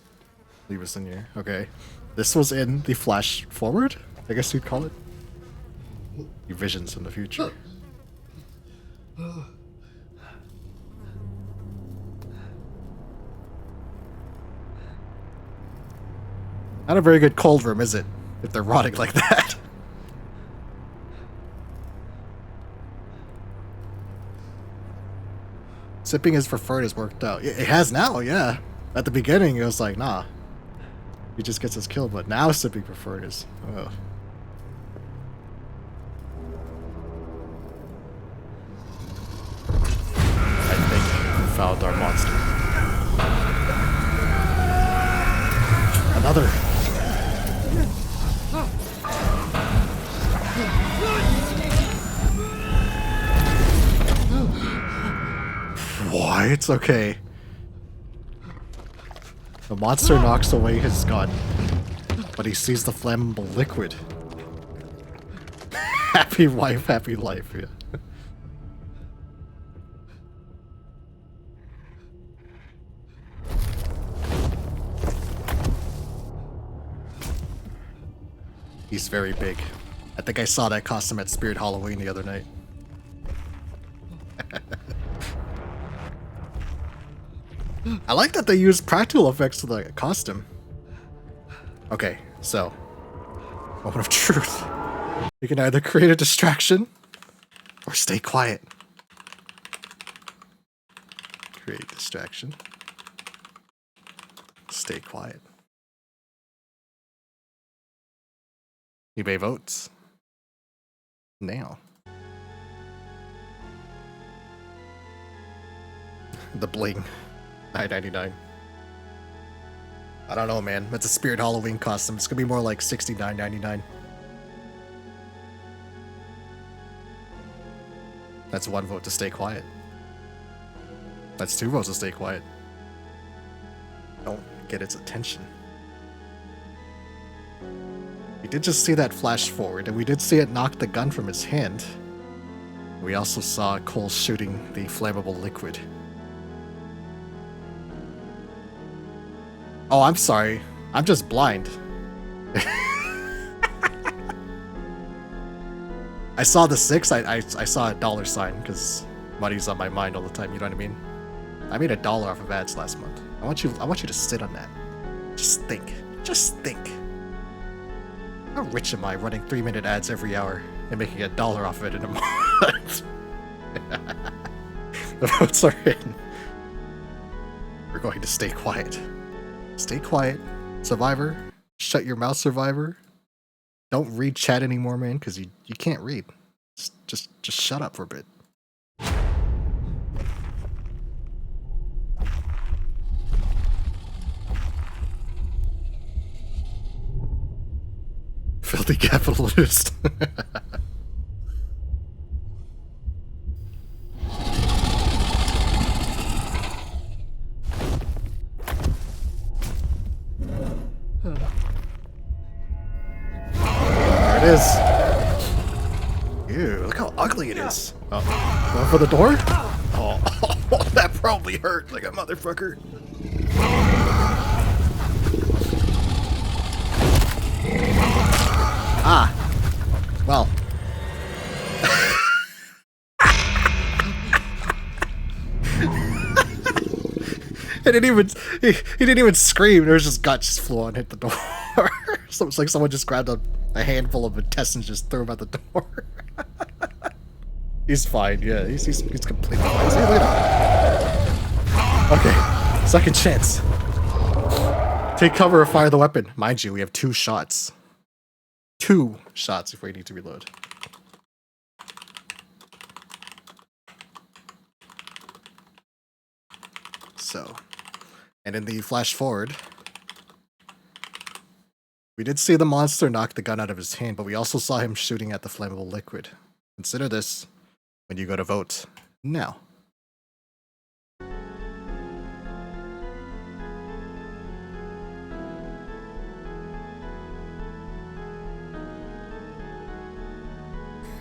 leave us in here. Okay. This was in the flash forward, I guess you'd call it. Your visions from the future. Not a very good cold room, is it? If they're rotting like that. Sipping his preferred has worked out. It has now, yeah. At the beginning, it was like, nah. He just gets us killed, but now sipping preferred is... Oh. I think we found our monster. Another. What? Okay. The monster knocks away his gun, but he sees the flammable liquid. Happy wife, happy life, yeah. He's very big. I think I saw that costume at Spirit Halloween the other night. I like that they use practical effects to the costume. Okay, so. Moment of truth. You can either create a distraction or stay quiet. Create distraction. Stay quiet. eBay votes. Now. The bling. $9.99. I don't know, man. That's a Spirit Halloween costume. It's gonna be more like $69.99. That's one vote to stay quiet. That's two votes to stay quiet. Don't get its attention. We did just see that flash forward, and we did see it knock the gun from his hand. We also saw Cole shooting the flammable liquid. Oh, I'm sorry. I'm just blind. I saw the 6. I saw a dollar sign because money's on my mind all the time. You know what I mean? I made $1 off of ads last month. I want you to sit on that. Just think. Just think. How rich am I running 3-minute ads every hour and making $1 off of it in a month? The votes are in. We're going to stay quiet. Stay quiet, Survivor. Shut your mouth, Survivor. Don't read chat anymore, man, because you can't read. Just shut up for a bit. Filthy capitalist. There it is. Ew, look how ugly it is. Oh, going for the door? Oh, that probably hurt like a motherfucker. Ah, well. He didn't even scream. There was just gut just flew on and hit the door. So it's like someone just grabbed a handful of intestines, just threw him out the door. He's fine. Yeah, he's completely fine. See, look at him. Okay, second chance. Take cover or fire the weapon. Mind you, we have 2 shots. 2 shots before you need to reload. So, And in the flash forward, we did see the monster knock the gun out of his hand, but we also saw him shooting at the flammable liquid. Consider this when you go to vote now.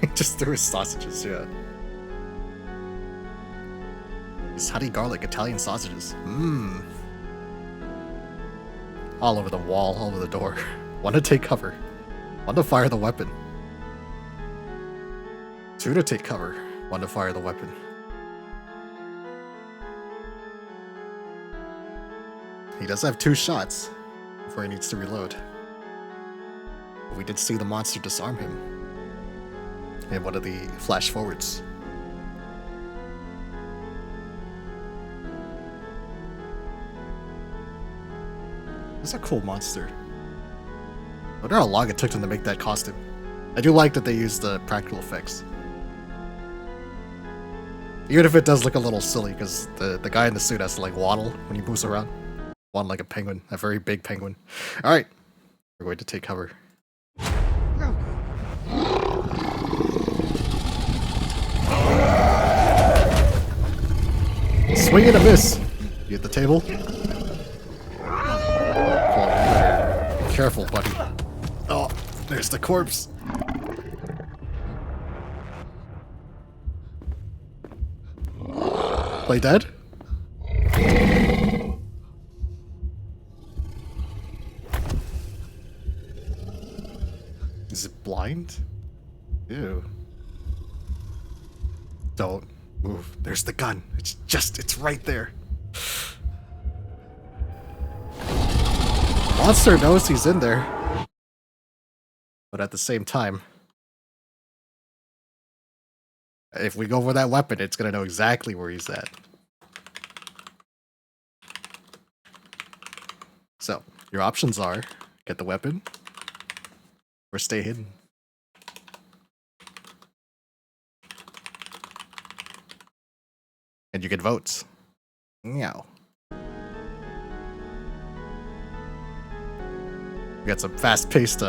He just threw his sausages, yeah. These honey garlic Italian sausages. Mmm. All over the wall, all over the door. One to take cover. One to fire the weapon. Two to take cover. One to fire the weapon. He does have 2 shots before he needs to reload. But we did see the monster disarm him in one of the flash forwards. It's a cool monster. I wonder how long it took them to make that costume. I do like that they used the practical effects. Even if it does look a little silly, because the guy in the suit has to like waddle when he moves around. Waddle like a penguin, a very big penguin. Alright, we're going to take cover. Swing and a miss! You at the table? Be careful, buddy. Oh, there's the corpse. Play dead? Is it blind? Ew. Don't move. There's the gun. It's right there. Monster knows he's in there. But at the same time, if we go for that weapon, it's gonna know exactly where he's at. So, your options are get the weapon or stay hidden. And you get votes. Meow. We got some fast-paced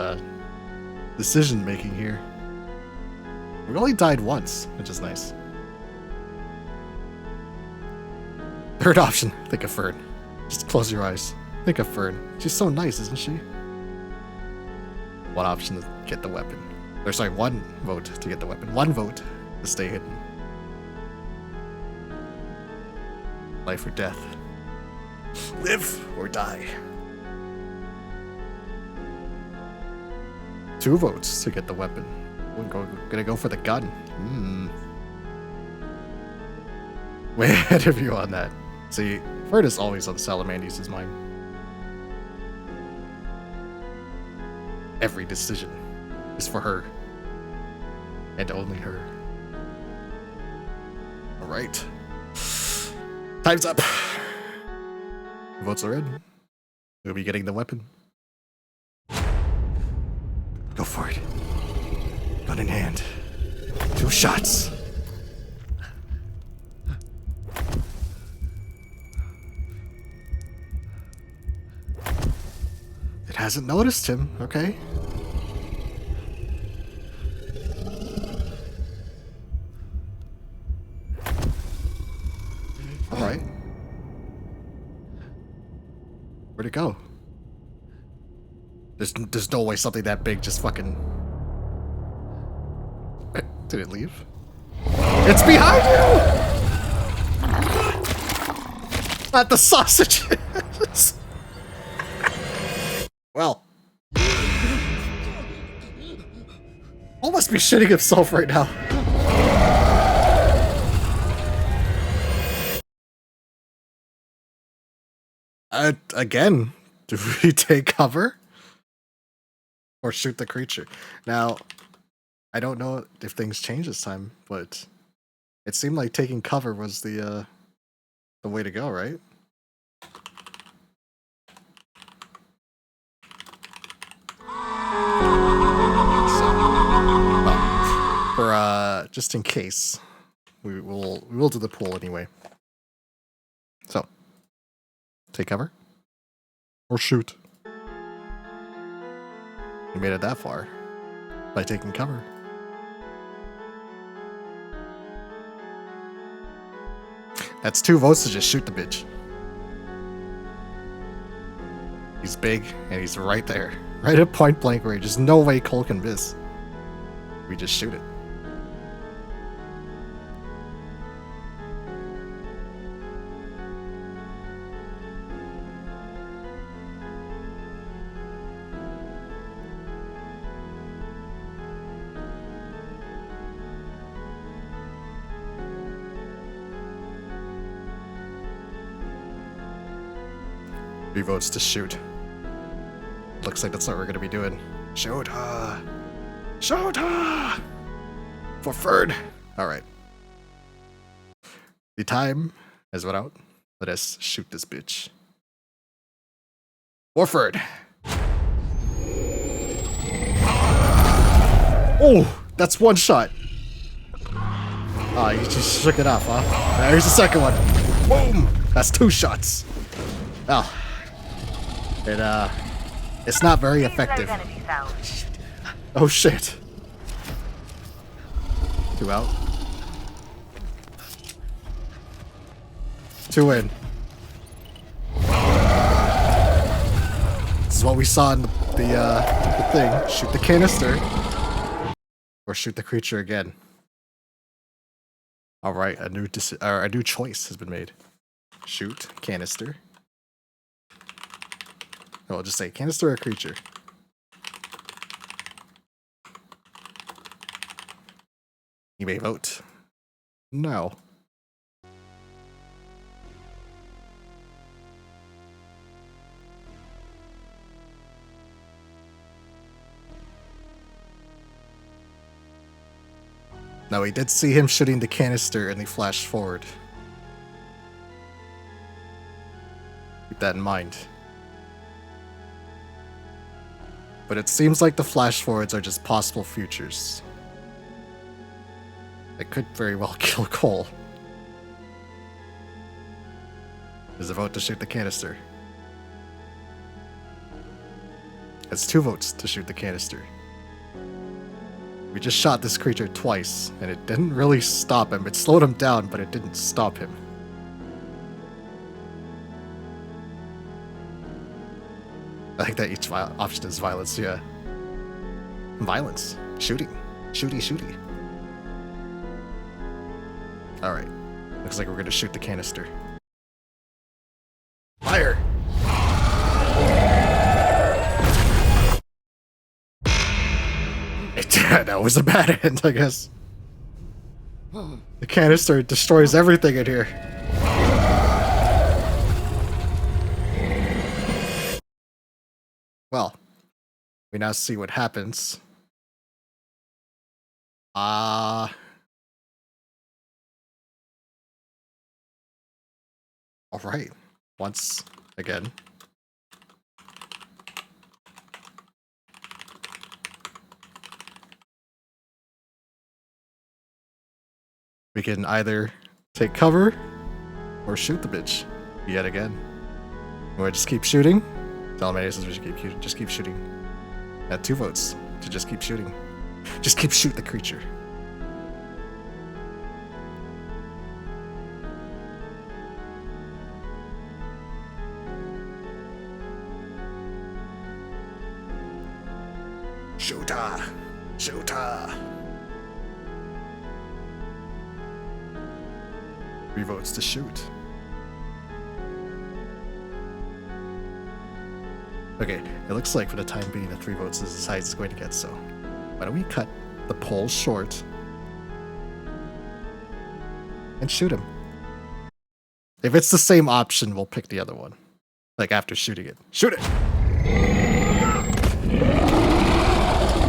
decision making here. We only died once, which is nice. Third option, think of Fern. Just close your eyes. Think of Fern. She's so nice, isn't she? One option to get the weapon. Or sorry, 1 vote to get the weapon. 1 vote to stay hidden. Life or death. Live or die. 2 votes to get the weapon. We're gonna go for the gun. Way ahead of you on that. See, Fern is always on Salamandy's mind. Every decision is for her. And only her. Alright. Time's up. Votes are in. We'll be getting the weapon. Go for it. Gun in hand. 2 shots. It hasn't noticed him, okay? Alright. Where'd it go? There's no way something that big just fucking... Did it leave? It's behind you! Not the sausages! Well. Paul must be shitting himself right now. Again, do we take cover? Or shoot the creature? Now, I don't know if things change this time, but it seemed like taking cover was the way to go, right? So, well, for just in case, we will do the pool anyway. So, Take cover. Or shoot. You made it that far. By taking cover. That's 2 votes to just shoot the bitch. He's big, and he's right there. Right at point blank range. There's no way Cole can miss. We just shoot it. Three votes to shoot. Looks like that's what we're gonna be doing. Shoot her! Shoot her! For Ferd! Alright. The time has run out. Let us shoot this bitch. Warford! Oh! That's 1 shot! Oh, you just shook it off, huh? Alright, here's the second one. Boom! That's 2 shots. Well, it's not very effective. Oh shit. 2 out. 2 in. This is what we saw in the thing. Shoot the canister. Or shoot the creature again. Alright, a new choice has been made. Shoot, canister. I'll just say canister or creature. You may vote. No. Now we did see him shooting the canister and he flashed forward. Keep that in mind. But it seems like the flash forwards are just possible futures. It could very well kill Cole. There's a vote to shoot the canister. That's 2 votes to shoot the canister. We just shot this creature twice, and it didn't really stop him. It slowed him down, but it didn't stop him. I think that each option is violence, yeah. Violence. Shooting. Shooty. Alright. Looks like we're gonna shoot the canister. Fire! That was a bad end, I guess. The canister destroys everything in here. Well, we now see what happens. Alright. Once again. We can either take cover or shoot the bitch yet again. Or just keep shooting. Telemania says we should just keep shooting. Had 2 votes to just keep shooting. Just keep shooting the creature. Shoot her! Shoot her! 3 votes to shoot. Okay, it looks like for the time being, the 3 votes is as high as it's going to get, so why don't we cut the poll short and shoot him? If it's the same option, we'll pick the other one. Like after shooting it. Shoot it!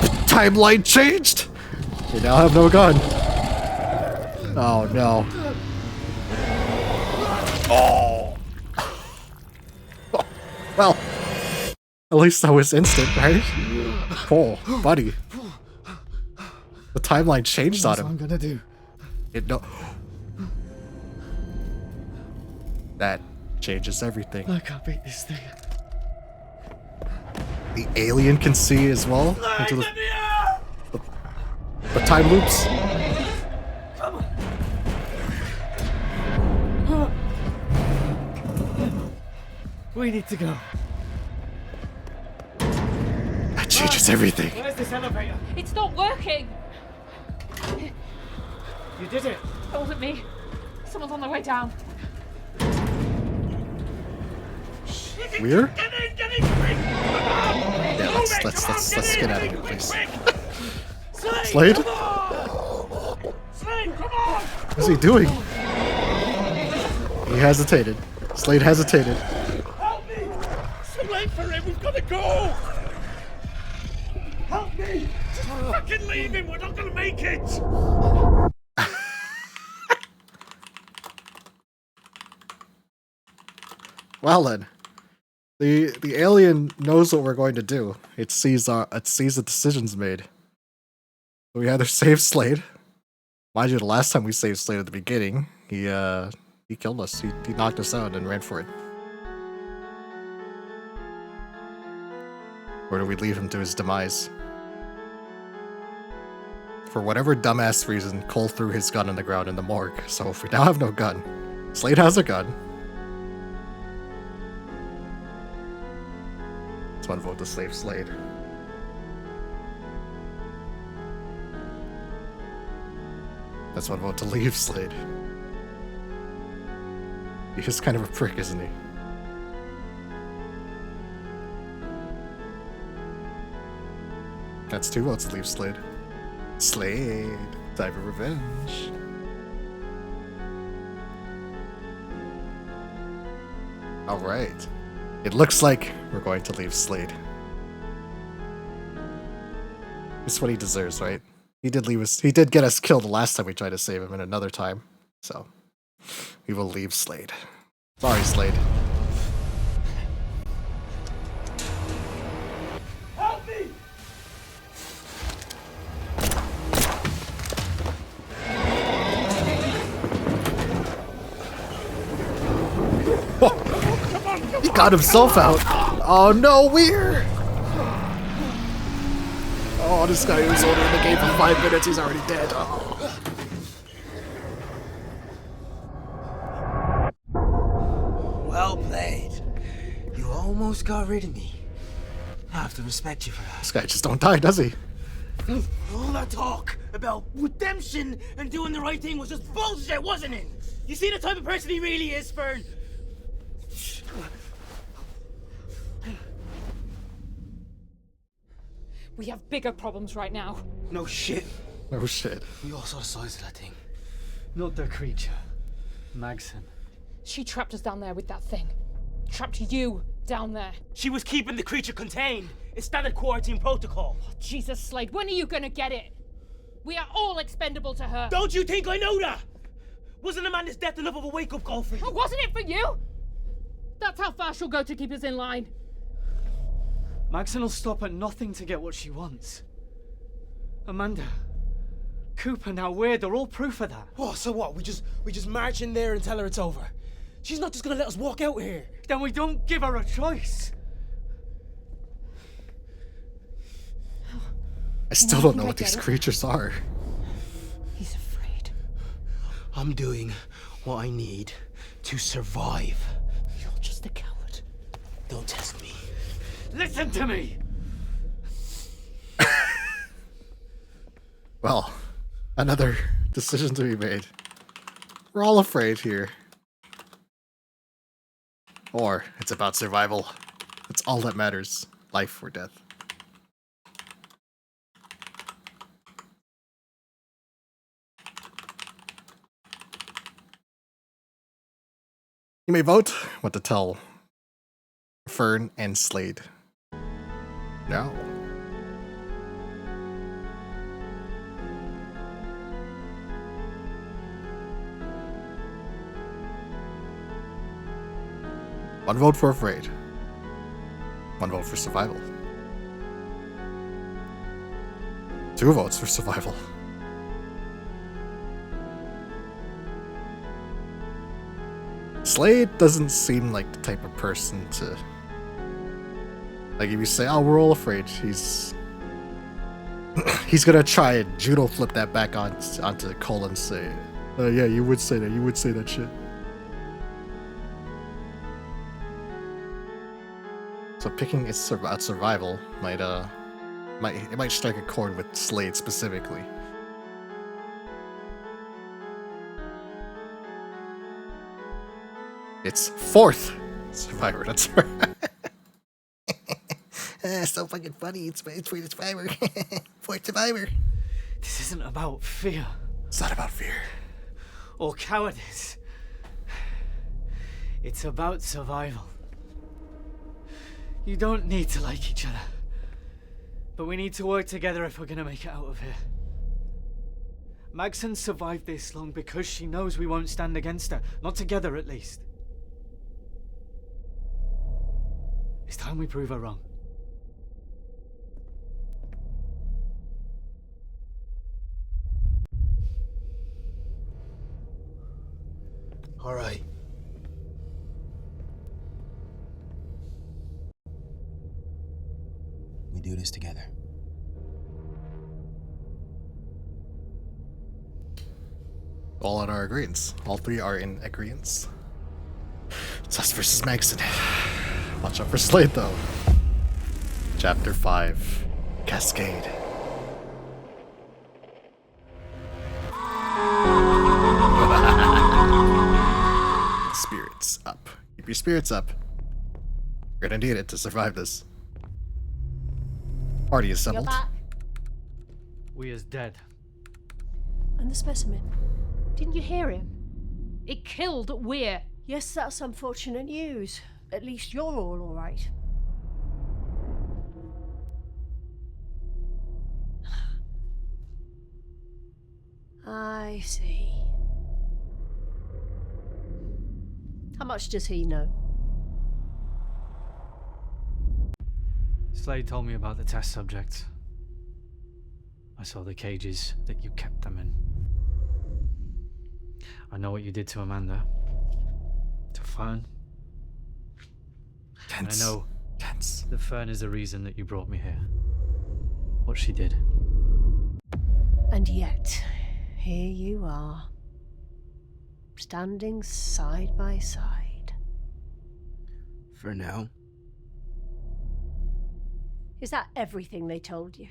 The timeline changed! We now have no gun. Oh no. Oh! Well, at least that was instant, right? Oh, buddy. The timeline changed on him. That's what I'm gonna do. That Changes everything. I can't beat this thing. The alien can see as well into the time loops. We need to go. That changes everything. Where's this elevator? It's not working! You did it. It wasn't me. Someone's on their way down. We're? Yeah, let's get out of here, please. Slade? What's he doing? He hesitated. Slade hesitated. Help me! It's too late for him. We've got to go. Help me! Just fucking leave him. We're not going to make it. Well then, the alien knows what we're going to do. It sees the decisions made. We either save Slade. Mind you, the last time we saved Slade at the beginning, he killed us. He knocked us out and ran for it. Or do we leave him to his demise? For whatever dumbass reason, Cole threw his gun on the ground in the morgue. So if we now have no gun, Slade has a gun. Let's one vote to save Slade. That's one vote to leave Slade. He's kind of a prick, isn't he? That's 2 votes to leave Slade. Slade, time for revenge. Alright. It looks like we're going to leave Slade. It's what he deserves, right? He did get us killed the last time we tried to save him and another time. So we will leave Slade. Sorry, Slade. Help me! He got himself out. Oh no, we're. Oh, this guy was only in the game for 5 minutes. He's already dead. Oh. Well played. You almost got rid of me. I have to respect you for that. This guy just don't die, does he? All that talk about redemption and doing the right thing was just bullshit, wasn't it? You see the type of person he really is, Fern? We have bigger problems right now. No shit. Oh shit. We all saw the size of that thing. Not the creature. Magson. She trapped us down there with that thing. Trapped you down there. She was keeping the creature contained. It's standard quarantine protocol. Oh, Jesus, Slade, when are you gonna get it? We are all expendable to her. Don't you think I know that? Wasn't Amanda's death enough of a wake-up call for you? Oh, wasn't it for you? That's how far she'll go to keep us in line. Magson will stop at nothing to get what she wants. Amanda, Cooper, now Weird, they're all proof of that. Oh, so what? We just march in there and tell her it's over. She's not just gonna let us walk out here. Then we don't give her a choice. I still don't know what these creatures are. He's afraid. I'm doing what I need to survive. You're just a coward. Don't test me. Listen to me! Well, another decision to be made. We're all afraid here. Or it's about survival. It's all that matters. Life or death. You may vote what to tell Fern and Slade. Now. One vote for afraid. One vote for survival. 2 votes for survival. Slade doesn't seem like the type of person to... Like, if you say, oh, we're all afraid, he's gonna try and judo flip that back onto Cole and say, oh yeah, you would say that shit. So picking it's about survival might strike a chord with Slade specifically. It's fourth survivor. That's right. So fucking funny. It's for the survivor. Fourth survivor. This isn't about fear. It's not about fear. Or cowardice. It's about survival. You don't need to like each other. But we need to work together if we're gonna make it out of here. Maxon survived this long because she knows we won't stand against her. Not together, at least. It's time we prove her wrong. All right. We do this together. All in our agreements. All three are in agreements. It's us versus Maxon. Watch out for Slade, though. Chapter 5. Cascade. Spirits up. Keep your spirits up. You're gonna need it to survive this. Party assembled. We is dead. And the specimen? Didn't you hear him? It killed Weir. Yes, that's unfortunate news. At least you're all right. I see. How much does he know? Slade told me about the test subjects. I saw the cages that you kept them in. I know what you did to Amanda. To Fern. Tense. And I know Tense. that Fern is the reason that you brought me here. What she did. And yet, here you are. Standing side by side. For now. Is that everything they told you?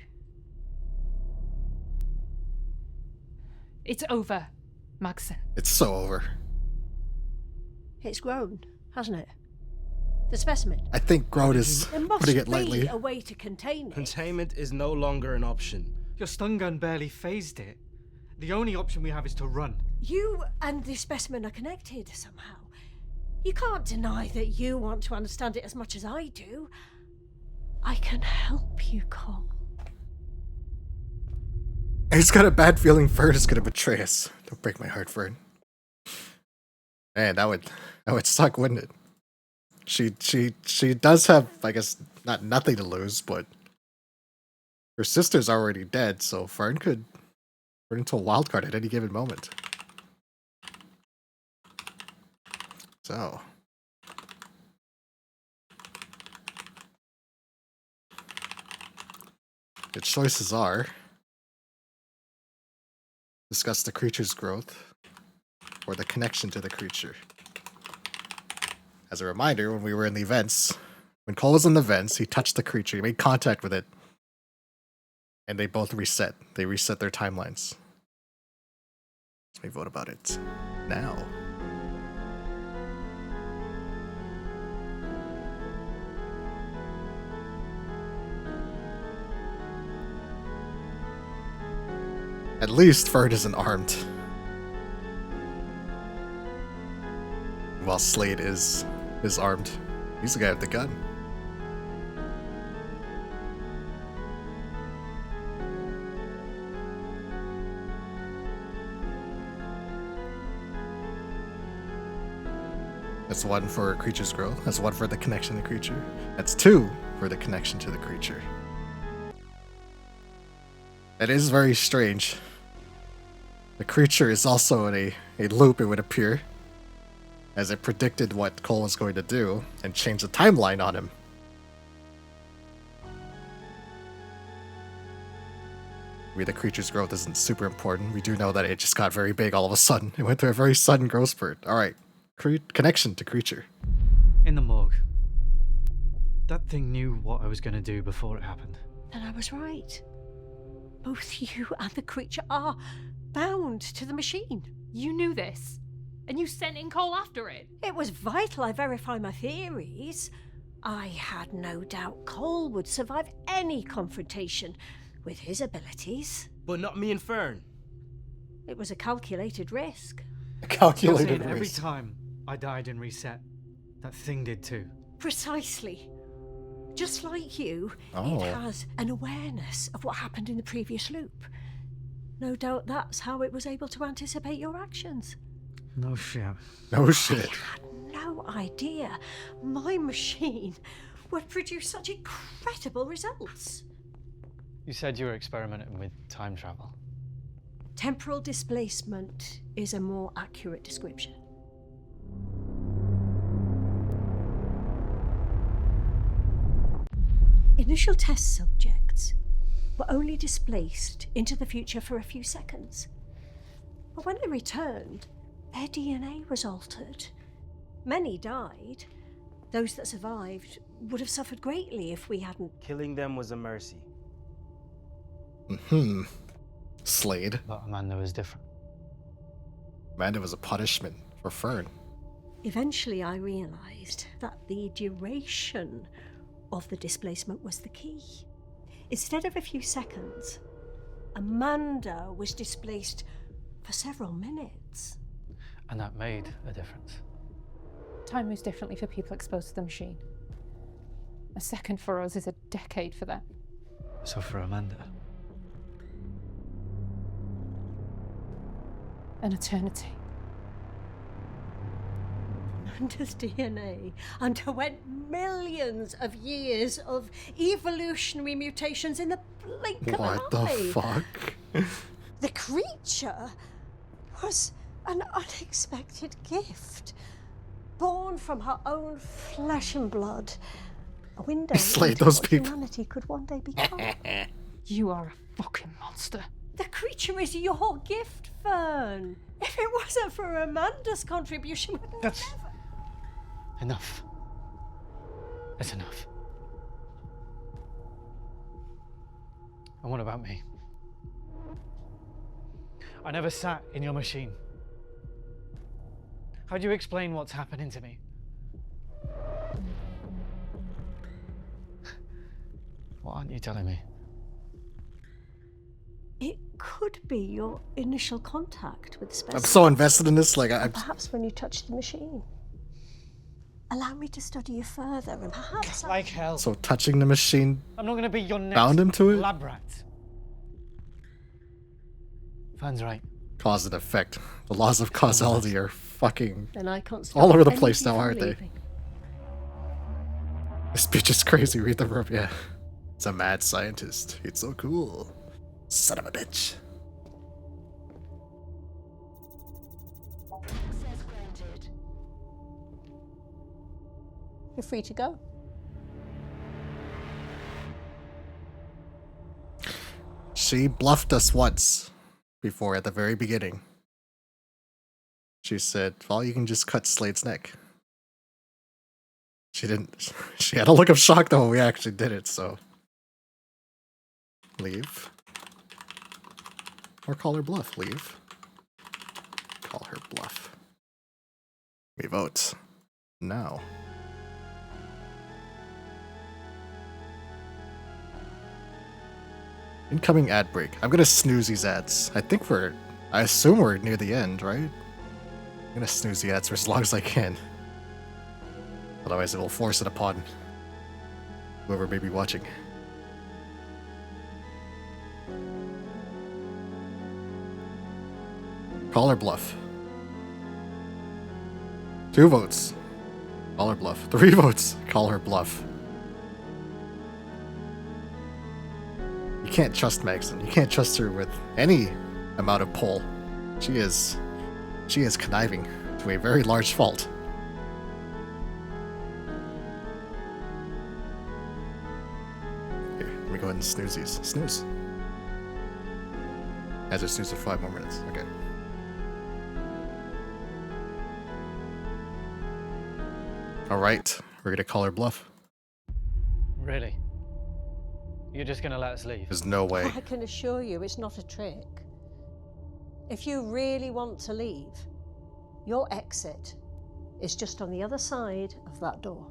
It's over, Maxon. It's so over. It's grown, hasn't it? The specimen. I think Grodd is There must putting it be lightly. a way to contain it. Containment is no longer an option. Your stun gun barely phased it. The only option we have is to run. You and this specimen are connected somehow. You can't deny that you want to understand it as much as I do. I can help you, Cole. I just got a bad feeling Fern is gonna betray us. Don't break my heart, Fern. Man, that would suck, wouldn't it? She does have, I guess, not nothing to lose, but her sister's already dead, so Fern could turn into a wild card at any given moment. So the choices are discuss the creature's growth or the connection to the creature. As a reminder, when we were in the events, when Cole was in the vents, he touched the creature, he made contact with it, and they both reset. They reset their timelines. Let me vote about it now. At least Fern isn't armed. While Slade is armed. He's the guy with the gun. That's one for creature's growth. That's one for the connection to the creature. That's two for the connection to the creature. That is very strange. The creature is also in a loop, it would appear. as it predicted what Cole was going to do and changed the timeline on him. Maybe the creature's growth isn't super important. We do know that it just got very big all of a sudden. It went through a very sudden growth spurt. Alright. Connection to creature. In the morgue. That thing knew what I was going to do before it happened. And I was right. Both you and the creature are bound to the machine. You knew this, and you sent in Cole after it. It was vital I verify my theories. I had no doubt Cole would survive any confrontation with his abilities. But not me and Fern. It was a calculated risk. A calculated Every risk. time I died and reset, that thing did too. Precisely. Just like you, Oh. it has an awareness of what happened in the previous loop. No doubt that's how it was able to anticipate your actions. No shit. No shit. I had no idea my machine would produce such incredible results. You said you were experimenting with time travel. Temporal displacement is a more accurate description. Initial test subjects were only displaced into the future for a few seconds. But when they returned, their DNA was altered. Many died. Those that survived would have suffered greatly if we hadn't. Killing them was a mercy. Slade. But Amanda was different. Amanda was a punishment for Fern. Eventually, I realized that the duration of the displacement was the key. Instead of a few seconds, Amanda was displaced for several minutes. And that made a difference. Time moves differently for people exposed to the machine. A second for us is a decade for them. So for Amanda, An eternity. Amanda's DNA underwent millions of years of evolutionary mutations in the blink of What the an eye. fuck? The creature was an unexpected gift, born from her own flesh and blood. A window Slayed into those what people. humanity could one day become. You are a fucking monster. The creature is your gift, Fern. If it wasn't for Amanda's contribution, we'd That's- never... enough. It's enough. And what about me? I never sat in your machine. How do you explain what's happening to me? What aren't you telling me? It could be your initial contact with the specimen. I'm so invested in this, like, I'm... Perhaps when you touch the machine. Allow me to study you further, and perhaps Like hell. So touching the machine I'm not going to be your next bound him to it? lab rat. Fern's right. Cause and effect. The laws of causality are fucking then I can't stop all over the any place of you now, from aren't they? leaving. This bitch is crazy. Read the room, yeah. It's a mad scientist. It's so cool. Son of a bitch. Access granted. You're free to go. She bluffed us once before at the very beginning. She said, well, you can just cut Slade's neck. She didn't. She had a look of shock though when we actually did it, so. Leave. Or call her bluff. Leave. Call her bluff. We vote. Now. Incoming ad break. I'm gonna snooze these ads. I assume we're near the end, right? I'm gonna snooze the ads for as long as I can. Otherwise it will force it upon whoever may be watching. Call or bluff. 2 votes. Call or bluff. 3 votes. Call her bluff. You can't trust Maxon. You can't trust her with any amount of pull. She is conniving to a very large fault. go ahead and snooze these. Snooze. As I snooze for 5 more minutes. Okay. Alright, we're gonna call her bluff. Really? You're just gonna let us leave? There's no way. I can assure you it's not a trick. If you really want to leave, your exit is just on the other side of that door.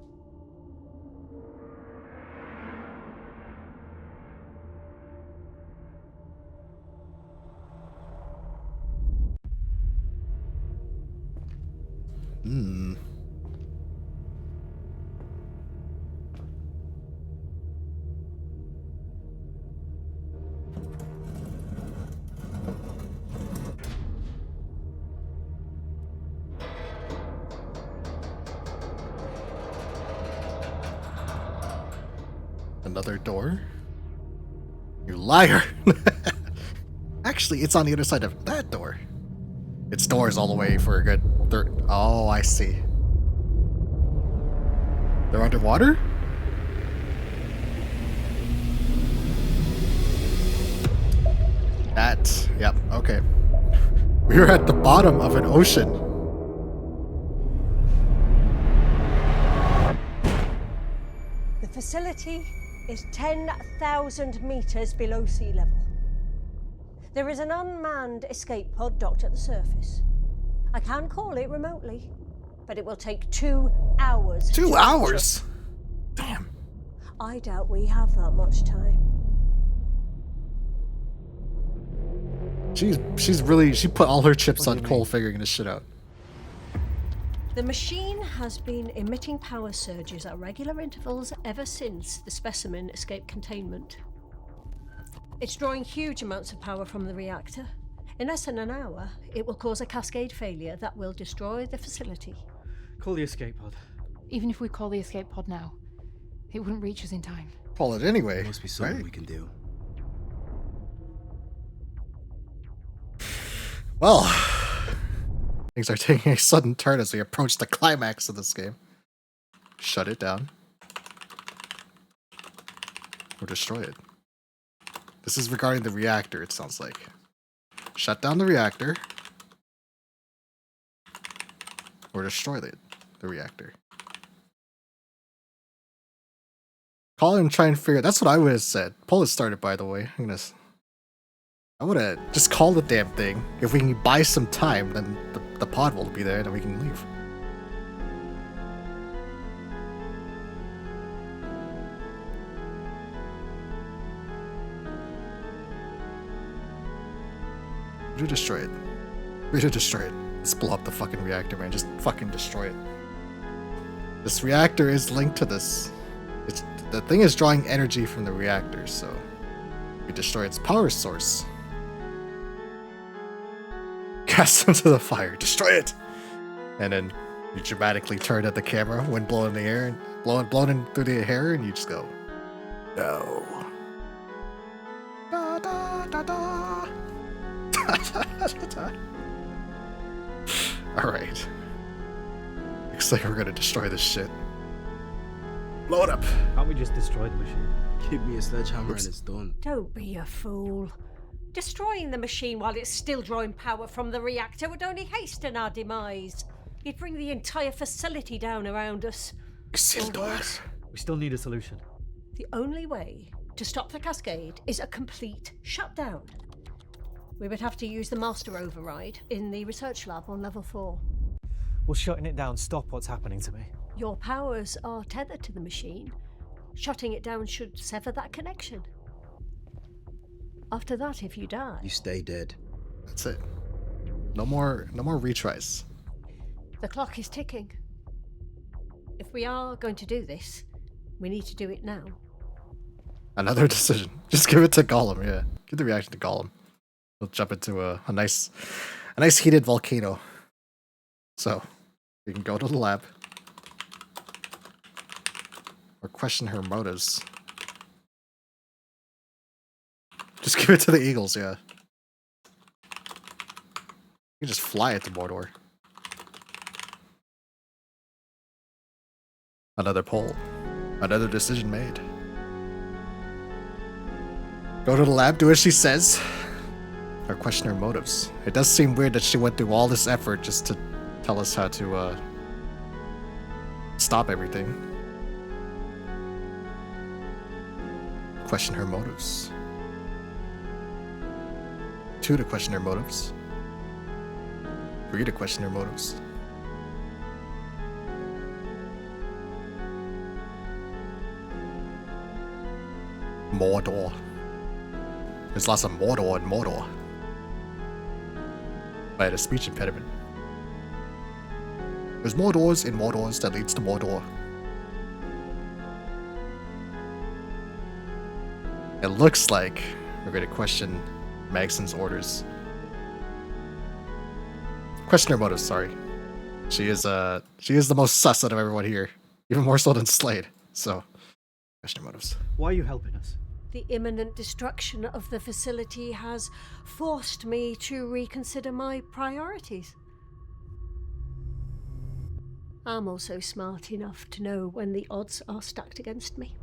Hmm. Another door? You liar! Actually, it's on the other side of that door. Its doors all the way for a good third. Oh, I see. They're underwater? That, yep, okay. We were at the bottom of an ocean. The facility is 10,000 meters below sea level. There is an unmanned escape pod docked at the surface. I can call it remotely, but it will take 2 hours. 2 hours? Damn. I doubt we have that much time. She put all her chips on Cole figuring this shit out. The machine has been emitting power surges at regular intervals ever since the specimen escaped containment. It's drawing huge amounts of power from the reactor. In less than an hour, it will cause a cascade failure that will destroy the facility. Call the escape pod. Even if we call the escape pod now, it wouldn't reach us in time. Call it anyway. There must be something we can do. Well, things are taking a sudden turn as we approach the climax of this game. Shut it down. Or destroy it. This is regarding the reactor, it sounds like. Shut down the reactor. Or destroy the reactor. Call it and try and figure. That's what I would have said. Pull it started, by the way. I would have just called the damn thing. If we can buy some time, then the pod will be there and then we can leave. We should destroy it. We should destroy it. Let's blow up the fucking reactor, man. Just fucking destroy it. This reactor is linked to this. The thing is drawing energy from the reactor, so we destroy its power source. Cast into the fire. Destroy it! And then you dramatically turn at the camera when blowing in the air and blowing in through the hair, and you just go, no. Da da da da. Alright. Looks like we're gonna destroy this shit. Blow it up. Can't we just destroy the machine? Give me a sledgehammer and it's done. Don't be a fool. Destroying the machine while it's still drawing power from the reactor would only hasten our demise. You'd bring the entire facility down around us. We still need a solution. The only way to stop the cascade is a complete shutdown. We would have to use the master override in the research lab on level 4. Will shutting it down stop what's happening to me? Your powers are tethered to the machine. Shutting it down should sever that connection. After that, if you die, You stay dead. That's it. No more retries. the clock is ticking. If we are going to do this, we need to do it now. Another decision. Just give it to Gollum, yeah. Give the reaction to Gollum. We'll jump into a nice heated volcano. So, we can go to the lab. Or question her motives. Just give it to the Eagles, yeah. You can just fly it to Mordor. Another poll. Another decision made. Go to the lab, do as she says, or question her motives. It does seem weird that she went through all this effort just to tell us how to stop everything. Question her motives. 2 to question her motives. 3 to question her motives. Mordor. There's lots of Mordor in Mordor. I had a speech impediment. There's more doors in more doors that leads to Mordor. It looks like we're going to question Magson's orders. Question her motives, sorry. She is the most sus out of everyone here. Even more so than Slade. So, question her motives. Why are you helping us? The imminent destruction of the facility has forced me to reconsider my priorities. I'm also smart enough to know when the odds are stacked against me.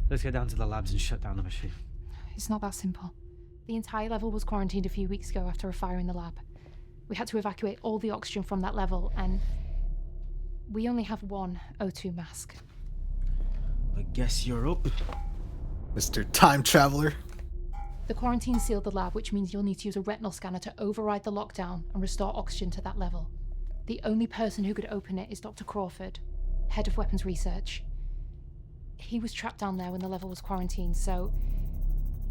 Let's get down to the labs and shut down the machine. It's not that simple. The entire level was quarantined a few weeks ago after a fire in the lab. We had to evacuate all the oxygen from that level, and we only have one O2 mask. I guess you're up. Mr. Time Traveler. The quarantine sealed the lab, which means you'll need to use a retinal scanner to override the lockdown and restore oxygen to that level. The only person who could open it is Dr. Crawford, head of weapons research. He was trapped down there when the level was quarantined, so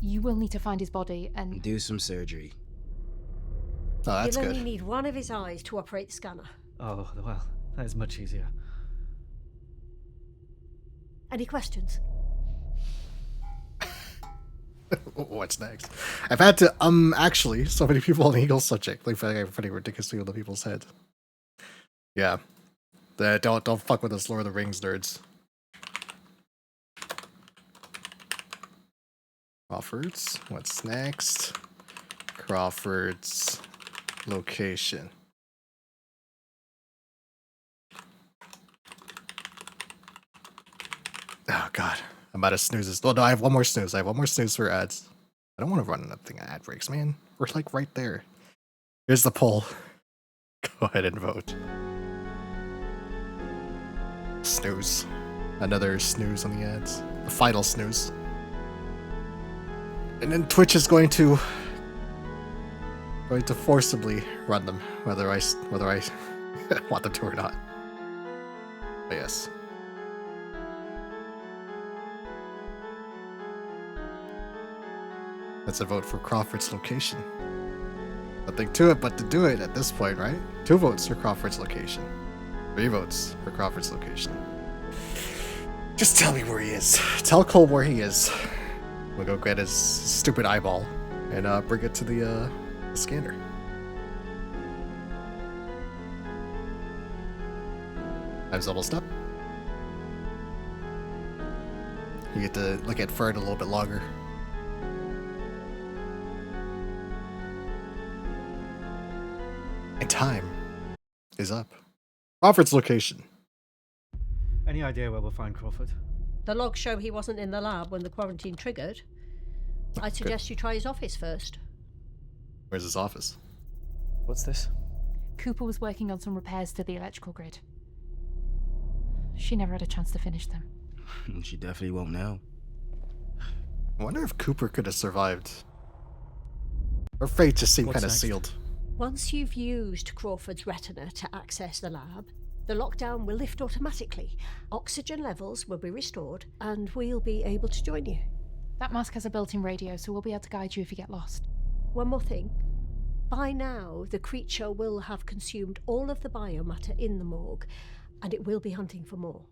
you will need to find his body and do some surgery. Oh, that's You'll good. only need one of his eyes to operate the scanner. Oh, well, that is much easier. Any questions? What's next? I've had to, actually, so many people on the Eagle subject. Like, I'm putting ridiculously on the people's head. Yeah. Don't fuck with us Lord of the Rings nerds. Crawford's. What's next? Crawford's location. Oh, God. I'm out of snoozes. Well, no, I have one more snooze. I have one more snooze for ads. I don't want to run nothing ad breaks, man. We're like right there. Here's the poll. Go ahead and vote. Snooze. Another snooze on the ads. The final snooze. And then Twitch is going to forcibly run them, whether I want them to or not. But yes. That's a vote for Crawford's location. Nothing to it but to do it at this point, right? 2 votes for Crawford's location. 3 votes for Crawford's location. Just tell me where he is. Tell Cole where he is. We'll go get his stupid eyeball and bring it to the scanner. Time's almost up. You get to look at Fern a little bit longer. And time is up. Crawford's location. Any idea where we'll find Crawford? The logs show he wasn't in the lab when the quarantine triggered. I'd suggest you try his office first. Where's his office? What's this? Cooper was working on some repairs to the electrical grid. She never had a chance to finish them. She definitely won't now. I wonder if Cooper could have survived. Her fate just seemed What's kind of next? sealed. Once you've used Crawford's retina to access the lab, the lockdown will lift automatically. Oxygen levels will be restored, and we'll be able to join you. That mask has a built-in radio, so we'll be able to guide you if you get lost. One more thing. By now, the creature will have consumed all of the biomatter in the morgue, and it will be hunting for more.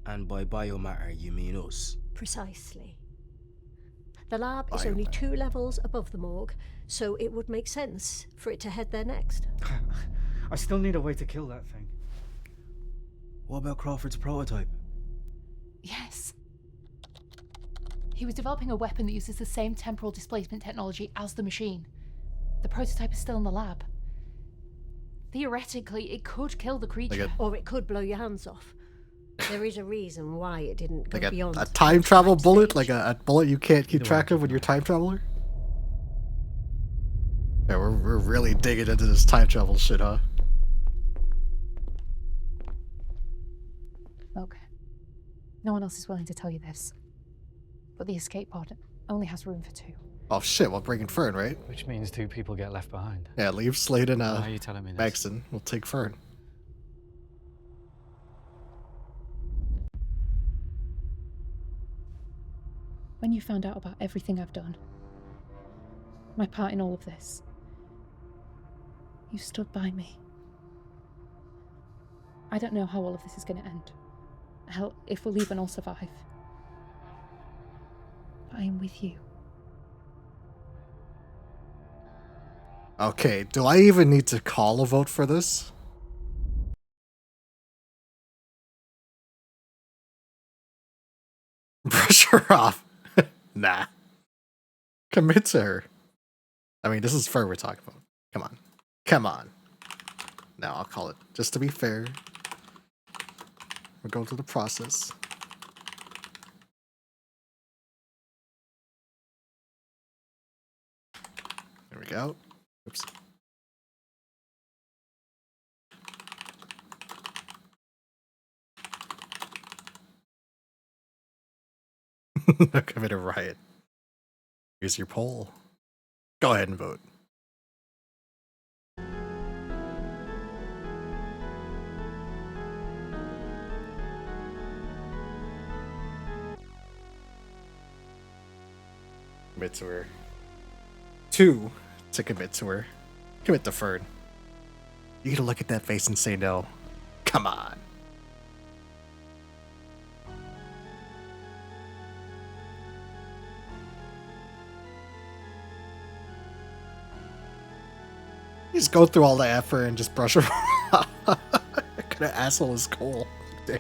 And by biomatter, you mean us? Precisely. The lab is only 2 levels above the morgue, so it would make sense for it to head there next. I still need a way to kill that thing. What about Crawford's prototype? Yes. He was developing a weapon that uses the same temporal displacement technology as the machine. The prototype is still in the lab. Theoretically, it could kill the creature. Or it could blow your hands off. There is a reason why it didn't go Like beyond a time travel time bullet? stage. Like a bullet you can't keep Either way, track of keep when an you're eye time traveler? Yeah, we're really digging into this time travel shit, huh? Look, no one else is willing to tell you this, but the escape pod only has room for 2. Oh shit, we're bringing Fern, right? Which means 2 people get left behind. Yeah, leave Slade and Why are you telling me this? Maxon. We'll take Fern. When you found out about everything I've done, my part in all of this, you stood by me. I don't know how all of this is going to end. Hell, if we'll even all survive. But I am with you. Okay, do I even need to call a vote for this? Brush her off. Nah. Commit to her. I mean, this is Fern we're talking about. Come on. Come on. Now I'll call it. Just to be fair. We're going through the process. There we go. Oops. Commit a riot. Here's your poll. Go ahead and vote. Commit to her. 2 to commit to her. Commit to Fern. You gotta look at that face and say no. Come on. You just go through all the effort and just brush her off. What kind of asshole is Cole? Damn.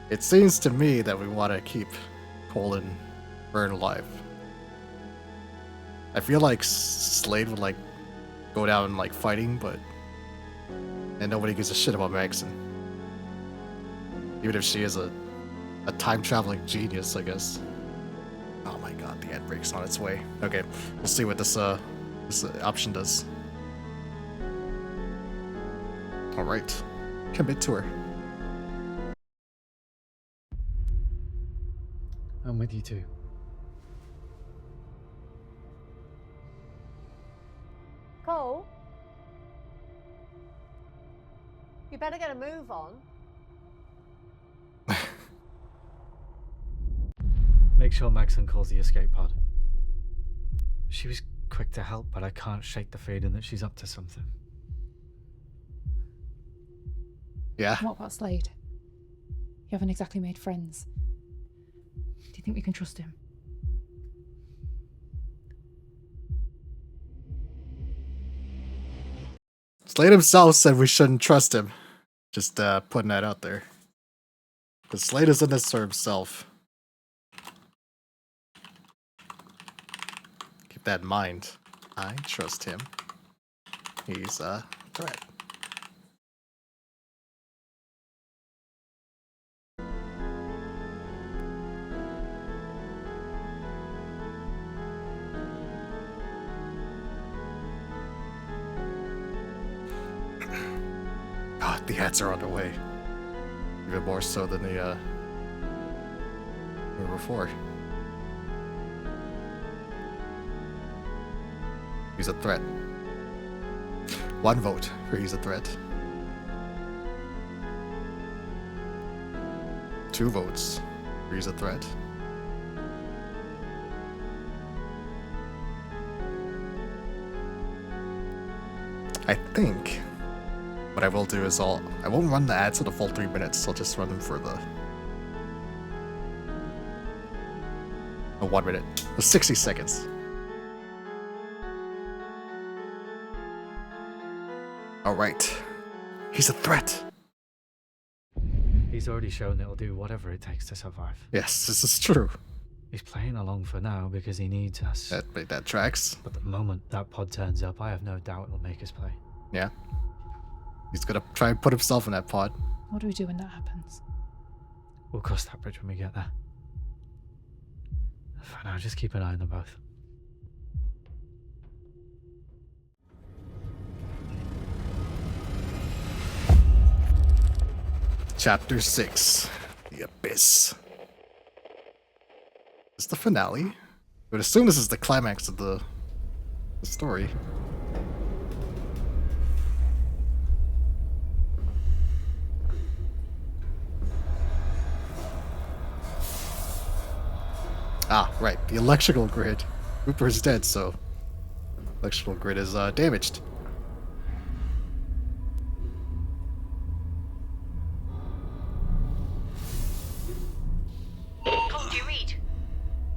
It seems to me that we want to keep Cole and Fern alive. I feel like Slade would like go down like fighting, but and nobody gives a shit about Maxon. Even if she is a time traveling genius, I guess. Oh my god, the ad break's on its way. Okay, we'll see what this option does. All right, commit to her. I'm with you too. Cole? You better get a move on. Make sure Maxon calls the escape pod. She was quick to help, but I can't shake the feeling that she's up to something. Yeah. What about Slade? You haven't exactly made friends. Do you think we can trust him? Slade himself said we shouldn't trust him. Just putting that out there. Because Slade is in this for himself. Keep that in mind. I trust him. He's a threat. God, the hats are on their way. Even more so than they were before. He's a threat. 1 vote for he's a threat. 2 votes for he's a threat. I think what I will do is I won't run the ads for the full 3 minutes, I'll just run them for the 1 minute. 60 seconds. Alright. He's a threat. He's already shown that he'll do whatever it takes to survive. Yes, this is true. He's playing along for now because he needs us. That tracks. But the moment that pod turns up, I have no doubt he'll make us play. Yeah. He's gonna try and put himself in that pod. What do we do when that happens? We'll cross that bridge when we get there. For now, just keep an eye on them both. Chapter 6. The Abyss. Is the finale? I would assume this is the climax of the story. Ah, right. The electrical grid. Cooper is dead, so electrical grid is damaged. Cole, do you read?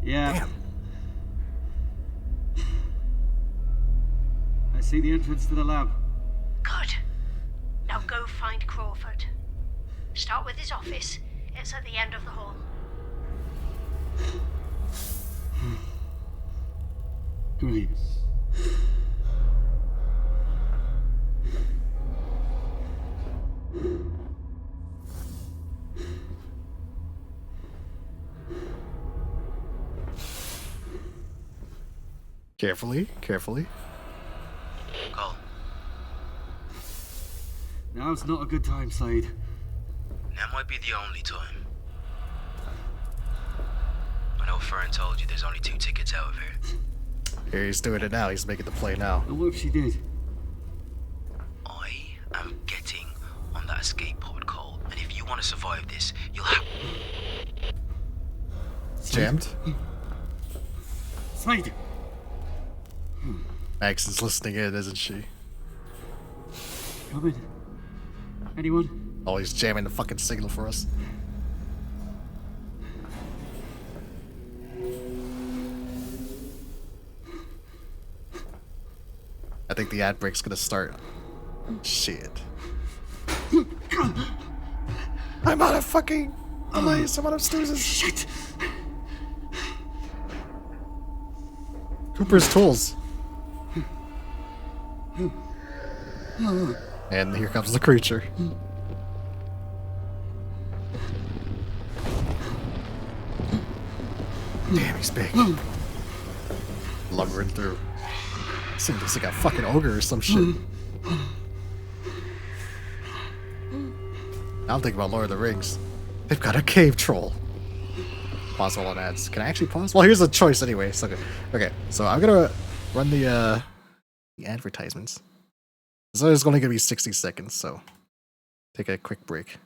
Yeah. Damn. I see the entrance to the lab. Good. Now go find Crawford. Start with his office. It's at the end of the hall. Great. Carefully, carefully. Cole, Now's not a good time, Slade. that might be the only time. I know Fern told you there's only 2 tickets out of here. Here he's doing it now. He's making the play now. And what if she did? I am getting on that escape pod, Cole. And if you want to survive this, you'll have... Jammed. Slade! Max is listening in, isn't she? Come in. Anyone? Oh, he's jamming the fucking signal for us. I think the ad break's gonna start. Shit. I'm out of fucking delays. I'm out of snoozes. Shit! Cooper's tools. And here comes the creature. Damn, he's big. Lumbering through. This thing looks like a fucking ogre or some shit. Now I'm thinking about Lord of the Rings. They've got a cave troll. Pause while on ads. Can I actually pause? Well, here's a choice anyway. So okay, so I'm gonna run the advertisements. So it's only gonna be 60 seconds, so take a quick break.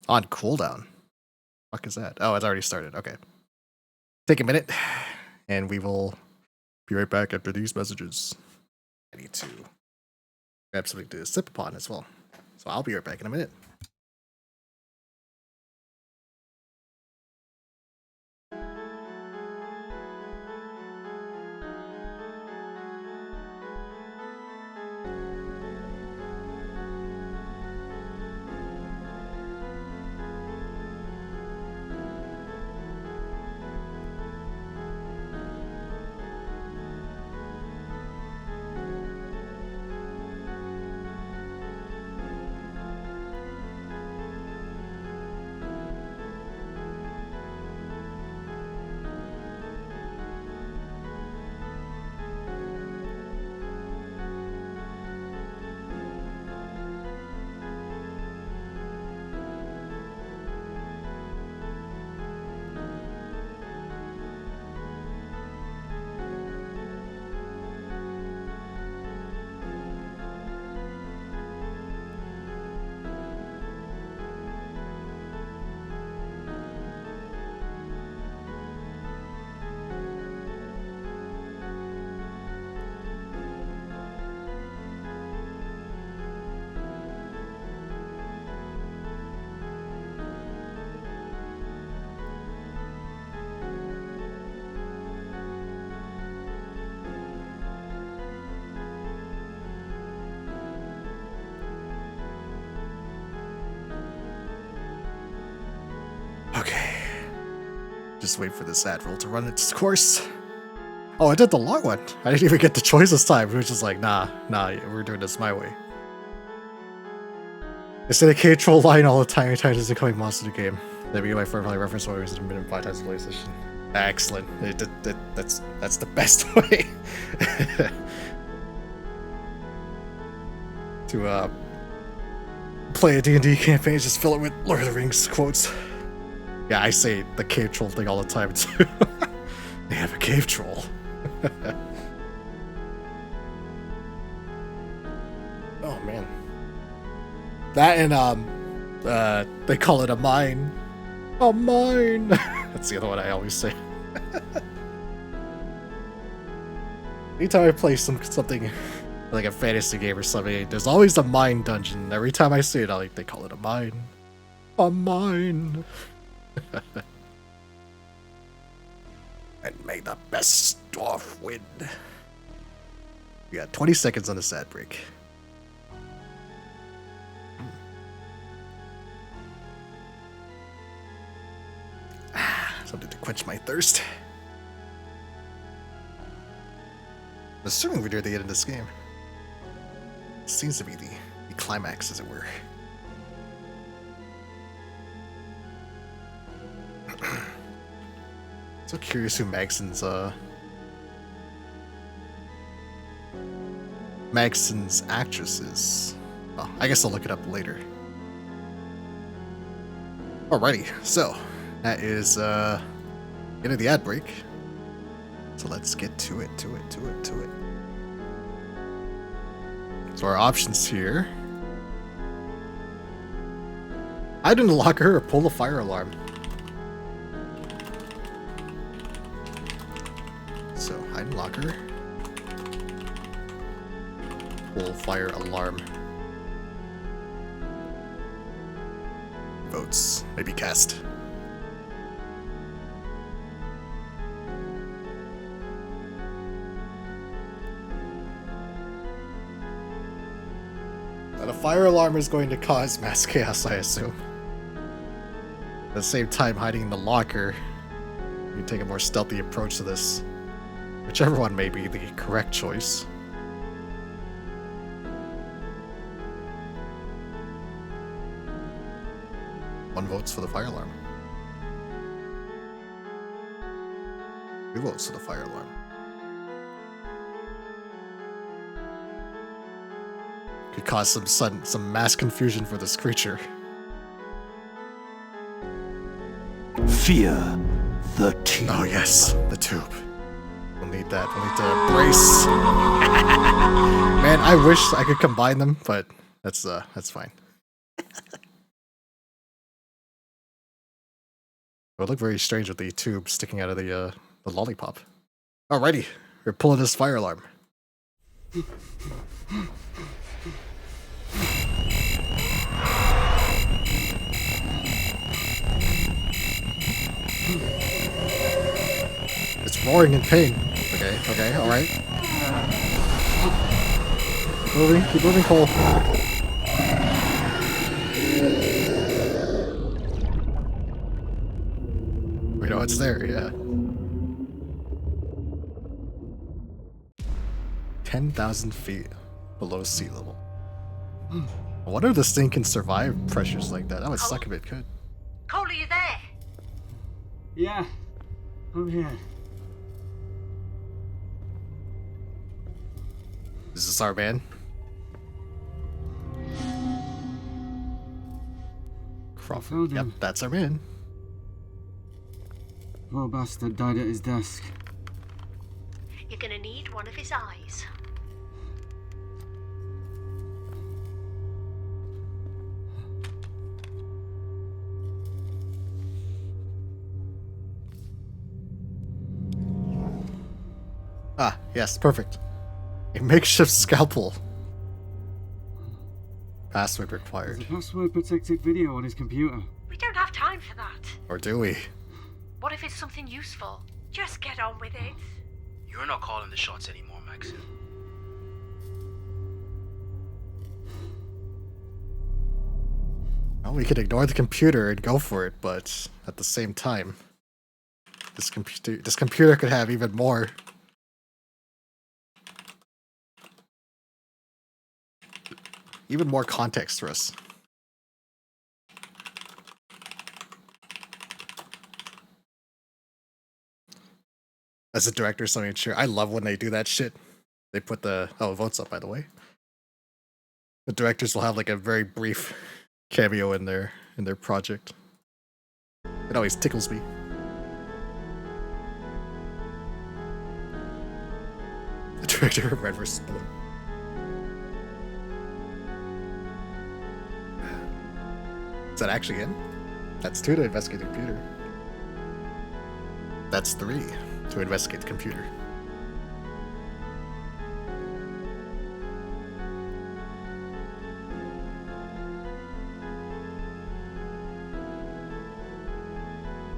On cooldown. Fuck is that? Oh, it's already started. Okay. Take a minute, and we will be right back after these messages. I need to grab something to sip upon as well. So I'll be right back in a minute. Okay. Just wait for this ad roll to run its course. Oh, I did the long one. I didn't even get the choice this time. It was just like, nah, we're doing this my way. I say the cave troll line all the time anytime there's a coming monster in the game. That'd be my favorite reference always in a minute 5 times PlayStation. Excellent. That's the best way to play a D&D campaign. Just fill it with Lord of the Rings quotes. Yeah, I say the cave troll thing all the time too. They have a cave troll. Oh man. That and they call it a mine. A mine. That's the other one I always say. Anytime I play something like a fantasy game or something, there's always a mine dungeon. Every time I see it, they call it a mine. A mine. And may the best dwarf win. We got 20 seconds on this ad break. Something to quench my thirst. I'm assuming we're near the end of this game. It seems to be the climax, as it were. So curious who Magson's actress is. Oh, I guess I'll look it up later. Alrighty, so that is end of the ad break. So let's get to it. So our options here. Hide in the locker or pull the fire alarm. So hide in the locker. Pull fire alarm. Votes. Maybe cast. The fire alarm is going to cause mass chaos, I assume. At the same time, hiding in the locker, you take a more stealthy approach to this. Whichever one may be the correct choice. One votes for the fire alarm. 2 votes for the fire alarm. Could cause some mass confusion for this creature. Fear the tube. Oh yes, the tube. We'll need that. We'll need to brace. Man, I wish I could combine them, but that's fine. It would look very strange with the tube sticking out of the lollipop. Alrighty, we're pulling this fire alarm. It's roaring in pain. Okay, alright. Keep moving, Cole. We know it's there, yeah. 10,000 feet below sea level. I wonder if this thing can survive pressures like that. That would suck if it could. Cole, are you there? Yeah, I'm here. Is this our man? Crawford. Yep, that's our man. Poor bastard died at his desk. You're gonna need one of his eyes. Ah, yes, perfect. A makeshift scalpel. Password required. There's a password protected video on his computer. We don't have time for that. Or do we? What if it's something useful? Just get on with it. You're not calling the shots anymore, Maxon. Well, we could ignore the computer and go for it, but at the same time, this computer could have even more. Even more context for us. As a director, so sure. I love when they do that shit. They put the votes up, by the way. The directors will have like a very brief cameo in their project. It always tickles me. The director of Red vs. Blue. Is that actually in? That's 2 to investigate the computer. That's 3 to investigate the computer.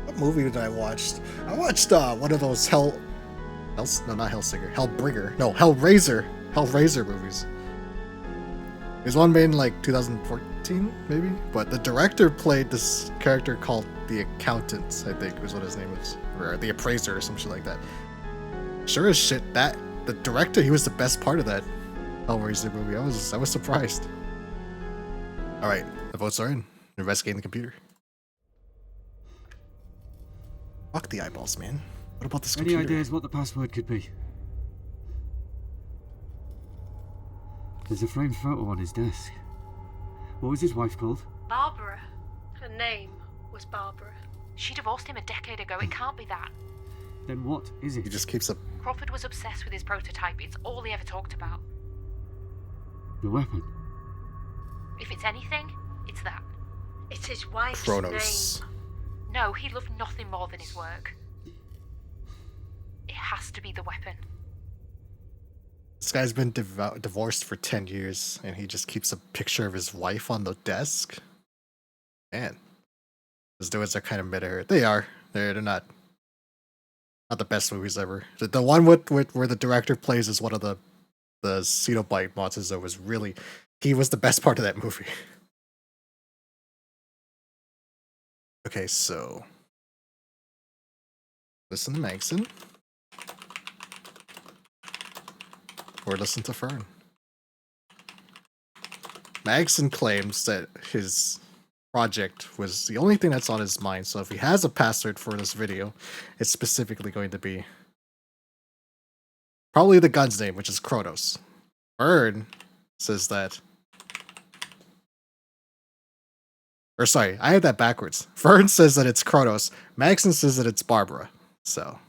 What movie did I watch? I watched one of those no, not Hellsinger. Hellraiser movies. There's one made in like 2014, maybe? But the director played this character called the Accountant, I think was what his name was. Or the Appraiser or some shit like that. Sure as shit, the director, he was the best part of that Hellraiser movie. I was surprised. Alright, the votes are in. Investigating the computer. Fuck the eyeballs, man. What about this computer? Any ideas what the password could be? There's a framed photo on his desk. What was his wife called? Barbara. Her name was Barbara. She divorced him a decade ago. It can't be that. Then what is it? He just keeps up. Crawford was obsessed with his prototype. It's all he ever talked about. The weapon. If it's anything, it's that. It's his wife's Kronos. name. No, he loved nothing more than his work. It has to be the weapon. This guy's been divorced for 10 years, and he just keeps a picture of his wife on the desk. Man, those dudes are kind of meta. They are. They're not the best movies ever. The one with where the director plays as one of the Cenobite monsters, though, was really, he was the best part of that movie. Okay, so listen to Magson. Or listen to Fern. Magson claims that his project was the only thing that's on his mind, so if he has a password for this video, it's specifically going to be probably the gun's name, which is Kronos. Fern says that... Or sorry, I had that backwards. Fern says that it's Kronos. Magson says that it's Barbara. So...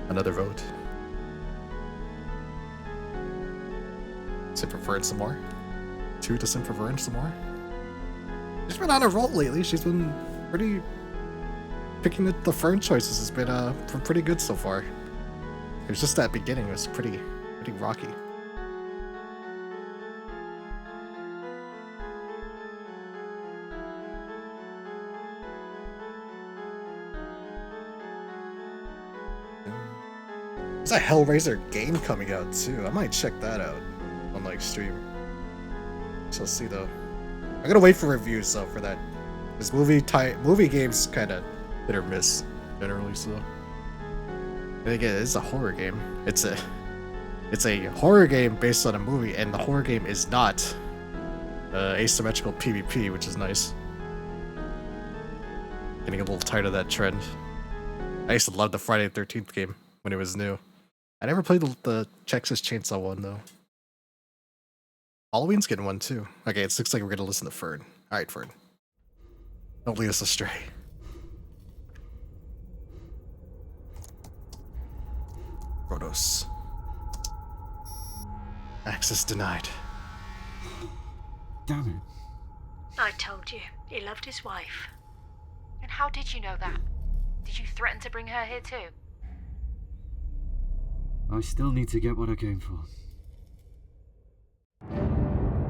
Another vote. Sim for Fern some more. 2 to Sim for Fern some more. She's been on a roll lately. She's been pretty... Picking the Fern choices has been pretty good so far. It was just that beginning was pretty rocky. There's a Hellraiser game coming out too. I might check that out on like stream. So see though. I'm gonna wait for reviews though for that. This movie games kind of hit or miss generally. So and again, it's a horror game. It's a horror game based on a movie, and the horror game is not asymmetrical PvP, which is nice. Getting a little tired of that trend. I used to love the Friday the 13th game when it was new. I never played the Texas Chainsaw one, though. Halloween's getting one, too. Okay, it looks like we're going to listen to Fern. Alright, Fern. Don't lead us astray. Kronos. Access denied. Damn it. I told you, he loved his wife. And how did you know that? Did you threaten to bring her here too? I still need to get what I came for.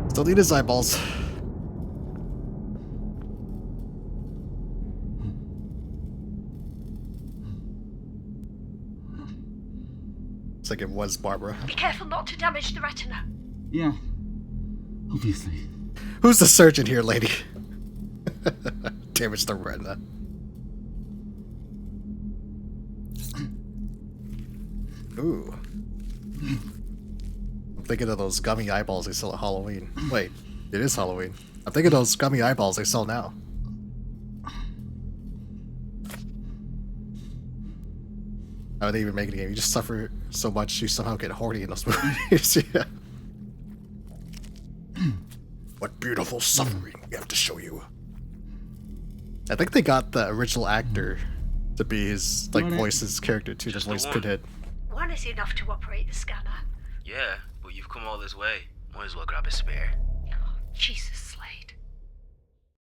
Still need his eyeballs. Looks like it was Barbara. Be careful not to damage the retina. Yeah, obviously. Who's the surgeon here, lady? Damage the retina. Ooh. I'm thinking of those gummy eyeballs they sell at Halloween. Wait, it is Halloween. I'm thinking of those gummy eyeballs they sell now. How would they even make it a game? You just suffer so much, you somehow get horny in those movies. Yeah. What beautiful suffering we have to show you. I think they got the original actor to be his, like, voice his character too, to voice Pinhead. One is enough to operate the scanner. Yeah, but you've come all this way. Might as well grab a spare. Jesus, Slade.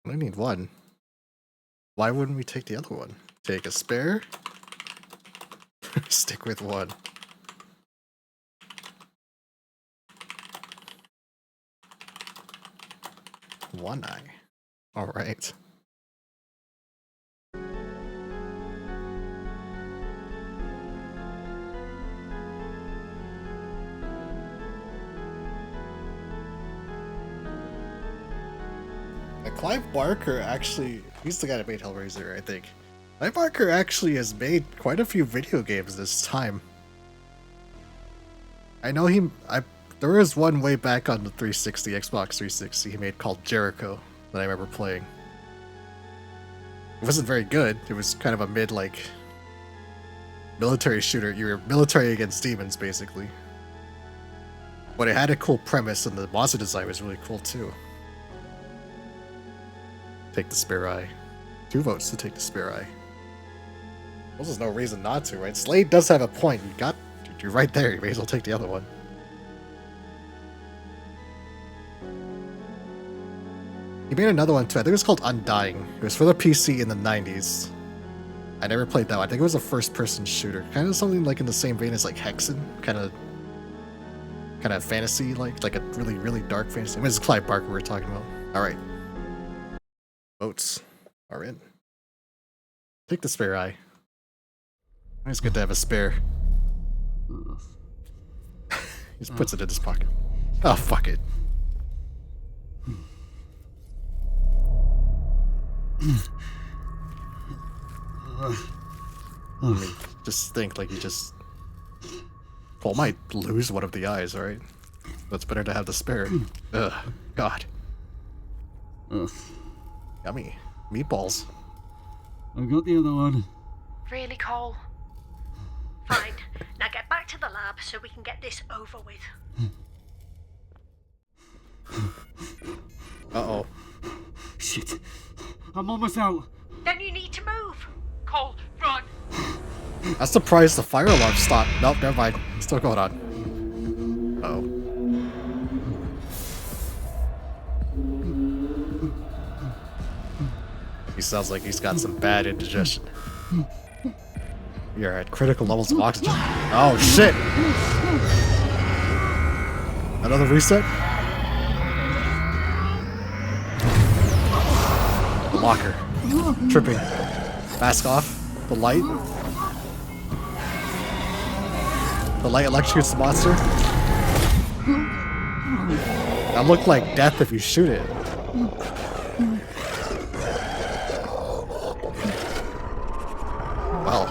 I only need one. Why wouldn't we take the other one? Take a spare? Stick with one. One eye. Alright. Clive Barker actually, he's the guy that made Hellraiser, I think. Clive Barker actually has made quite a few video games this time. I know there was one way back on the 360, Xbox 360 he made called Jericho that I remember playing. It wasn't very good. It was kind of a mid, like, military shooter. You were military against demons, basically. But it had a cool premise, and the monster design was really cool, too. Take the spare eye. 2 votes to take the spare eye. Well, there's no reason not to, right? Slade does have a point. You're right there. You may as well take the other one. He made another one too. I think it was called Undying. It was for the PC in the 90s. I never played that one. I think it was a first-person shooter. Kind of something like in the same vein as like Hexen. Kind of fantasy, like a really, really dark fantasy. I mean, it's Clive Barker we're talking about. Alright. Votes are in. Take the spare eye. It's good to have a spare. He just puts it in his pocket. Oh, fuck it. I mean, just think like you just... Paul might lose one of the eyes, alright? But it's better to have the spare. Ugh, God. Yummy. Meatballs. I've got the other one. Really, Cole? Fine. Now get back to the lab so we can get this over with. Uh-oh. Shit. I'm almost out. Then you need to move. Cole, run! I'm surprised the fire alarm stopped. Nope, never mind. It's still going on. Uh-oh. He sounds like he's got some bad indigestion. You're at critical levels of oxygen. Oh, shit! Another reset? The locker. Tripping. Mask off. The light. The light electrocutes the monster. That looked like death if you shoot it. Well.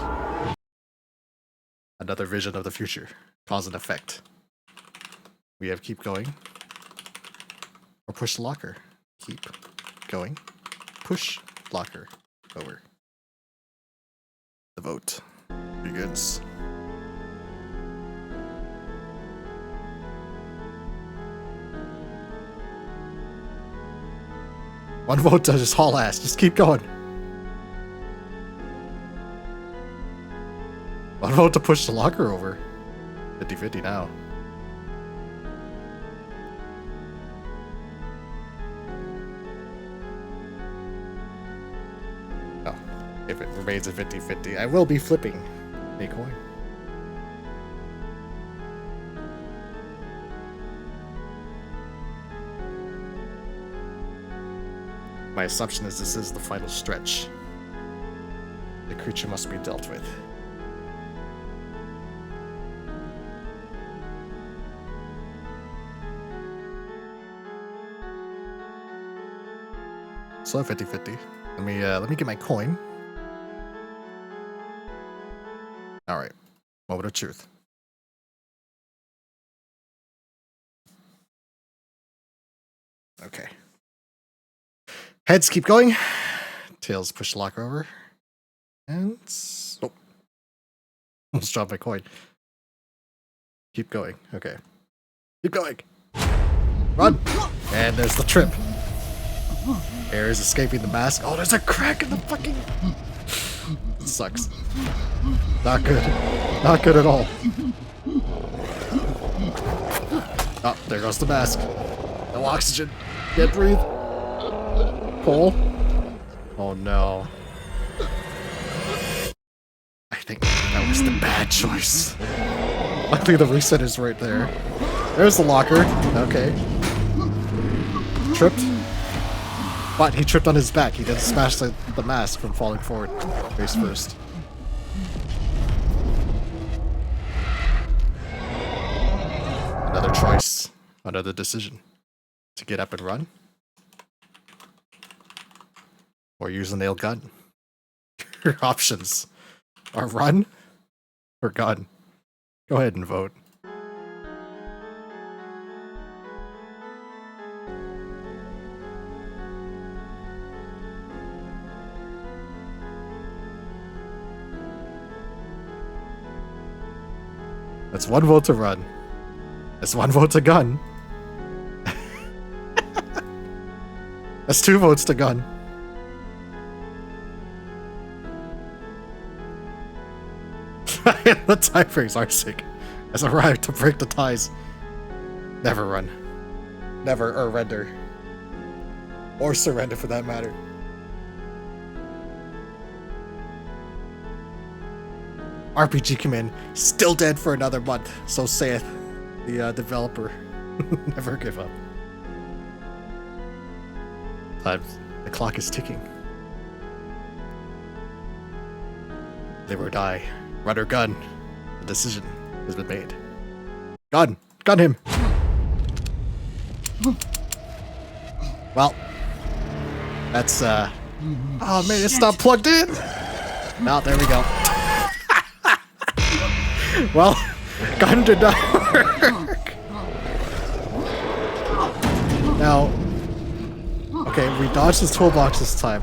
Another vision of the future. Cause and effect. We have keep going. Or push the locker. Keep going. Push locker. Over. The vote begins. One vote to just haul ass. Just keep going. One vote to push the locker over. 50-50 now. Oh, if it remains a 50-50, I will be flipping a coin. My assumption is this is the final stretch. The creature must be dealt with. So 50-50. Let me get my coin. Alright. Moment of truth. Okay. Heads keep going. Tails push locker over. And... oh. Almost dropped my coin. Keep going. Okay. Keep going. Run! And there's the trip. Air is escaping the mask. Oh, there's a crack in the fucking... It sucks. Not good. Not good at all. Oh, there goes the mask. No oxygen. Can't breathe. Cole? Oh no. I think that was the bad choice. Luckily the reset is right there. There's the locker. Okay. Tripped. But he tripped on his back. He didn't smash the mask from falling forward face first. Another choice. Another decision. To get up and run. Or use a nail gun. Your options are run or gun. Go ahead and vote. That's one vote to run. That's one vote to gun. That's 2 votes to gun. The tie breaks are sick. Has arrived to break the ties. Never run. Never or render. Or surrender for that matter. RPG command still dead for another month, so saith the developer. Never give up. The clock is ticking. Live or die. Run or gun. The decision has been made. Gun! Gun him! Well, that's oh man, it's not plugged in! Now, there we go. Well, gun did not work. Now, okay, we dodged his toolbox this time.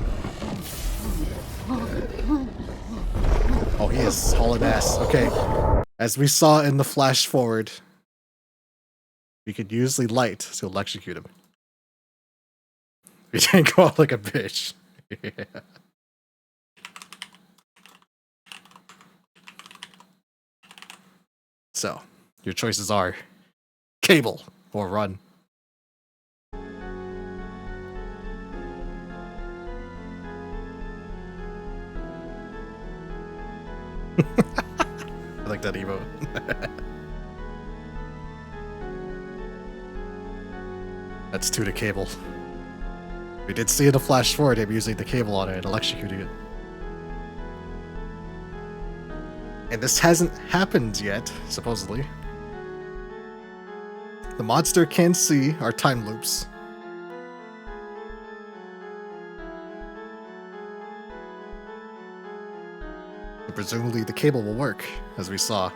Oh, he is hauling ass. Okay, as we saw in the flash forward, we could use the light to electrocute him. We didn't go out like a bitch. Yeah. So, your choices are cable or run. I like that emote. That's 2 to cable. We did see in the flash forward him using the cable on it and electrocuting it. And this hasn't happened yet, supposedly. The monster can see our time loops. And presumably the cable will work, as we saw.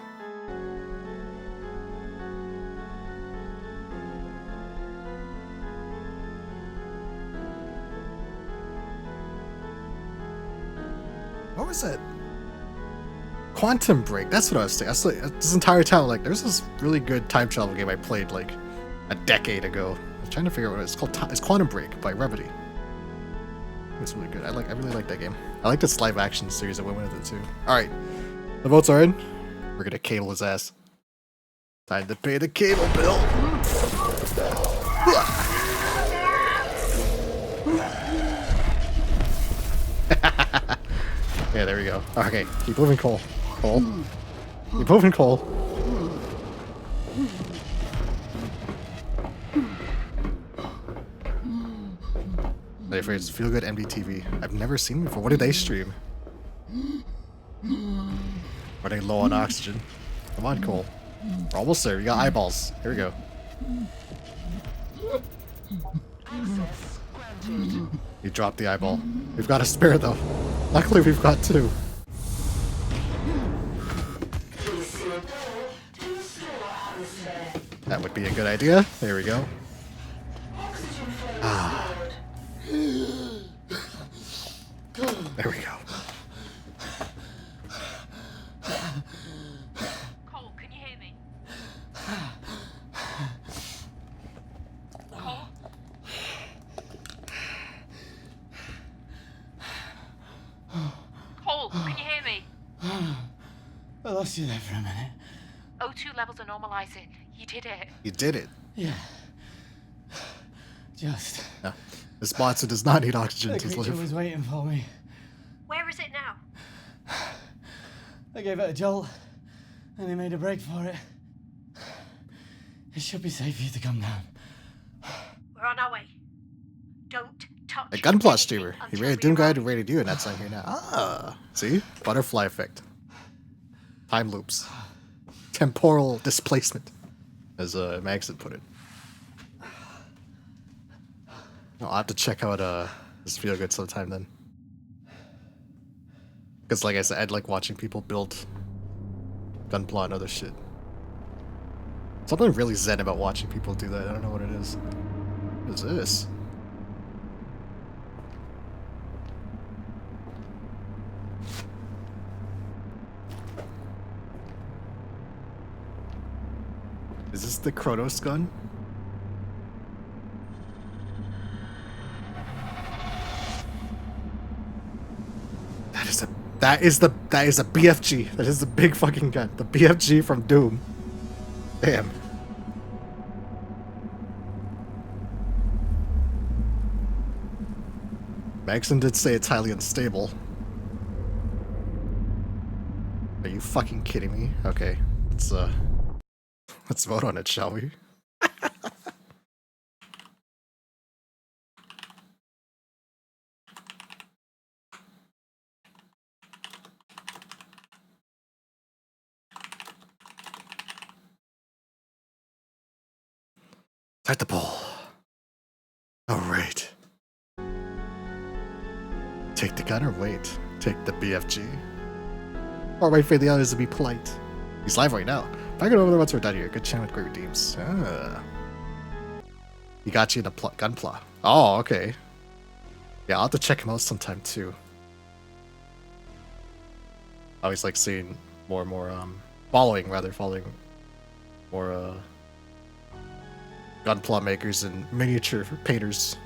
What was it? Quantum Break, that's what I was saying. This entire time, like, there's this really good time travel game I played, like, a decade ago. I was trying to figure out what it's called. It's Quantum Break by Remedy. It's really good. I really like that game. I like this live action series that went with it, too. Alright, the votes are in. We're gonna cable his ass. Time to pay the cable bill. Yeah, there we go. Okay, keep moving, Cole. Cole. Keep moving, Cole. Ready for it's Feel Good MDTV. I've never seen them before. What do they stream? Are they low on oxygen? Come on, Cole. We're almost there. We got eyeballs. Here we go. He dropped the eyeball. We've got a spare though. Luckily we've got 2. That would be a good idea. There we go. Ah. There we go. lost you there for a minute. O2 levels are normalizing. You did it. You did it. Yeah. Just. Yeah. This monster does not need oxygen The to creature live. was waiting for me. Where is it now? I gave it a jolt, and they made a break for it. It should be safe for you to come down. We're on our way. Don't touch A gunpla anything streamer. He until rated we Doom Guy arrive. to rated you, and that's not here now. Ah, see? Butterfly effect. Time loops. Temporal displacement, as Maxon put it. I'll have to check out this Feel Good sometime then. Because like I said, I'd like watching people build gunpla and other shit. Something really zen about watching people do that. I don't know what it is. What is this? Is this the Kronos gun? That is a BFG. That is the big fucking gun. The BFG from Doom. Damn. Maxon did say it's highly unstable. Are you fucking kidding me? Okay, let's vote on it, shall we? Start the poll. Alright. Take the gun or wait? Take the BFG? Or wait for the others to be polite? He's live right now. If I get over there once we're done here, good channel with great redeems. Ah. He got you in a gunpla. Oh, okay. Yeah, I'll have to check him out sometime too. I always like seeing more and more, following more, gunpla makers and miniature painters.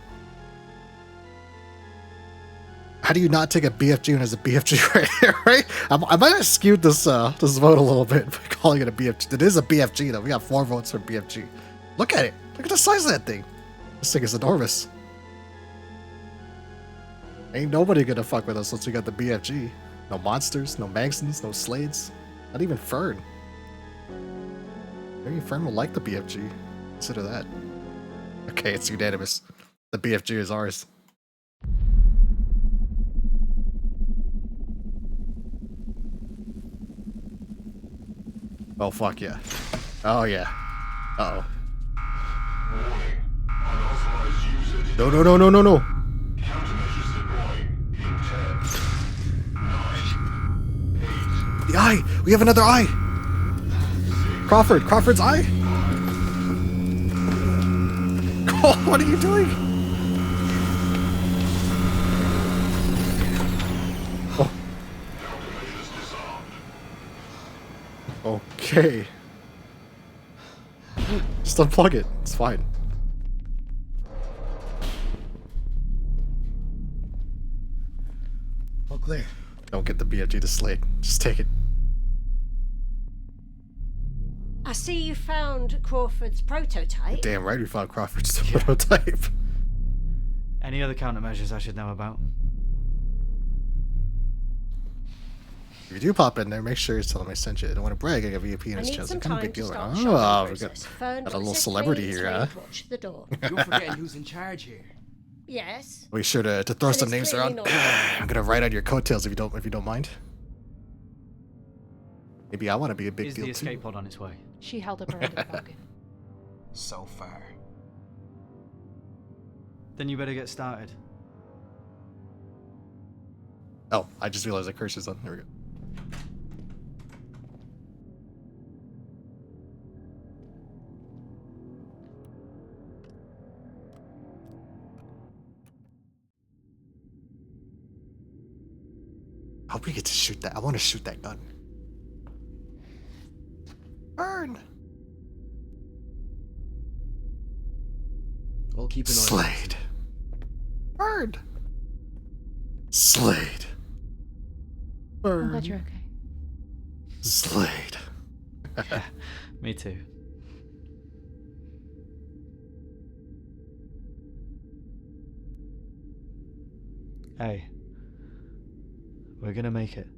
How do you not take a BFG when there's a BFG right here, right? I might have skewed this this vote a little bit by calling it a BFG. It is a BFG though. We got 4 votes for BFG. Look at it. Look at the size of that thing. This thing is enormous. Ain't nobody gonna fuck with us once we got the BFG. No monsters, no Magsons, no Slades. Not even Fern. Maybe Fern will like the BFG. Consider that. Okay, it's unanimous. The BFG is ours. Oh, fuck yeah. Oh, yeah. Uh-oh. No, no, no, no, no, no. The eye! We have another eye! Crawford's eye? Oh, what are you doing? Oh. Okay. Just unplug it. It's fine. All clear. Don't get the BFG to Slate. Just take it. I see you found Crawford's prototype. Damn right we found Crawford's prototype. Any other countermeasures I should know about? If you do pop in there, make sure you tell them I sent you. I don't want to brag. I got VIP in his channel. It's kind of a big deal. Oh, we got a little celebrity here, huh? Watch the door. You're forgetting who's in charge here. Yes. Be sure to throw some names around. I'm gonna write on your coattails if you don't mind. Maybe I want to be a big deal too. Is the escape pod on its way? She held up her end of the bargain. So far. Then you better get started. Oh, I just realized the curse is on. There we go. I hope we get to shoot that. I want to shoot that gun. Burn! I'll keep an eye on Slade. Burn! Slade. I'm Burn. glad you're okay. Slade. Yeah, me too. Hey, we're gonna make it.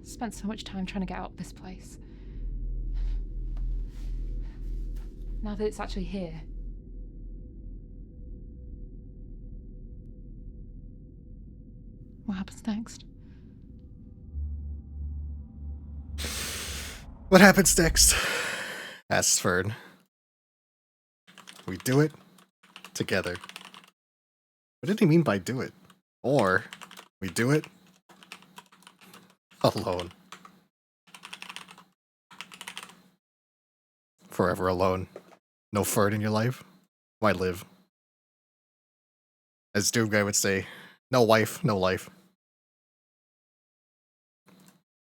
Spent so much time trying to get out of this place. Now that it's actually here. What happens next? What happens next? Asks Fern. We do it together. What did he mean by do it? Or we do it alone. Forever alone. No Fern in your life? Why live? As Doom Guy would say, no wife, no life.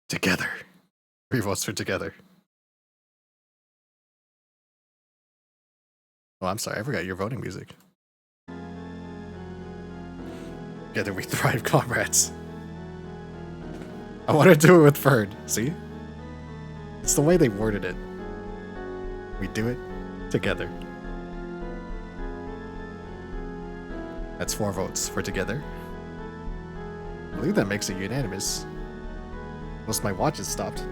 Together. 3 votes for together. Oh, I'm sorry, I forgot your voting music. Together we thrive, comrades. I want to do it with Fern, see? It's the way they worded it. We do it together. That's 4 votes for together. I believe that makes it unanimous. Most my watches stopped.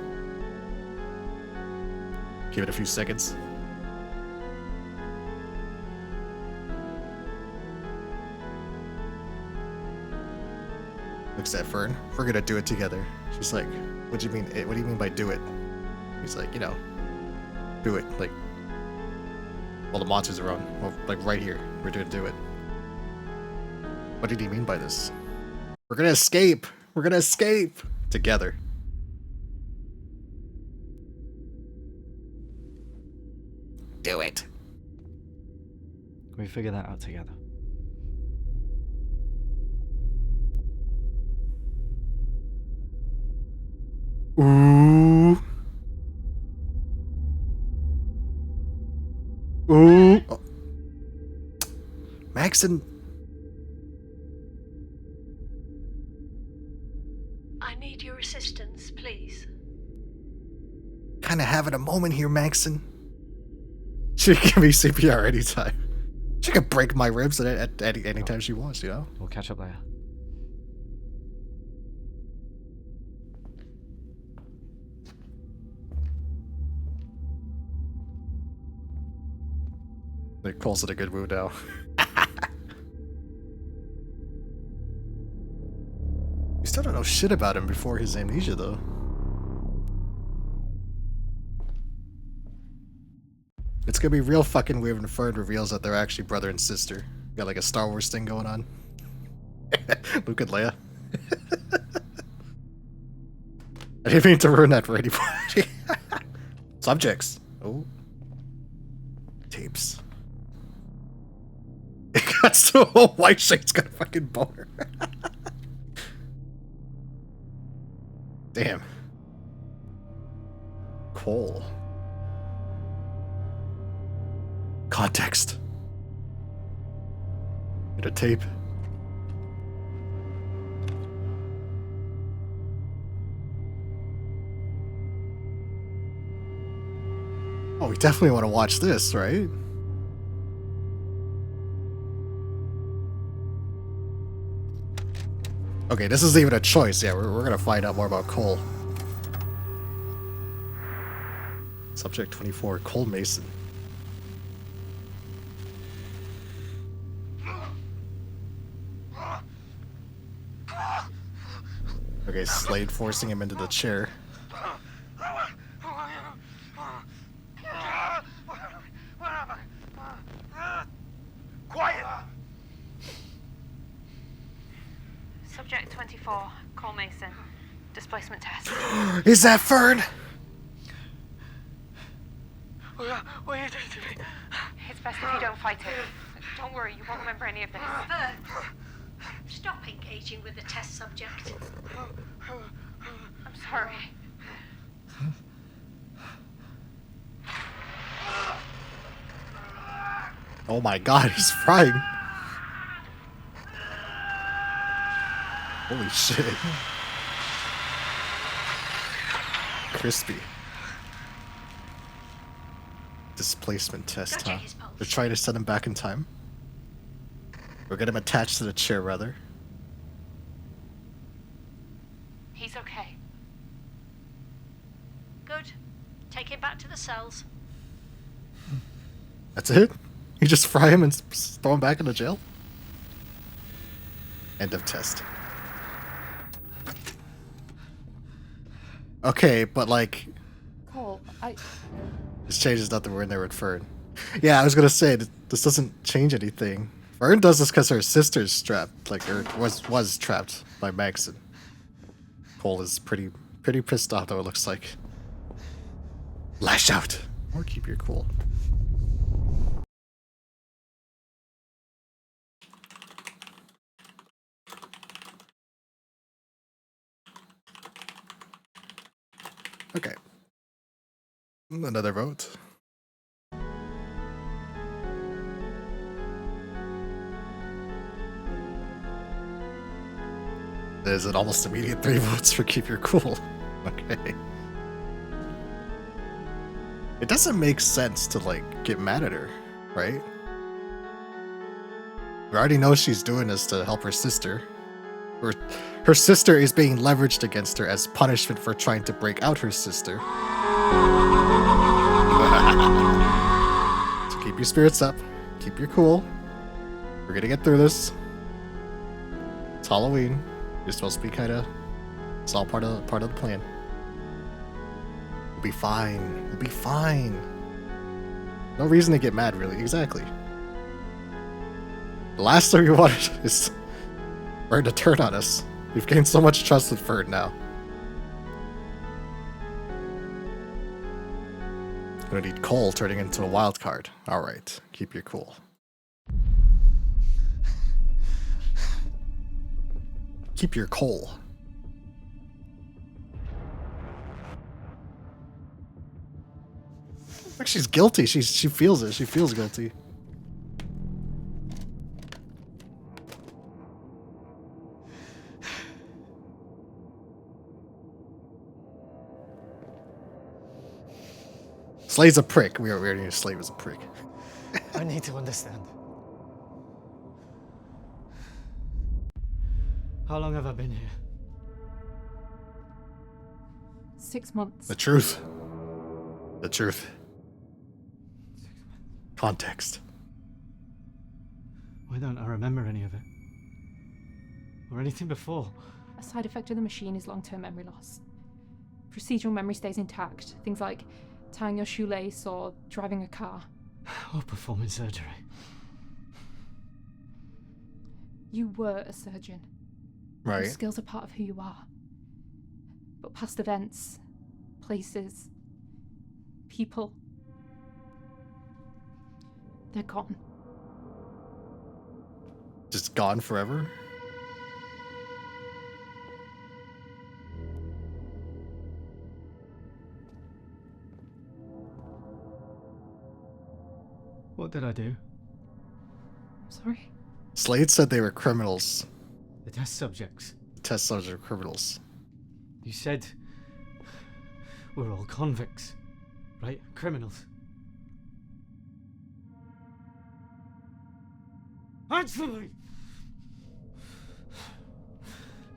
Give it a few seconds. Looks at Fern. We're gonna do it together. She's like, what do you mean? What do you mean by do it? He's like, you know, do it. Like, well, the monsters are on. Well, like right here. We're gonna do it. What did he mean by this? We're gonna escape. We're gonna escape together. Do it. We figure that out together. Ooh. Ooh. Oh. Maxon. I need your assistance, please. Kinda having a moment here, Maxon. She can give me CPR anytime. She can break my ribs at any time she wants, you know? We'll catch up later. It calls it a good mood now. We still don't know shit about him before his amnesia, though. It's gonna be real fucking weird when Fern reveals that they're actually brother and sister. Got like a Star Wars thing going on. Luke and Leia. I didn't mean to ruin that for anybody. Subjects. Oh. Tapes. It got so White Shade's got a fucking boner. Damn. Cole. Context. Get a tape. Oh, we definitely want to watch this, right? Okay, this isn't even a choice. Yeah, we're gonna find out more about Cole. Subject 24, Cole Mason. Okay, Slade forcing him into the chair. Quiet! Subject 24, Cole Mason. Displacement test. Is that Fern? What are you doing to me? It's best if you don't fight it. Don't worry, you won't remember any of this. Stop engaging with the test subject. I'm sorry. Oh my god, he's frying. Holy shit. Crispy. Displacement test, huh? They're trying to set him back in time. Or get him attached to the chair, rather. He's okay. Good. Take him back to the cells. That's it? You just fry him and throw him back into jail? End of test. Okay, but like... Cole, This changes nothing. We're in there with Fern. Yeah, I was gonna say, this doesn't change anything. Fern does this because her sister's trapped, like, or was trapped by Maxon. Cole is pretty pissed off, though, it looks like. Lash out! Or keep your cool. Okay. Another vote. There's an almost immediate 3 votes for keep your cool. Okay. It doesn't make sense to, like, get mad at her, right? We already know she's doing this to help her sister. Her sister is being leveraged against her as punishment for trying to break out her sister. So keep your spirits up. Keep your cool. We're gonna get through this. It's Halloween. You're supposed to be kinda... It's all part of the plan. We'll be fine. We'll be fine. No reason to get mad, really. Exactly. The last thing we wanted is Fern to turn on us. We've gained so much trust with Fern now. Gonna need Cole turning into a wild card. Alright, keep your cool. Keep your coal. Like she's guilty. She feels it. She feels guilty. Slade's a prick. We already knew Slade was a prick. I need to understand. How long have I been here? 6 months. The truth. The truth. Context. Why don't I remember any of it? Or anything before? A side effect of the machine is long-term memory loss. Procedural memory stays intact. Things like tying your shoelace or driving a car. Or performing surgery. You were a surgeon. Right. Your skills are part of who you are. But past events, places, people, they're gone. Just gone forever? What did I do? Sorry? Slade said they were criminals. The test subjects. Test subjects are criminals. You said we're all convicts, right? Criminals. Answer me!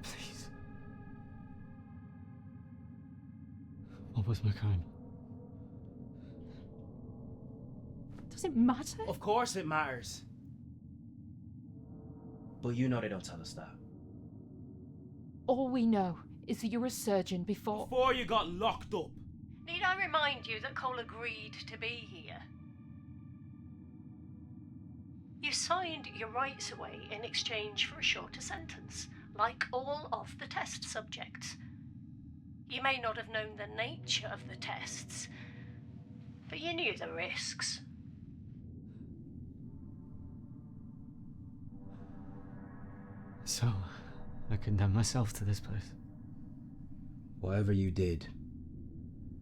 Please. What was my crime? Does it matter? Of course it matters. But you know they don't tell us that. All we know is that you were a surgeon before... Before you got locked up. Need I remind you that Cole agreed to be here? You signed your rights away in exchange for a shorter sentence, like all of the test subjects. You may not have known the nature of the tests, but you knew the risks. So, I condemn myself to this place. Whatever you did,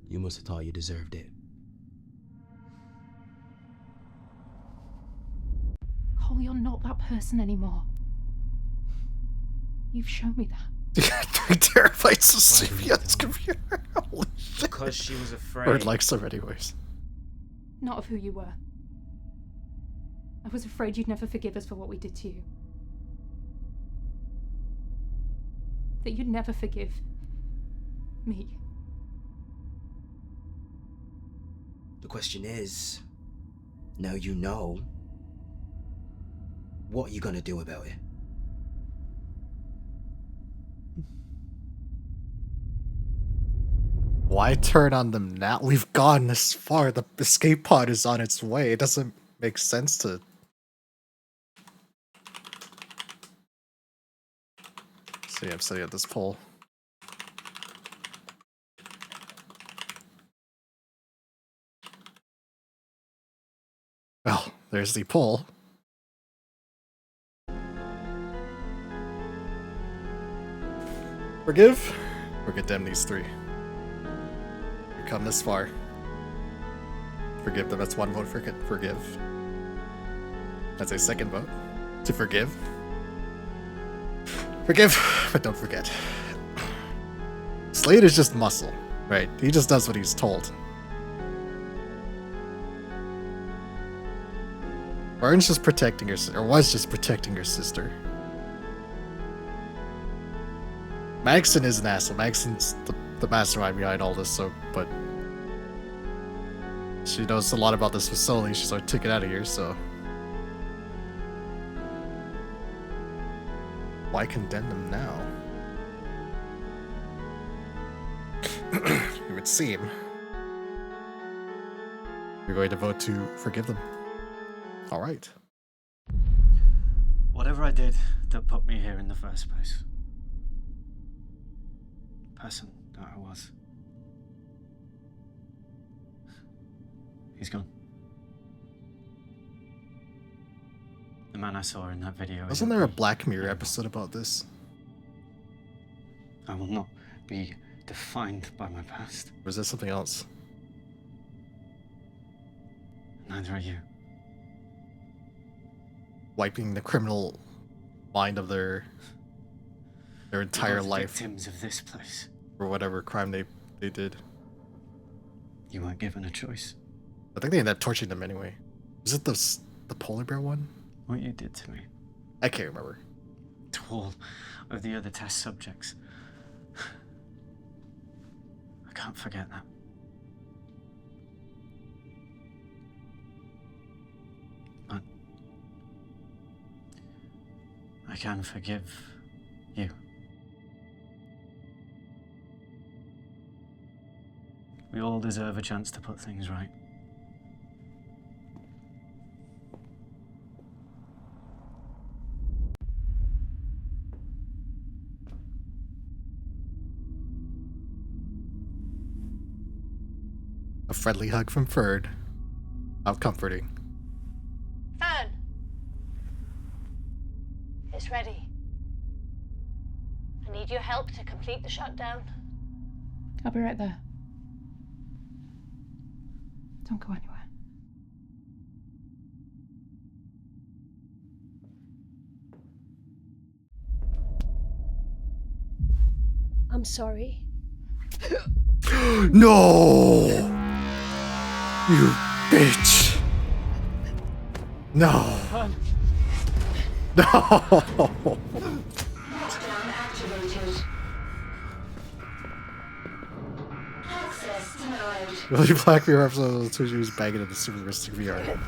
you must have thought you deserved it. Cole, you're not that person anymore. You've shown me that. 3 terabytes of CPS computer. Holy shit. Because she was afraid. Or likes them anyways. Not of who you were. I was afraid you'd never forgive us for what we did to you. That you'd never forgive me. The question is, now you know, what are you gonna do about it? Why turn on them now? We've gone this far. The escape pod is on its way. It doesn't make sense to... See, I'm sitting at this pole. Well, there's the pole. Forgive or condemn these 3. We come this far. Forgive them. That's 1 vote for forgive. That's a 2nd vote to forgive. Forgive, but don't forget. Slade is just muscle, right? He just does what he's told. Warren's just protecting her, or was just protecting her sister. Maxon is an asshole. Maxon's the mastermind behind all this, but she knows a lot about this facility. She's like, took it out of here, so why condemn them now? It would seem you're going to vote to forgive them. All right. Whatever I did that put me here in the first place. Person that I was. He's gone. The man I saw in that video. Wasn't there a Black Mirror episode about this? I will not be defined by my past. Or is there something else? Neither are you. Wiping the criminal mind of their entire life. Victims of this place. For whatever crime they did. You weren't given a choice. I think they ended up torturing them anyway. Was it the polar bear one? What you did to me. I can't remember. To all of the other test subjects. I can't forget that. But I can forgive you. We all deserve a chance to put things right. A friendly hug from Ferd. How comforting. Fern! It's ready. I need your help to complete the shutdown. I'll be right there. Don't go anywhere. I'm sorry. No! You bitch! No! No! Really, Black Mirror episode of 2 years banging in the super realistic VR.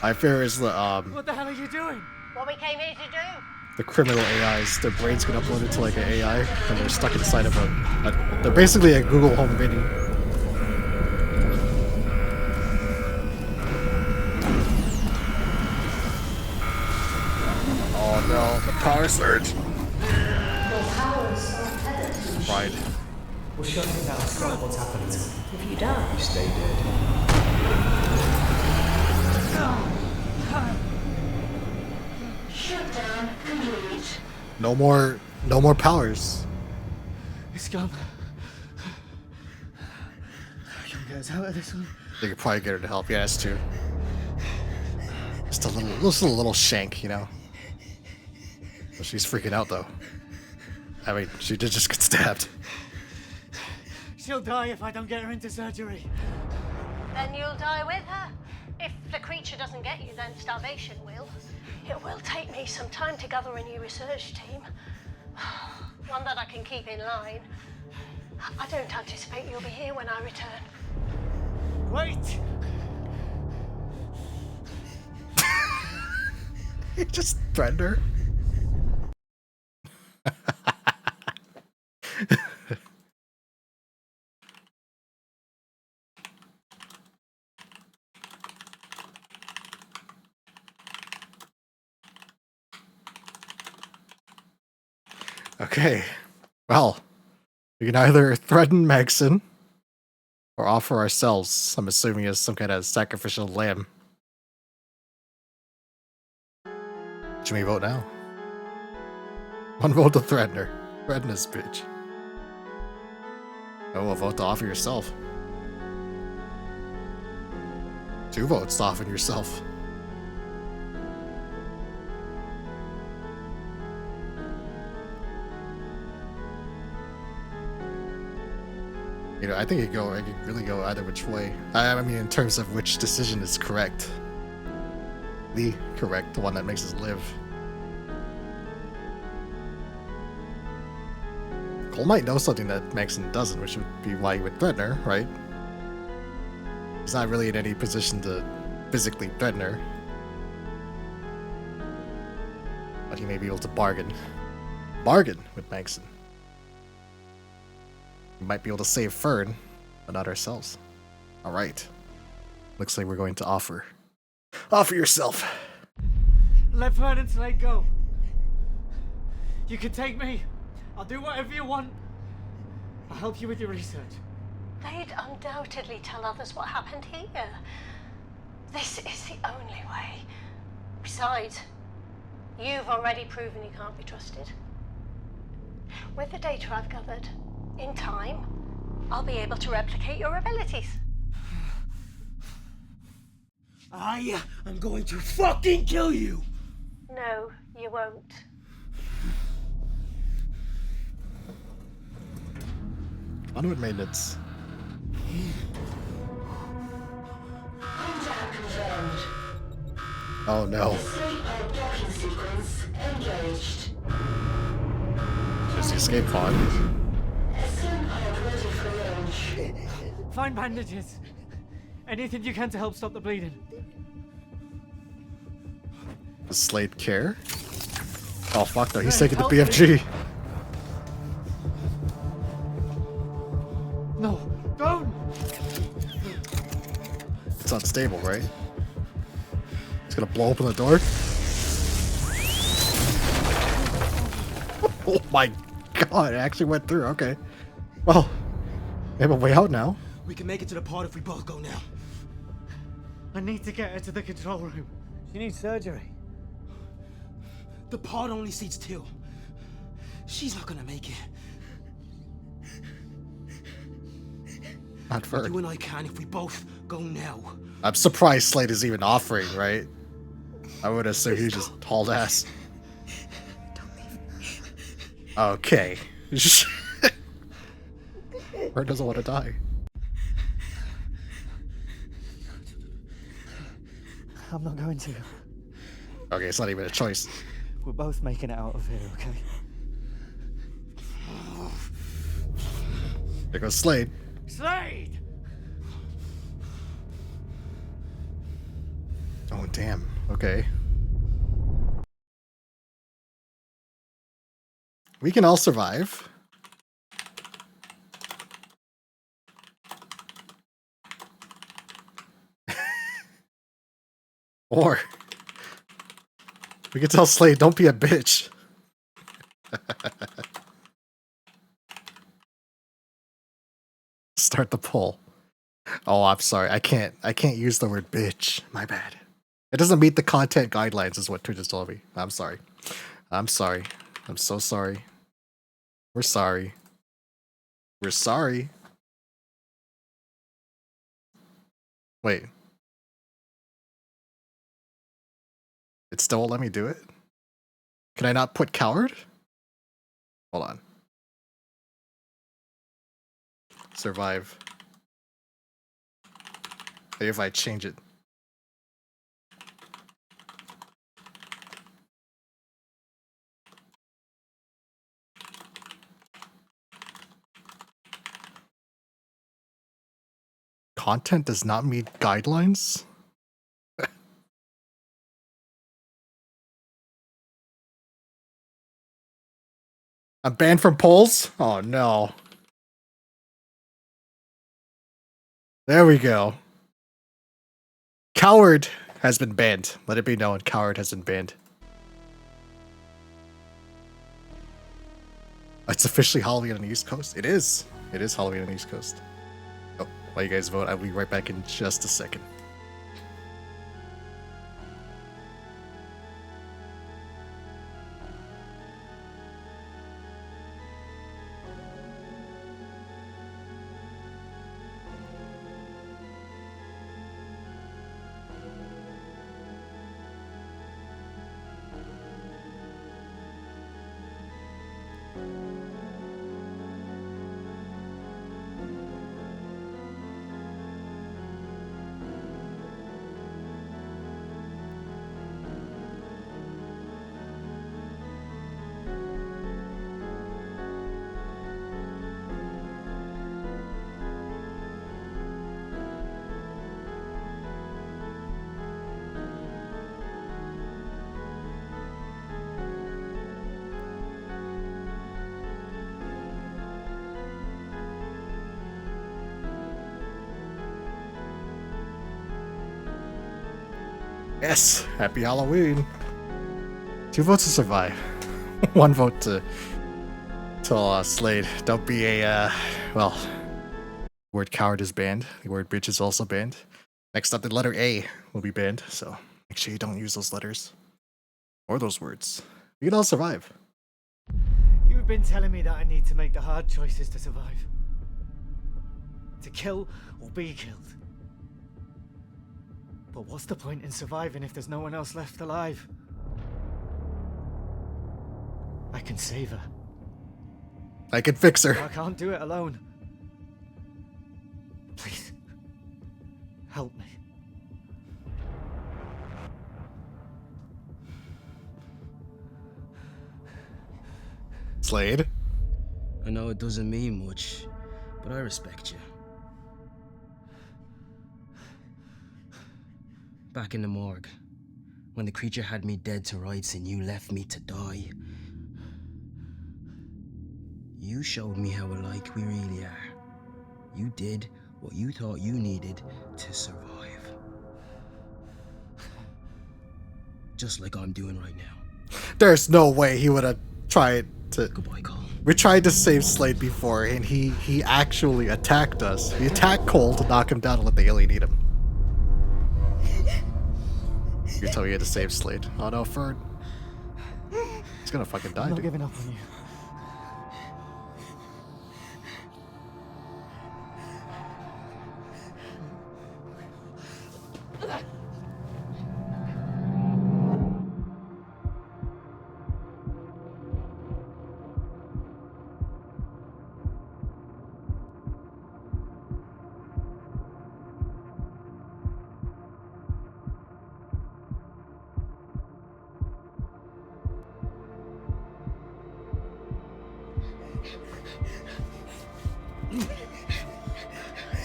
My fear is the What the hell are you doing? What we came here to do. the criminal AIs. Their brains get uploaded to like an AI, and they're stuck inside of a they're basically a Google Home Mini. Oh no, the power surge. Right. We're shutting down. Stop what's happened. If you die, You stay dead. shutdown complete. No more powers. It's gone. Can we get us out of this one? They could probably get her to help. Yeah, that's true. Just a little shank, you know. Well, she's freaking out though. I mean, she did just get stabbed. She'll die if I don't get her into surgery. Then you'll die with her. If the creature doesn't get you, then starvation will. It will take me some time to gather a new research team. One that I can keep in line. I don't anticipate you'll be here when I return. Wait! He just threatened her. Okay. Well, we can either threaten Megson or offer ourselves, I'm assuming, as some kind of sacrificial lamb. Should we vote now? One vote to threaten her. Threaten this bitch. Oh, a vote to offer yourself. 2 votes to offer yourself. You know, I think I could really go either which way. I mean, in terms of which decision is correct. The correct, the one that makes us live. Cole might know something that Maxon doesn't, which would be why he would threaten her, right? He's not really in any position to physically threaten her. But he may be able to bargain. Bargain with Maxon. We might be able to save Fern, but not ourselves. Alright. Looks like we're going to offer. Offer yourself! Let Fern and Slade go. You can take me. I'll do whatever you want. I'll help you with your research. They'd undoubtedly tell others what happened here. This is the only way. Besides, you've already proven you can't be trusted. With the data I've gathered, in time, I'll be able to replicate your abilities. I am going to fucking kill you! No, you won't. Onward maintenance. Oh no. Just the escape pod. Find bandages. Anything you can to help stop the bleeding. Does Slade care? Oh fuck no, he's Hey, taking the help me. BFG. No, don't! It's unstable, right? It's gonna blow open the door. Oh my god, it actually went through, okay. Well, we have a way out now. We can make it to the pod if we both go now. I need to get her to the control room. She needs surgery. The pod only seats 2. She's not gonna make it. Not Fern. You and I can if we both go now. I'm surprised Slade is even offering, right? I would assume he just hauled ass. Okay. Fern doesn't want to die. I'm not going to. Okay, it's not even a choice. We're both making it out of here, okay? There goes Slade. Slade! Oh, damn. Okay. We can all survive. Or we can tell Slade, don't be a bitch. Start the poll. Oh, I'm sorry. I can't use the word bitch. My bad. It doesn't meet the content guidelines is what Twitch has told me. I'm sorry. I'm sorry. I'm so sorry. We're sorry. We're sorry. Wait. It still won't let me do it? Can I not put coward? Hold on. Survive. Maybe if I change it. Content does not meet guidelines? I'm banned from polls? Oh no. There we go. Coward has been banned. Let it be known, Coward has been banned. It's officially Halloween on the East Coast? It is. It is Halloween on the East Coast. Oh, while you guys vote, I'll be right back in just a second. Yes, happy Halloween. 2 votes to survive. 1 vote to Slade. Don't be a well. Word coward is banned. The word bitch is also banned. Next up, the letter A will be banned. So make sure you don't use those letters or those words. You can all survive. You've been telling me that I need to make the hard choices to survive. To kill or be killed. But what's the point in surviving if there's no one else left alive? I can save her. I can fix her. I can't do it alone. Please, help me. Slade? I know it doesn't mean much, but I respect you. Back in the morgue, when the creature had me dead to rights and you left me to die, you showed me how alike we really are. You did what you thought you needed to survive. Just like I'm doing right now. There's no way he would have tried to... Goodbye, Cole. We tried to save Slade before, and he actually attacked us. He attacked Cole to knock him down and let the alien eat him. You're telling me you had to save Slade. Oh no, Fern. He's gonna fucking die, I'm not dude. giving up on you.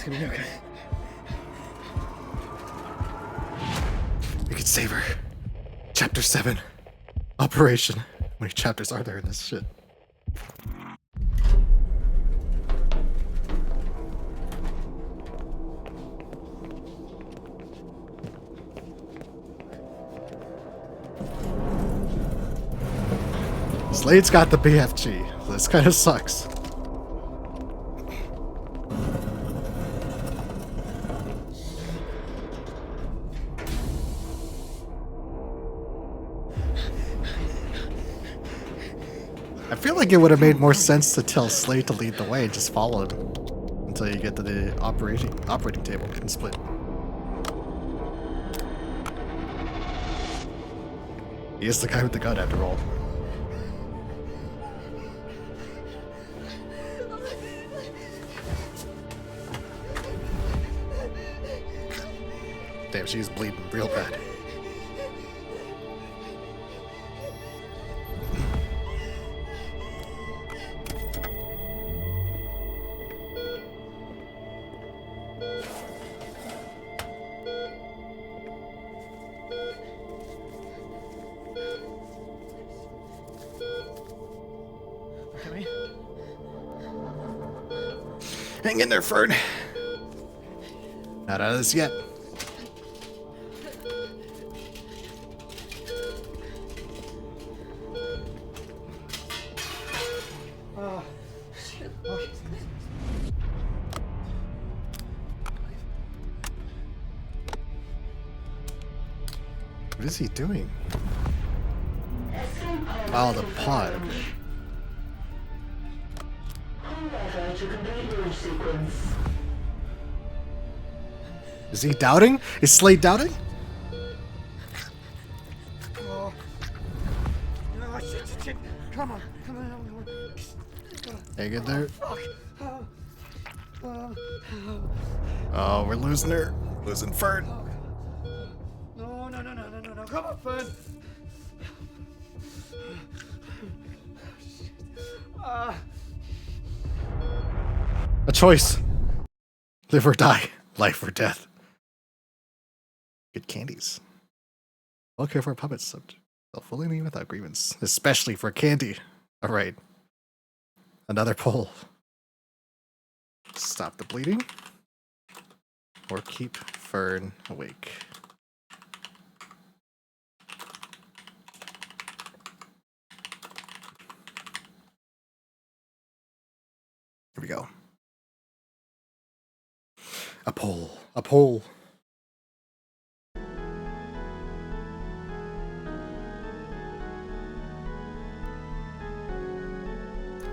It's gonna be okay. We can save her. Chapter 7. Operation. How many chapters are there in this shit? Slade's got the BFG. This kind of sucks. I feel like it would have made more sense to tell Slade to lead the way and just follow him until you get to the operating table and split. He is the guy with the gun after all. Damn, she's bleeding real bad. Hang in there, Fern. Not out of this yet. What is he doing? Oh, the pod. Is he doubting? Is Slade doubting? Oh, shit. Come on. Hang in there. Fuck. Oh, we're losing her. Losing Fern. No. Come on, Fern. A choice. Live or die. Life or death. Good candies. Well care for a puppet subject. Self-willingly without grievance. Especially for candy. Alright. Another poll. Stop the bleeding. Or keep Fern awake. Here we go. A poll. A poll.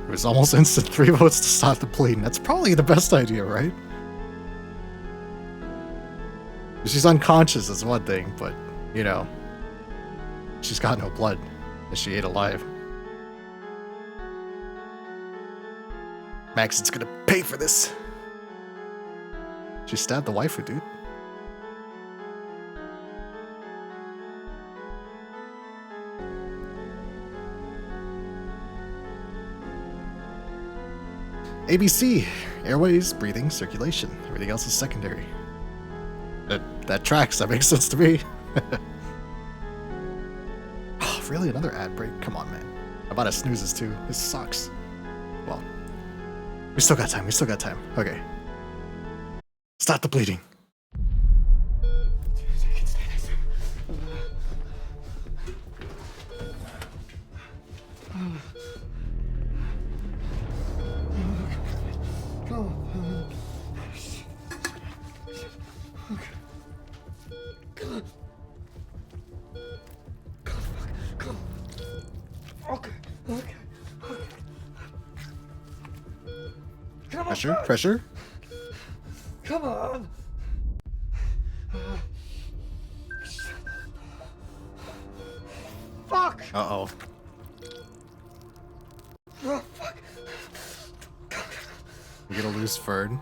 It was almost instant 3 votes to stop the bleeding. That's probably the best idea, right? She's unconscious is one thing, but, you know, she's got no blood as she ate alive. Max is gonna pay for this. She stabbed the waifu, dude. ABC, airways, breathing, circulation. Everything else is secondary. That tracks, that makes sense to me. Oh, really? Another ad break? Come on, man. How about a snoozes too? This sucks. Well, we still got time. Okay. Stop the bleeding. Pressure. Come on. Fuck. Uh-oh. Oh, fuck. We're gonna lose Fern.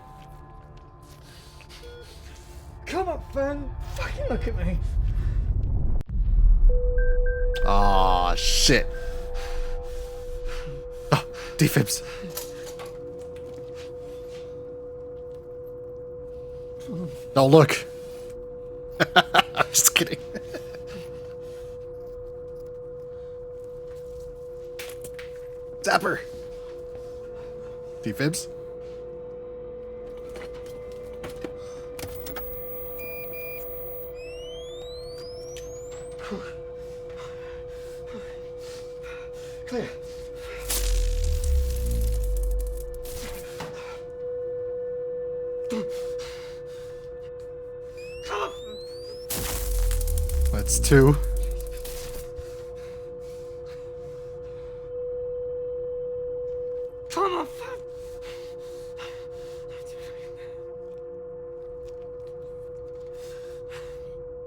Come on, Fern. Fucking look at me. Aw, shit. Oh, defibs. Don't look. I'm just kidding. Zapper. Defibs. Clear. That's 2. Come on.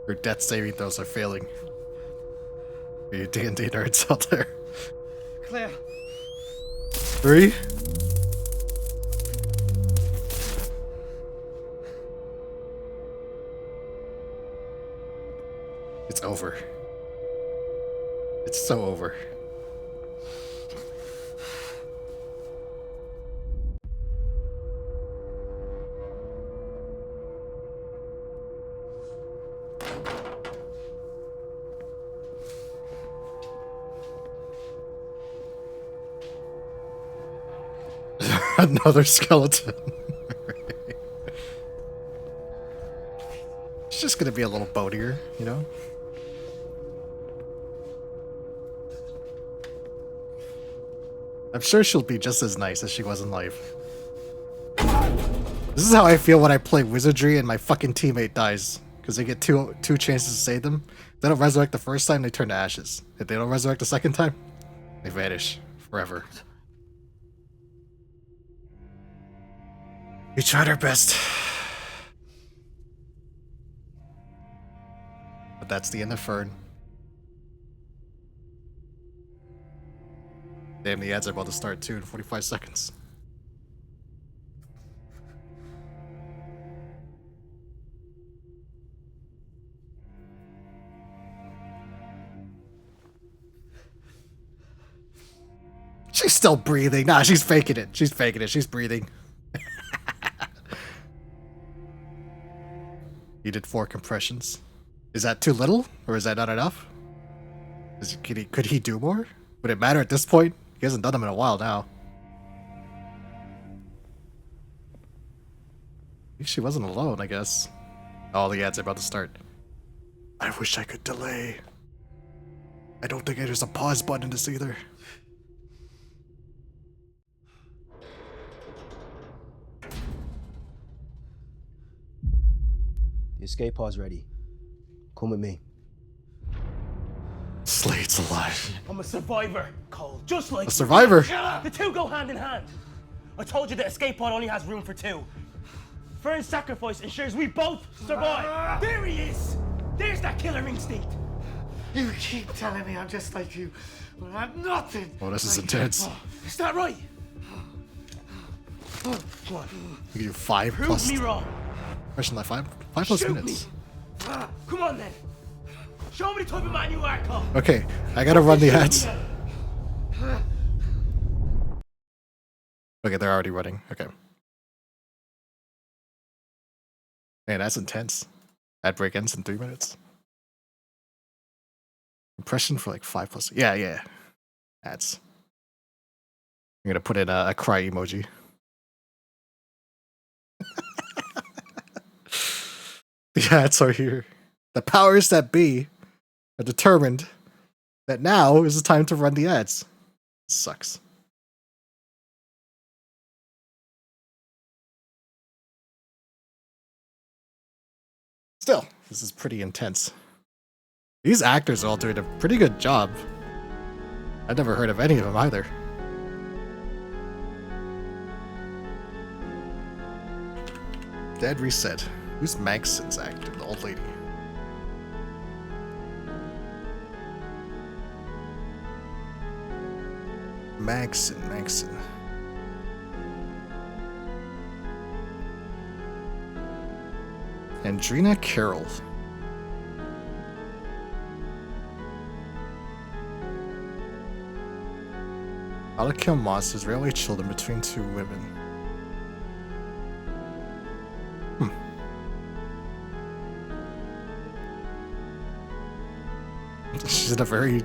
Your death saving throws are failing. You D&D nerds out there. Clear. 3. over. It's so over. Another skeleton. It's just gonna be a little boatier, you know? I'm sure she'll be just as nice as she was in life. This is how I feel when I play wizardry and my fucking teammate dies. Because they get two chances to save them. If they don't resurrect the first time, they turn to ashes. If they don't resurrect the second time, they vanish forever. We tried our best. But that's the end of Fern. Damn, the ads are about to start too in 45 seconds. She's still breathing. Nah, she's faking it. She's faking it. She's breathing. You did 4 compressions. Is that too little? Or is that not enough? Could he do more? Would it matter at this point? He hasn't done them in a while now. At least she wasn't alone, I guess. Oh, the ads are about to start. I wish I could delay. I don't think there's a pause button in this either. The escape pod's ready. Come with me. Slade's alive. I'm a survivor, Cole. Just like a survivor. The two go hand in hand. I told you the escape pod only has room for 2. Fern's sacrifice ensures we both survive. There he is. There's that killer instinct. You keep telling me I'm just like you, but I'm nothing. Oh, this is intense. Is that right? Come on. You can do 5 Prove plus. me wrong. Question like 5 plus Shoot minutes. Me. Come on then. Show me the type of man you are, Cole. Okay, I gotta run the ads. Okay, they're already running. Okay. Man, that's intense. Ad break ends in 3 minutes. Impression for like 5 plus. Yeah. Ads. I'm gonna put in a cry emoji. The ads are here. The powers that be are determined that now is the time to run the ads. Sucks. Still, this is pretty intense. These actors are all doing a pretty good job. I've never heard of any of them either. Dead Reset. Who's Magson's actor, the old lady? Magson. Andrina Carroll. How to kill monsters, railway children between 2 women. She's in a very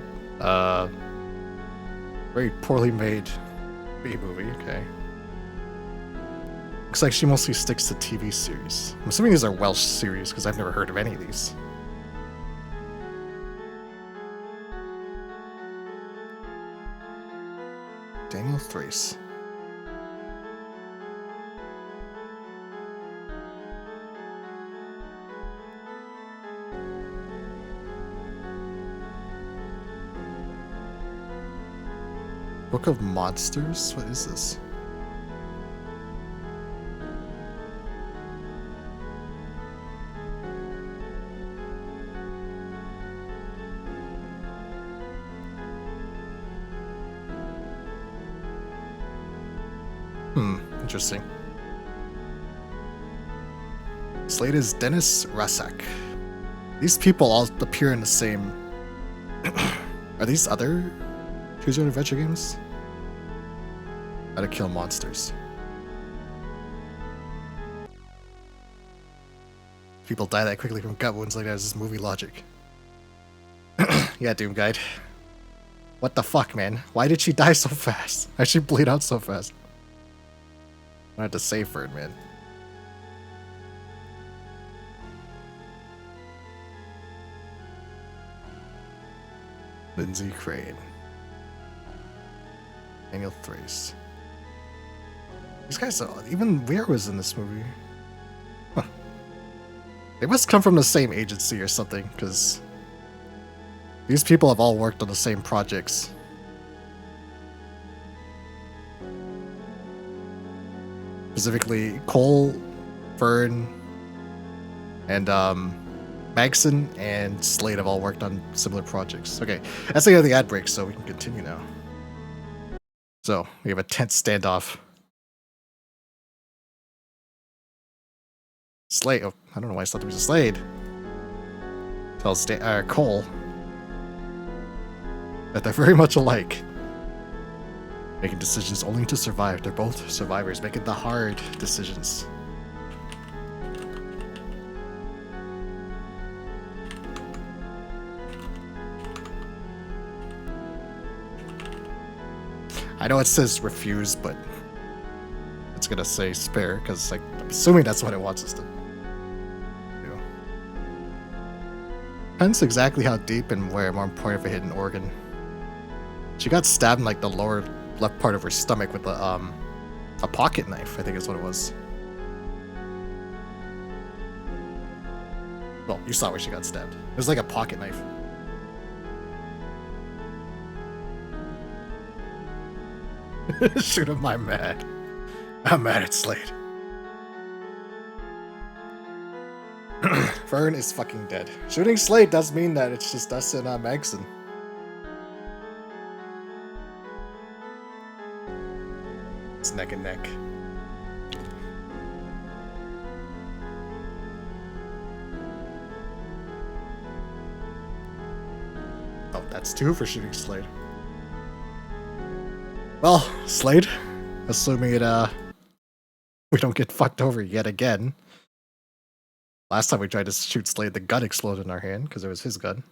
poorly made B movie, okay. Looks like she mostly sticks to TV series. I'm assuming these are Welsh series, because I've never heard of any of these. Daniel Thrace. Book of Monsters? What is this? Interesting. Slate is Dennis Rasak. These people all appear in the same. Are these other Choose Your Own Adventure games? How to kill monsters. People die that quickly from gut wounds like that is this movie logic. Yeah, Doom Guide. What the fuck, man? Why did she die so fast? Why did she bleed out so fast? I had to save for it, man. Lindsay Crane. Daniel Thrace. These guys, even Weir was in this movie. Huh. They must come from the same agency or something, because these people have all worked on the same projects. Specifically, Cole, Fern, and Magson and Slade have all worked on similar projects. Okay, that's the end of the ad break, so we can continue now. So, we have a tense standoff. Slade, oh, I don't know why I thought there was a Slade. Tells Cole that they're very much alike. Making decisions only to survive. They're both survivors, making the hard decisions. I know it says refuse, but it's gonna say spare, because like, I'm assuming that's what it wants us to do. Depends exactly how deep and where, more important if it hit an organ. She got stabbed in like the lower left part of her stomach with a pocket knife, I think is what it was. Well, you saw where she got stabbed. It was like a pocket knife. Shoot him, I'm mad. I'm mad at Slade. Fern is fucking dead. Shooting Slade does mean that it's just us and Magson. It's neck and neck. Oh, that's 2 for shooting Slade. Well, Slade, assuming we don't get fucked over yet again. Last time we tried to shoot Slade, the gun exploded in our hand because it was his gun.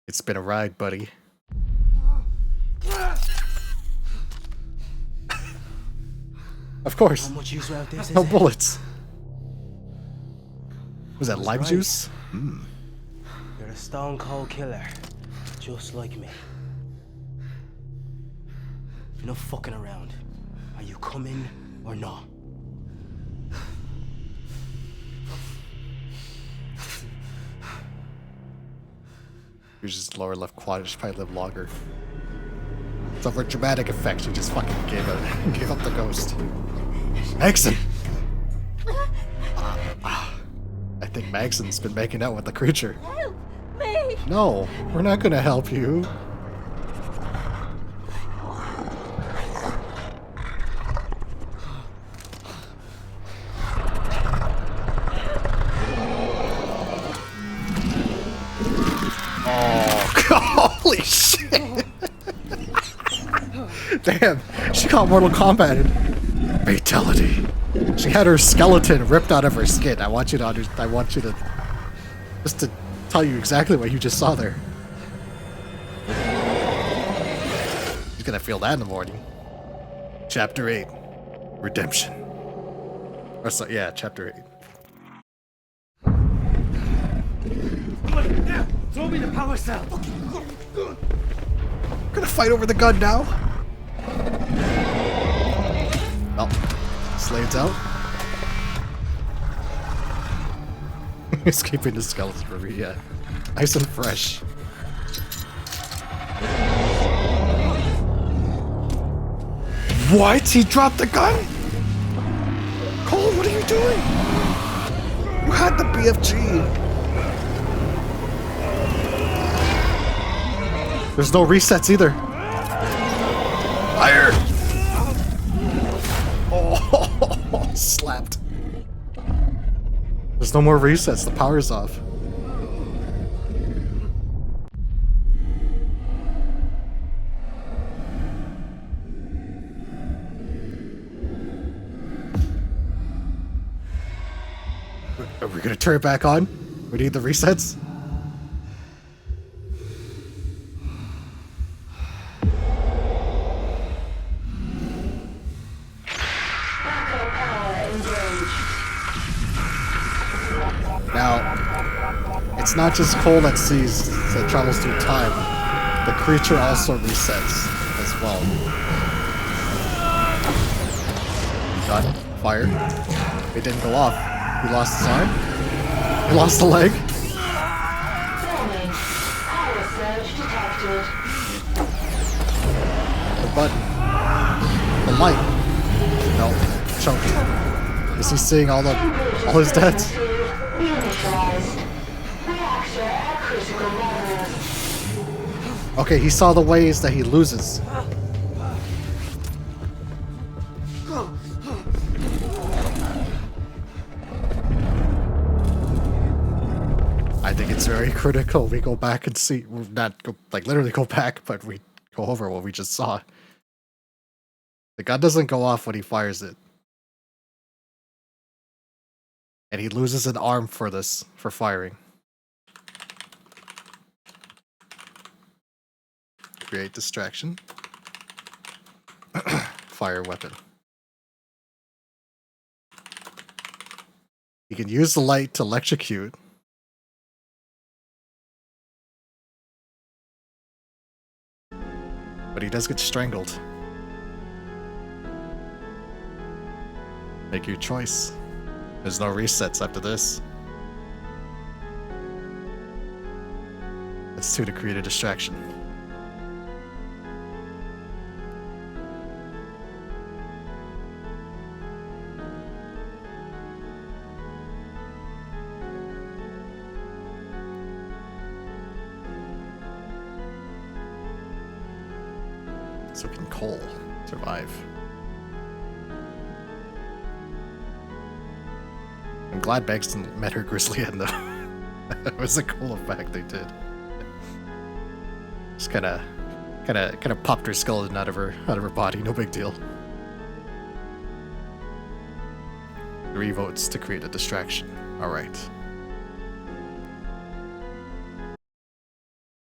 It's been a ride, buddy. Of course. How much use out this? No bullets. Was that lime juice? You're a stone cold killer, just like me. No fucking around. Are you coming or not? Here's just lower left quadrant, should probably live longer. So for dramatic effect, she just fucking gave up the ghost. Magson! I think Magson's been making out with the creature. Help me! No, we're not gonna help you. Holy shit! Damn, she got Mortal Kombat. Fatality. She had her skeleton ripped out of her skin. I want you to just to tell you exactly what you just saw there. She's gonna feel that in the morning. Chapter 8. Redemption. Or so, yeah, Chapter 8. Throw me the power cell! Gonna fight over the gun now? Well, Slade's out. He's keeping the skeleton for me, yeah. Nice and fresh. What? He dropped the gun? Cole, what are you doing? You had the BFG. There's no resets either. Fire! Oh, slapped. There's no more resets. The power's off. Are we gonna turn it back on? We need the resets? Now, it's not just Cole that travels through time. The creature also resets as well. Gun, fire. It didn't go off. He lost his arm. He lost a leg. The button. The light. No. Choke. Is he seeing all his deaths? Okay, he saw the ways that he loses. I think it's very critical we go back and see, not go, like literally go back, but we go over what we just saw. The gun doesn't go off when he fires it. And he loses an arm for this, for firing. Create distraction. Fire weapon. You can use the light to electrocute. But he does get strangled. Make your choice. There's no resets after this. That's 2 to create a distraction. So can Cole survive? I'm glad Begston met her grisly end though. That was a cool effect they did. Just kind of popped her skeleton out of her body. No big deal. 3 votes to create a distraction. All right.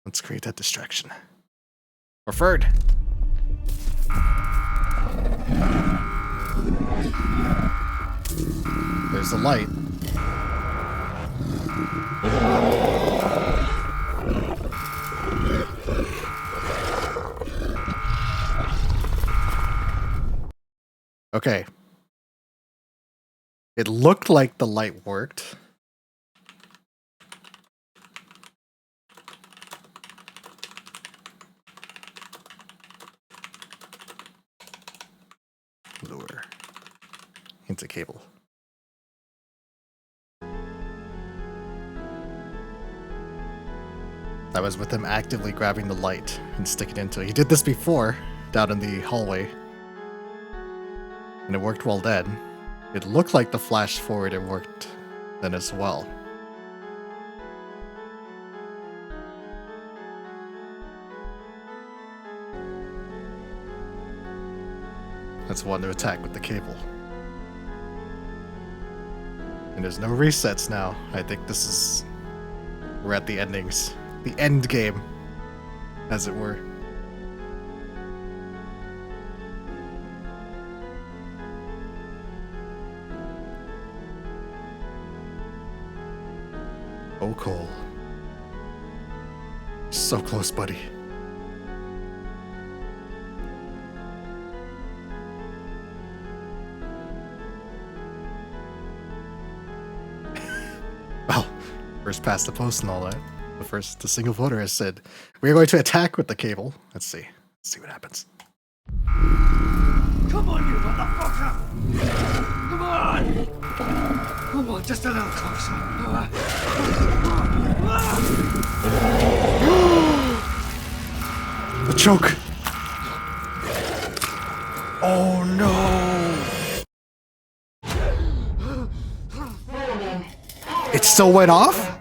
Let's create that distraction. Preferred. There's the light. Okay. It looked like the light worked. Lure into cable. That was with him actively grabbing the light and sticking into it. He did this before, down in the hallway. And it worked well then. It looked like the flash forward, it worked then as well. That's one to attack with the cable. And there's no resets now. I think this is... we're at the endings. The end game, as it were. Oh, Cole. So close, buddy. Well, first past the post and all that. The single voter has said, we're going to attack with the cable. Let's see. Let's see what happens. Come on, you motherfucker! Come on! Come on, just a little closer. The choke! Oh no! Warning. still went off?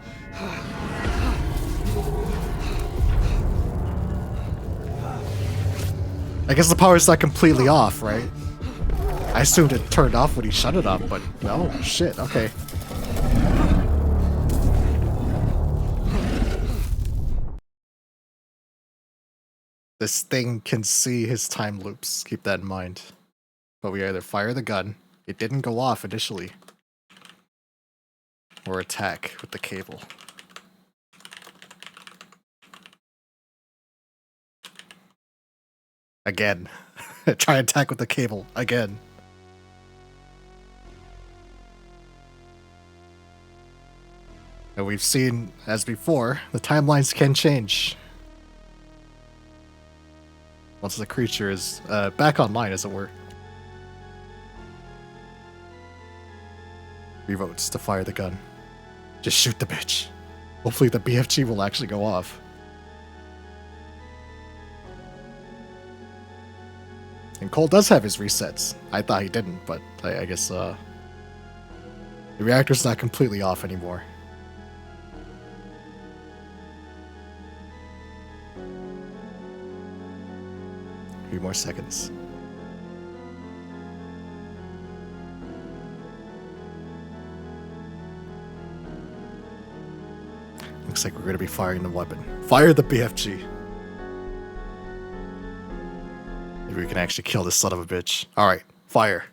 I guess the power's not completely off, right? I assumed it turned off when he shut it off, but no, shit, okay. This thing can see his time loops, keep that in mind. But we either fire the gun, it didn't go off initially, or attack with the cable. Again. Try attack with the cable, again. And we've seen, as before, the timelines can change. Once the creature is back online, as it were. 3 votes to fire the gun. Just shoot the bitch. Hopefully the BFG will actually go off. And Cole does have his resets. I thought he didn't, but I guess the reactor's not completely off anymore. A few more seconds. Looks like we're going to be firing the weapon. Fire the BFG. Maybe we can actually kill this son of a bitch. Alright, fire.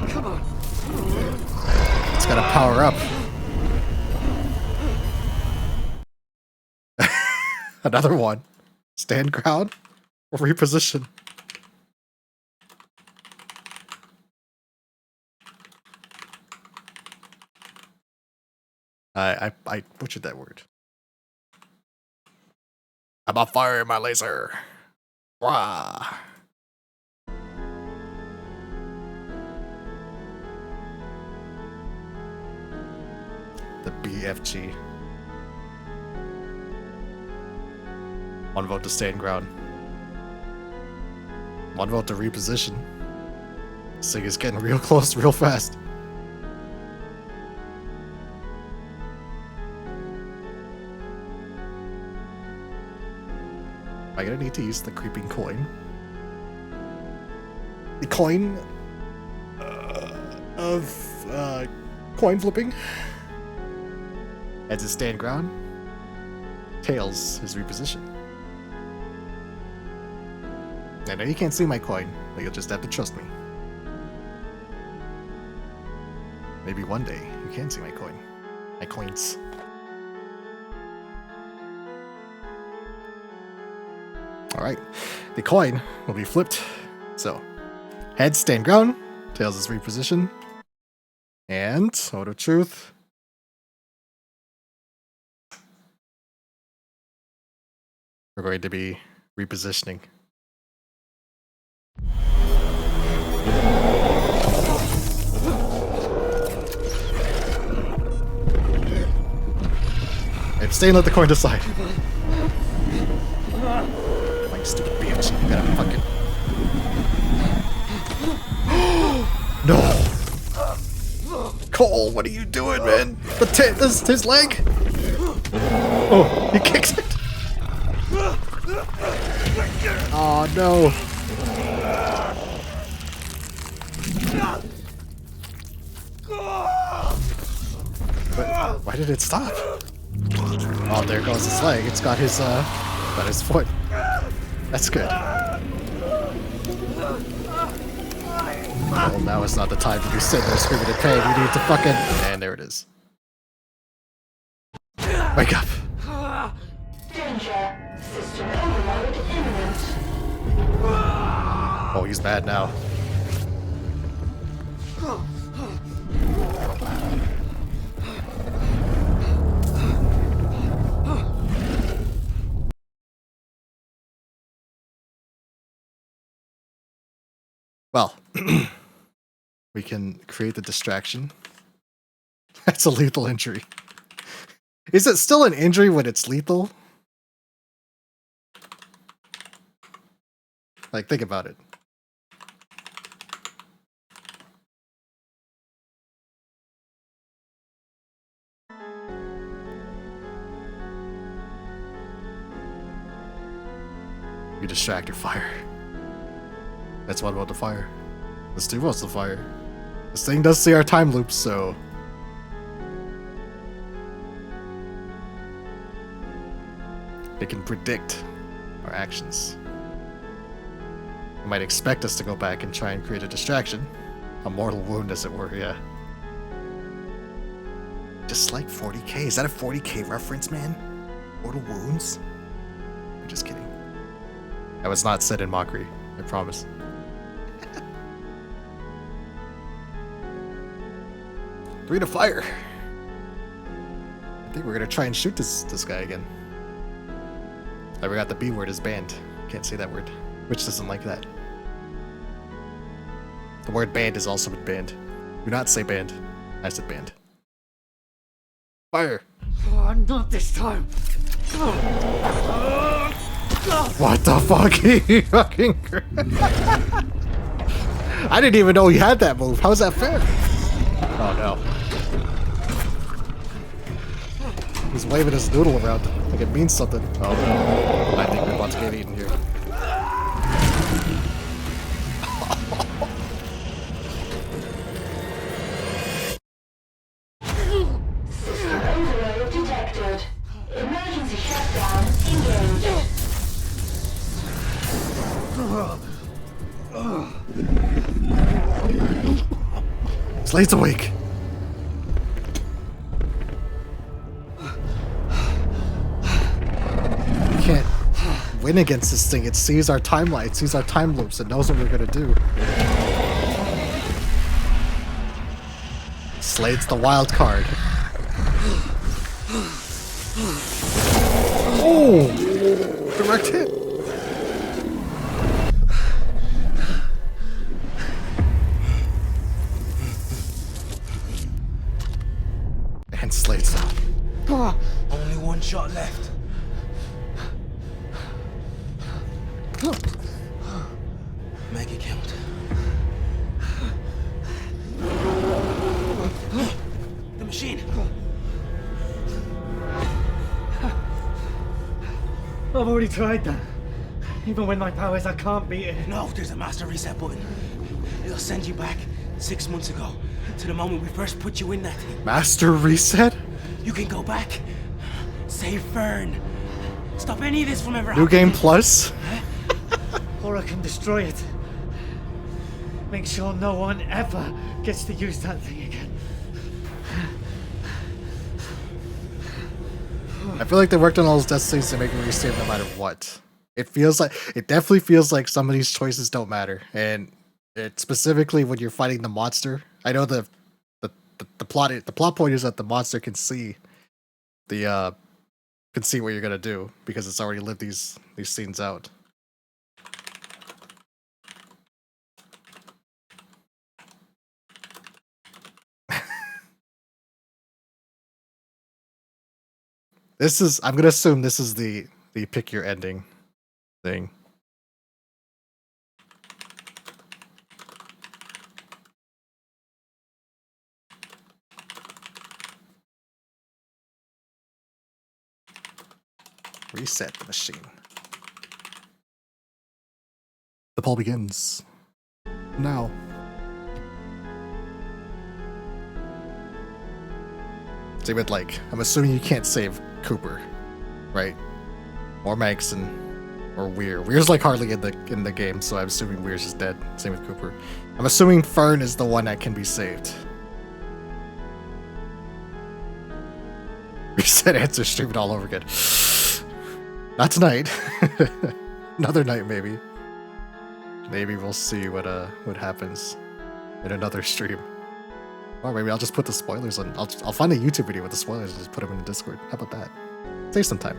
Come on. It's gotta power up. Another one. Stand ground or reposition. I butchered that word. I'm on fire, my laser. Wah. The BFG. 1 vote to stand ground. 1 vote to reposition. This thing is getting real close real fast. Am I gonna need to use the creeping coin? The coin of coin flipping? Heads is stand ground. Tails is reposition. I know you can't see my coin, but you'll just have to trust me. Maybe one day you can see my coin. My coins. Alright, the coin will be flipped. So, heads stand ground, tails is reposition, and Sword of Truth. We're going to be repositioning. I'm staying, let the coin decide. My stupid bitch, you gotta fucking... No! Cole, what are you doing, man? This his leg? Oh, he kicks it! Oh no! Why did it stop? Oh, there goes his leg. It's got his foot. That's good. Well, now is not the time to be sitting there screaming in pain. You need to fucking... And there it is. Wake up. Danger. System overload imminent. Oh, he's mad now. Well, we can create the distraction. That's a lethal injury. Is it still an injury when it's lethal? Like, think about it. You distract or fire. That's one vote to fire. There's 2 votes to fire. This thing does see our time loops, so... it can predict our actions. It might expect us to go back and try and create a distraction. A mortal wound, as it were, yeah. Just like 40k. Is that a 40k reference, man? Mortal wounds? I'm just kidding. That was not said in mockery, I promise. 3 to fire. I think we're gonna try and shoot this guy again. I forgot the B word is banned. Can't say that word. Which doesn't like that. The word banned is also been banned. Do not say banned. I said banned. Fire! Oh, not this time. What the fuck? He fucking... I didn't even know he had that move. How's that fair? Oh no. He's waving his noodle around like it means something. Oh no. I think we're about to get eaten here. Overload detected. Emergency shutdown engaged. Slade's awake. We can't win against this thing. It sees our timeline. It sees our time loops. It knows what we're gonna do. Slade's the wild card. Oh! Direct hit. And Slade's down. Only 1 shot left. Make it count. The machine. I've already tried that. Even with my powers, I can't beat it. No, there's a master reset button. It'll send you back 6 months ago to the moment we first put you in that thing. Master reset? You can go back, save Fern, stop any of this from ever New happening. game plus? Or I can destroy it. Make sure no one ever gets to use that thing again. I feel like they worked on all those destinies to make me resave no matter what. It definitely feels like some of these choices don't matter. And it specifically when you're fighting the monster. I know the plot point is that the monster can see what you're gonna do because it's already lived these scenes out. I'm gonna assume this is the pick your ending thing. Reset the machine. The poll begins now. Same with I'm assuming you can't save Cooper, right? Or Magson, or Weir. Weir's hardly in the game, so I'm assuming Weir's is dead. Same with Cooper. I'm assuming Fern is the one that can be saved. Reset answer, stream it all over again. Not tonight. Another night, maybe. Maybe we'll see what happens in another stream. Or maybe I'll just put the spoilers on. I'll find a YouTube video with the spoilers and just put them in the Discord. How about that? Save some time.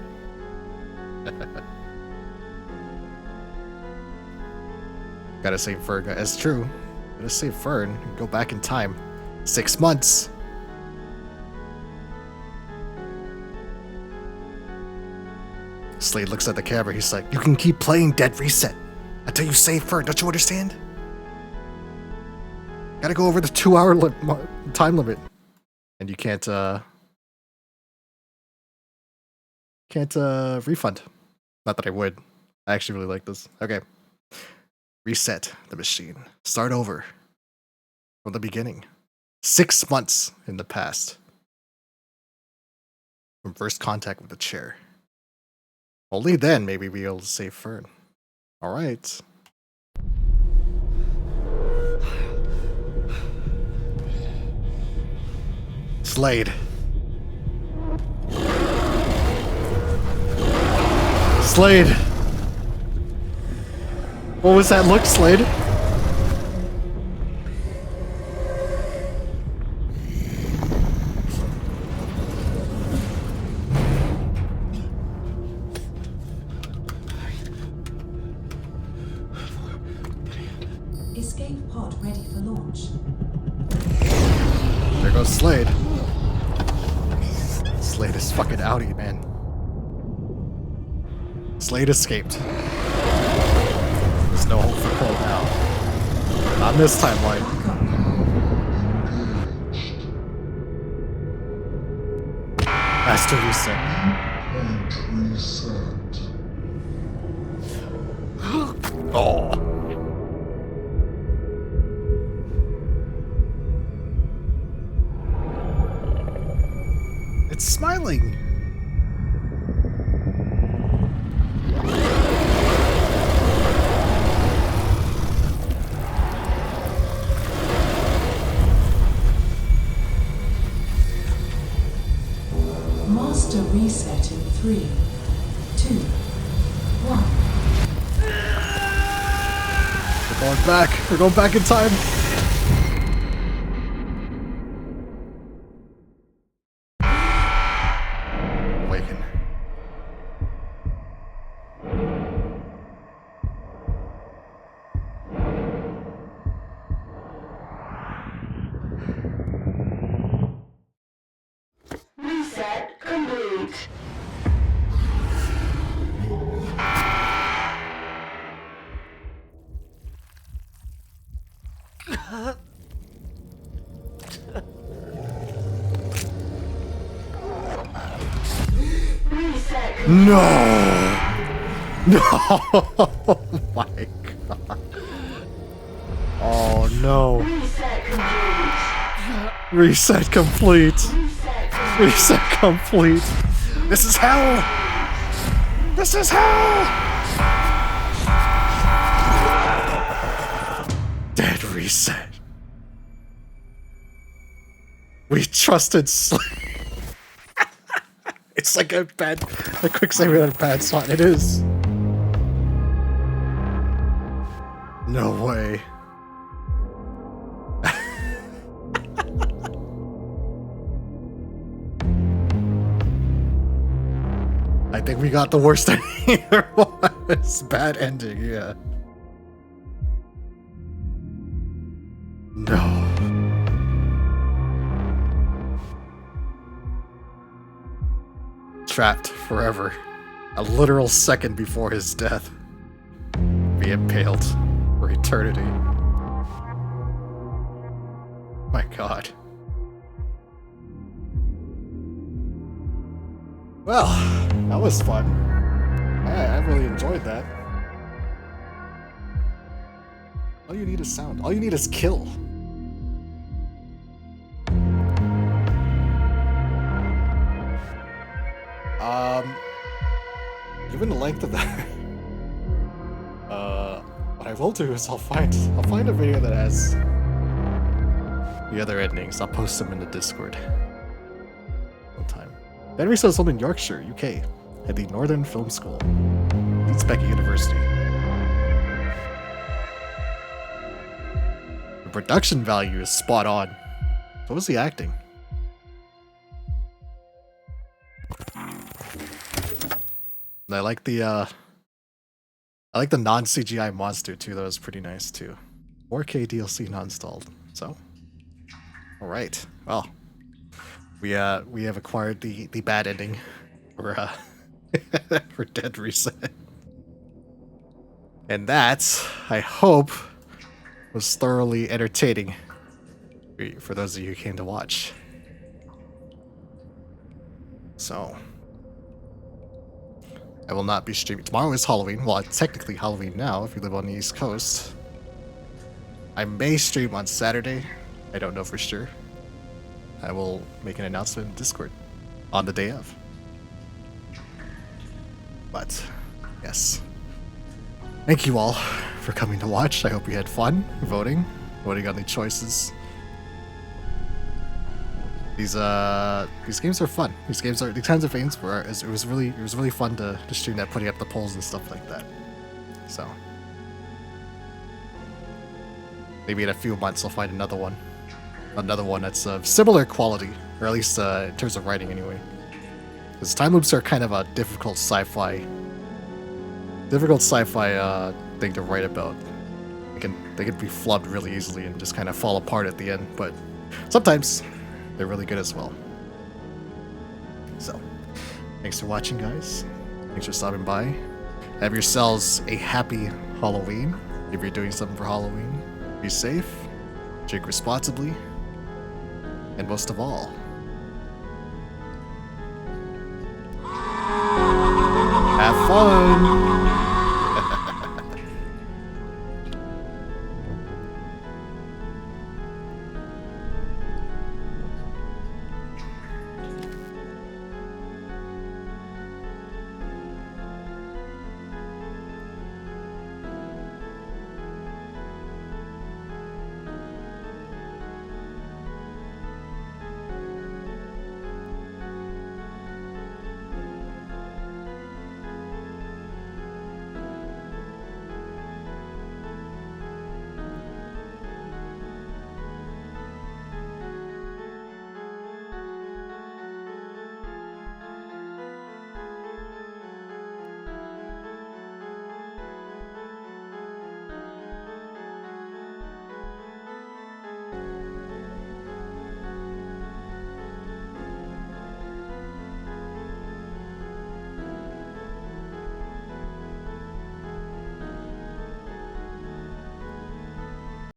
Gotta save Fern. It's true. Gotta save Fern. Go back in time. 6 months. Slade looks at the camera. He's like, "You can keep playing Dead Reset until you save Fern. Don't you understand? Gotta go over the 2-hour time limit, and you can't refund. Not that I would. I actually really like this. Okay. Reset the machine. Start over. From the beginning. 6 months in the past. From first contact with the chair. Only then maybe we'll be able to save Fern. Alright. Slade. Slade. What was that look, Slade? Escape pod ready for launch. There goes Slade. Slade is fucking outie, man. Slade escaped. There's no hope for Cole now. Not in this timeline. Master reset. Oh. It's smiling. Master reset in 3, 2, 1. We're going back. We're going back in time. Awaken. Reset complete. Reset. No! No! Oh my god. Oh no. Reset complete. Reset complete. Reset complete. This is hell! This is hell! Dead reset. We trusted It's like a quick save on a bad spot. It is. No way. I think we got the worst ending there was. Bad ending, yeah. No. Trapped forever. A literal second before his death. Be impaled for eternity. My god. Well, that was fun. I really enjoyed that. All you need is sound. All you need is kill. Given the length of that, what I will do is I'll find a video that has the other endings. I'll post them in the Discord sometime. That research is held in Yorkshire, UK, at the Northern Film School, Leeds Beckett University. The production value is spot on. What was the acting? I like the non-CGI monster too. That was pretty nice too. 4K DLC not installed. So, all right. Well, we have acquired the bad ending for for Dead Reset, and that I hope was thoroughly entertaining for those of you who came to watch. So. I will not be streaming. Tomorrow is Halloween. Well, it's technically Halloween now if you live on the East Coast. I may stream on Saturday. I don't know for sure. I will make an announcement in Discord on the day of. But, yes. Thank you all for coming to watch. I hope you had fun voting on the choices. These games are fun. These kinds of games were it was really fun to stream that, putting up the polls and stuff like that. So maybe in a few months I'll find another one that's of similar quality, or at least in terms of writing anyway. Because time loops are kind of a difficult sci-fi thing to write about. They can be flubbed really easily and just kind of fall apart at the end, but sometimes they're really good as well. So, thanks for watching, guys. Thanks for stopping by. Have yourselves a happy Halloween. If you're doing something for Halloween, be safe, drink responsibly, and most of all, have fun!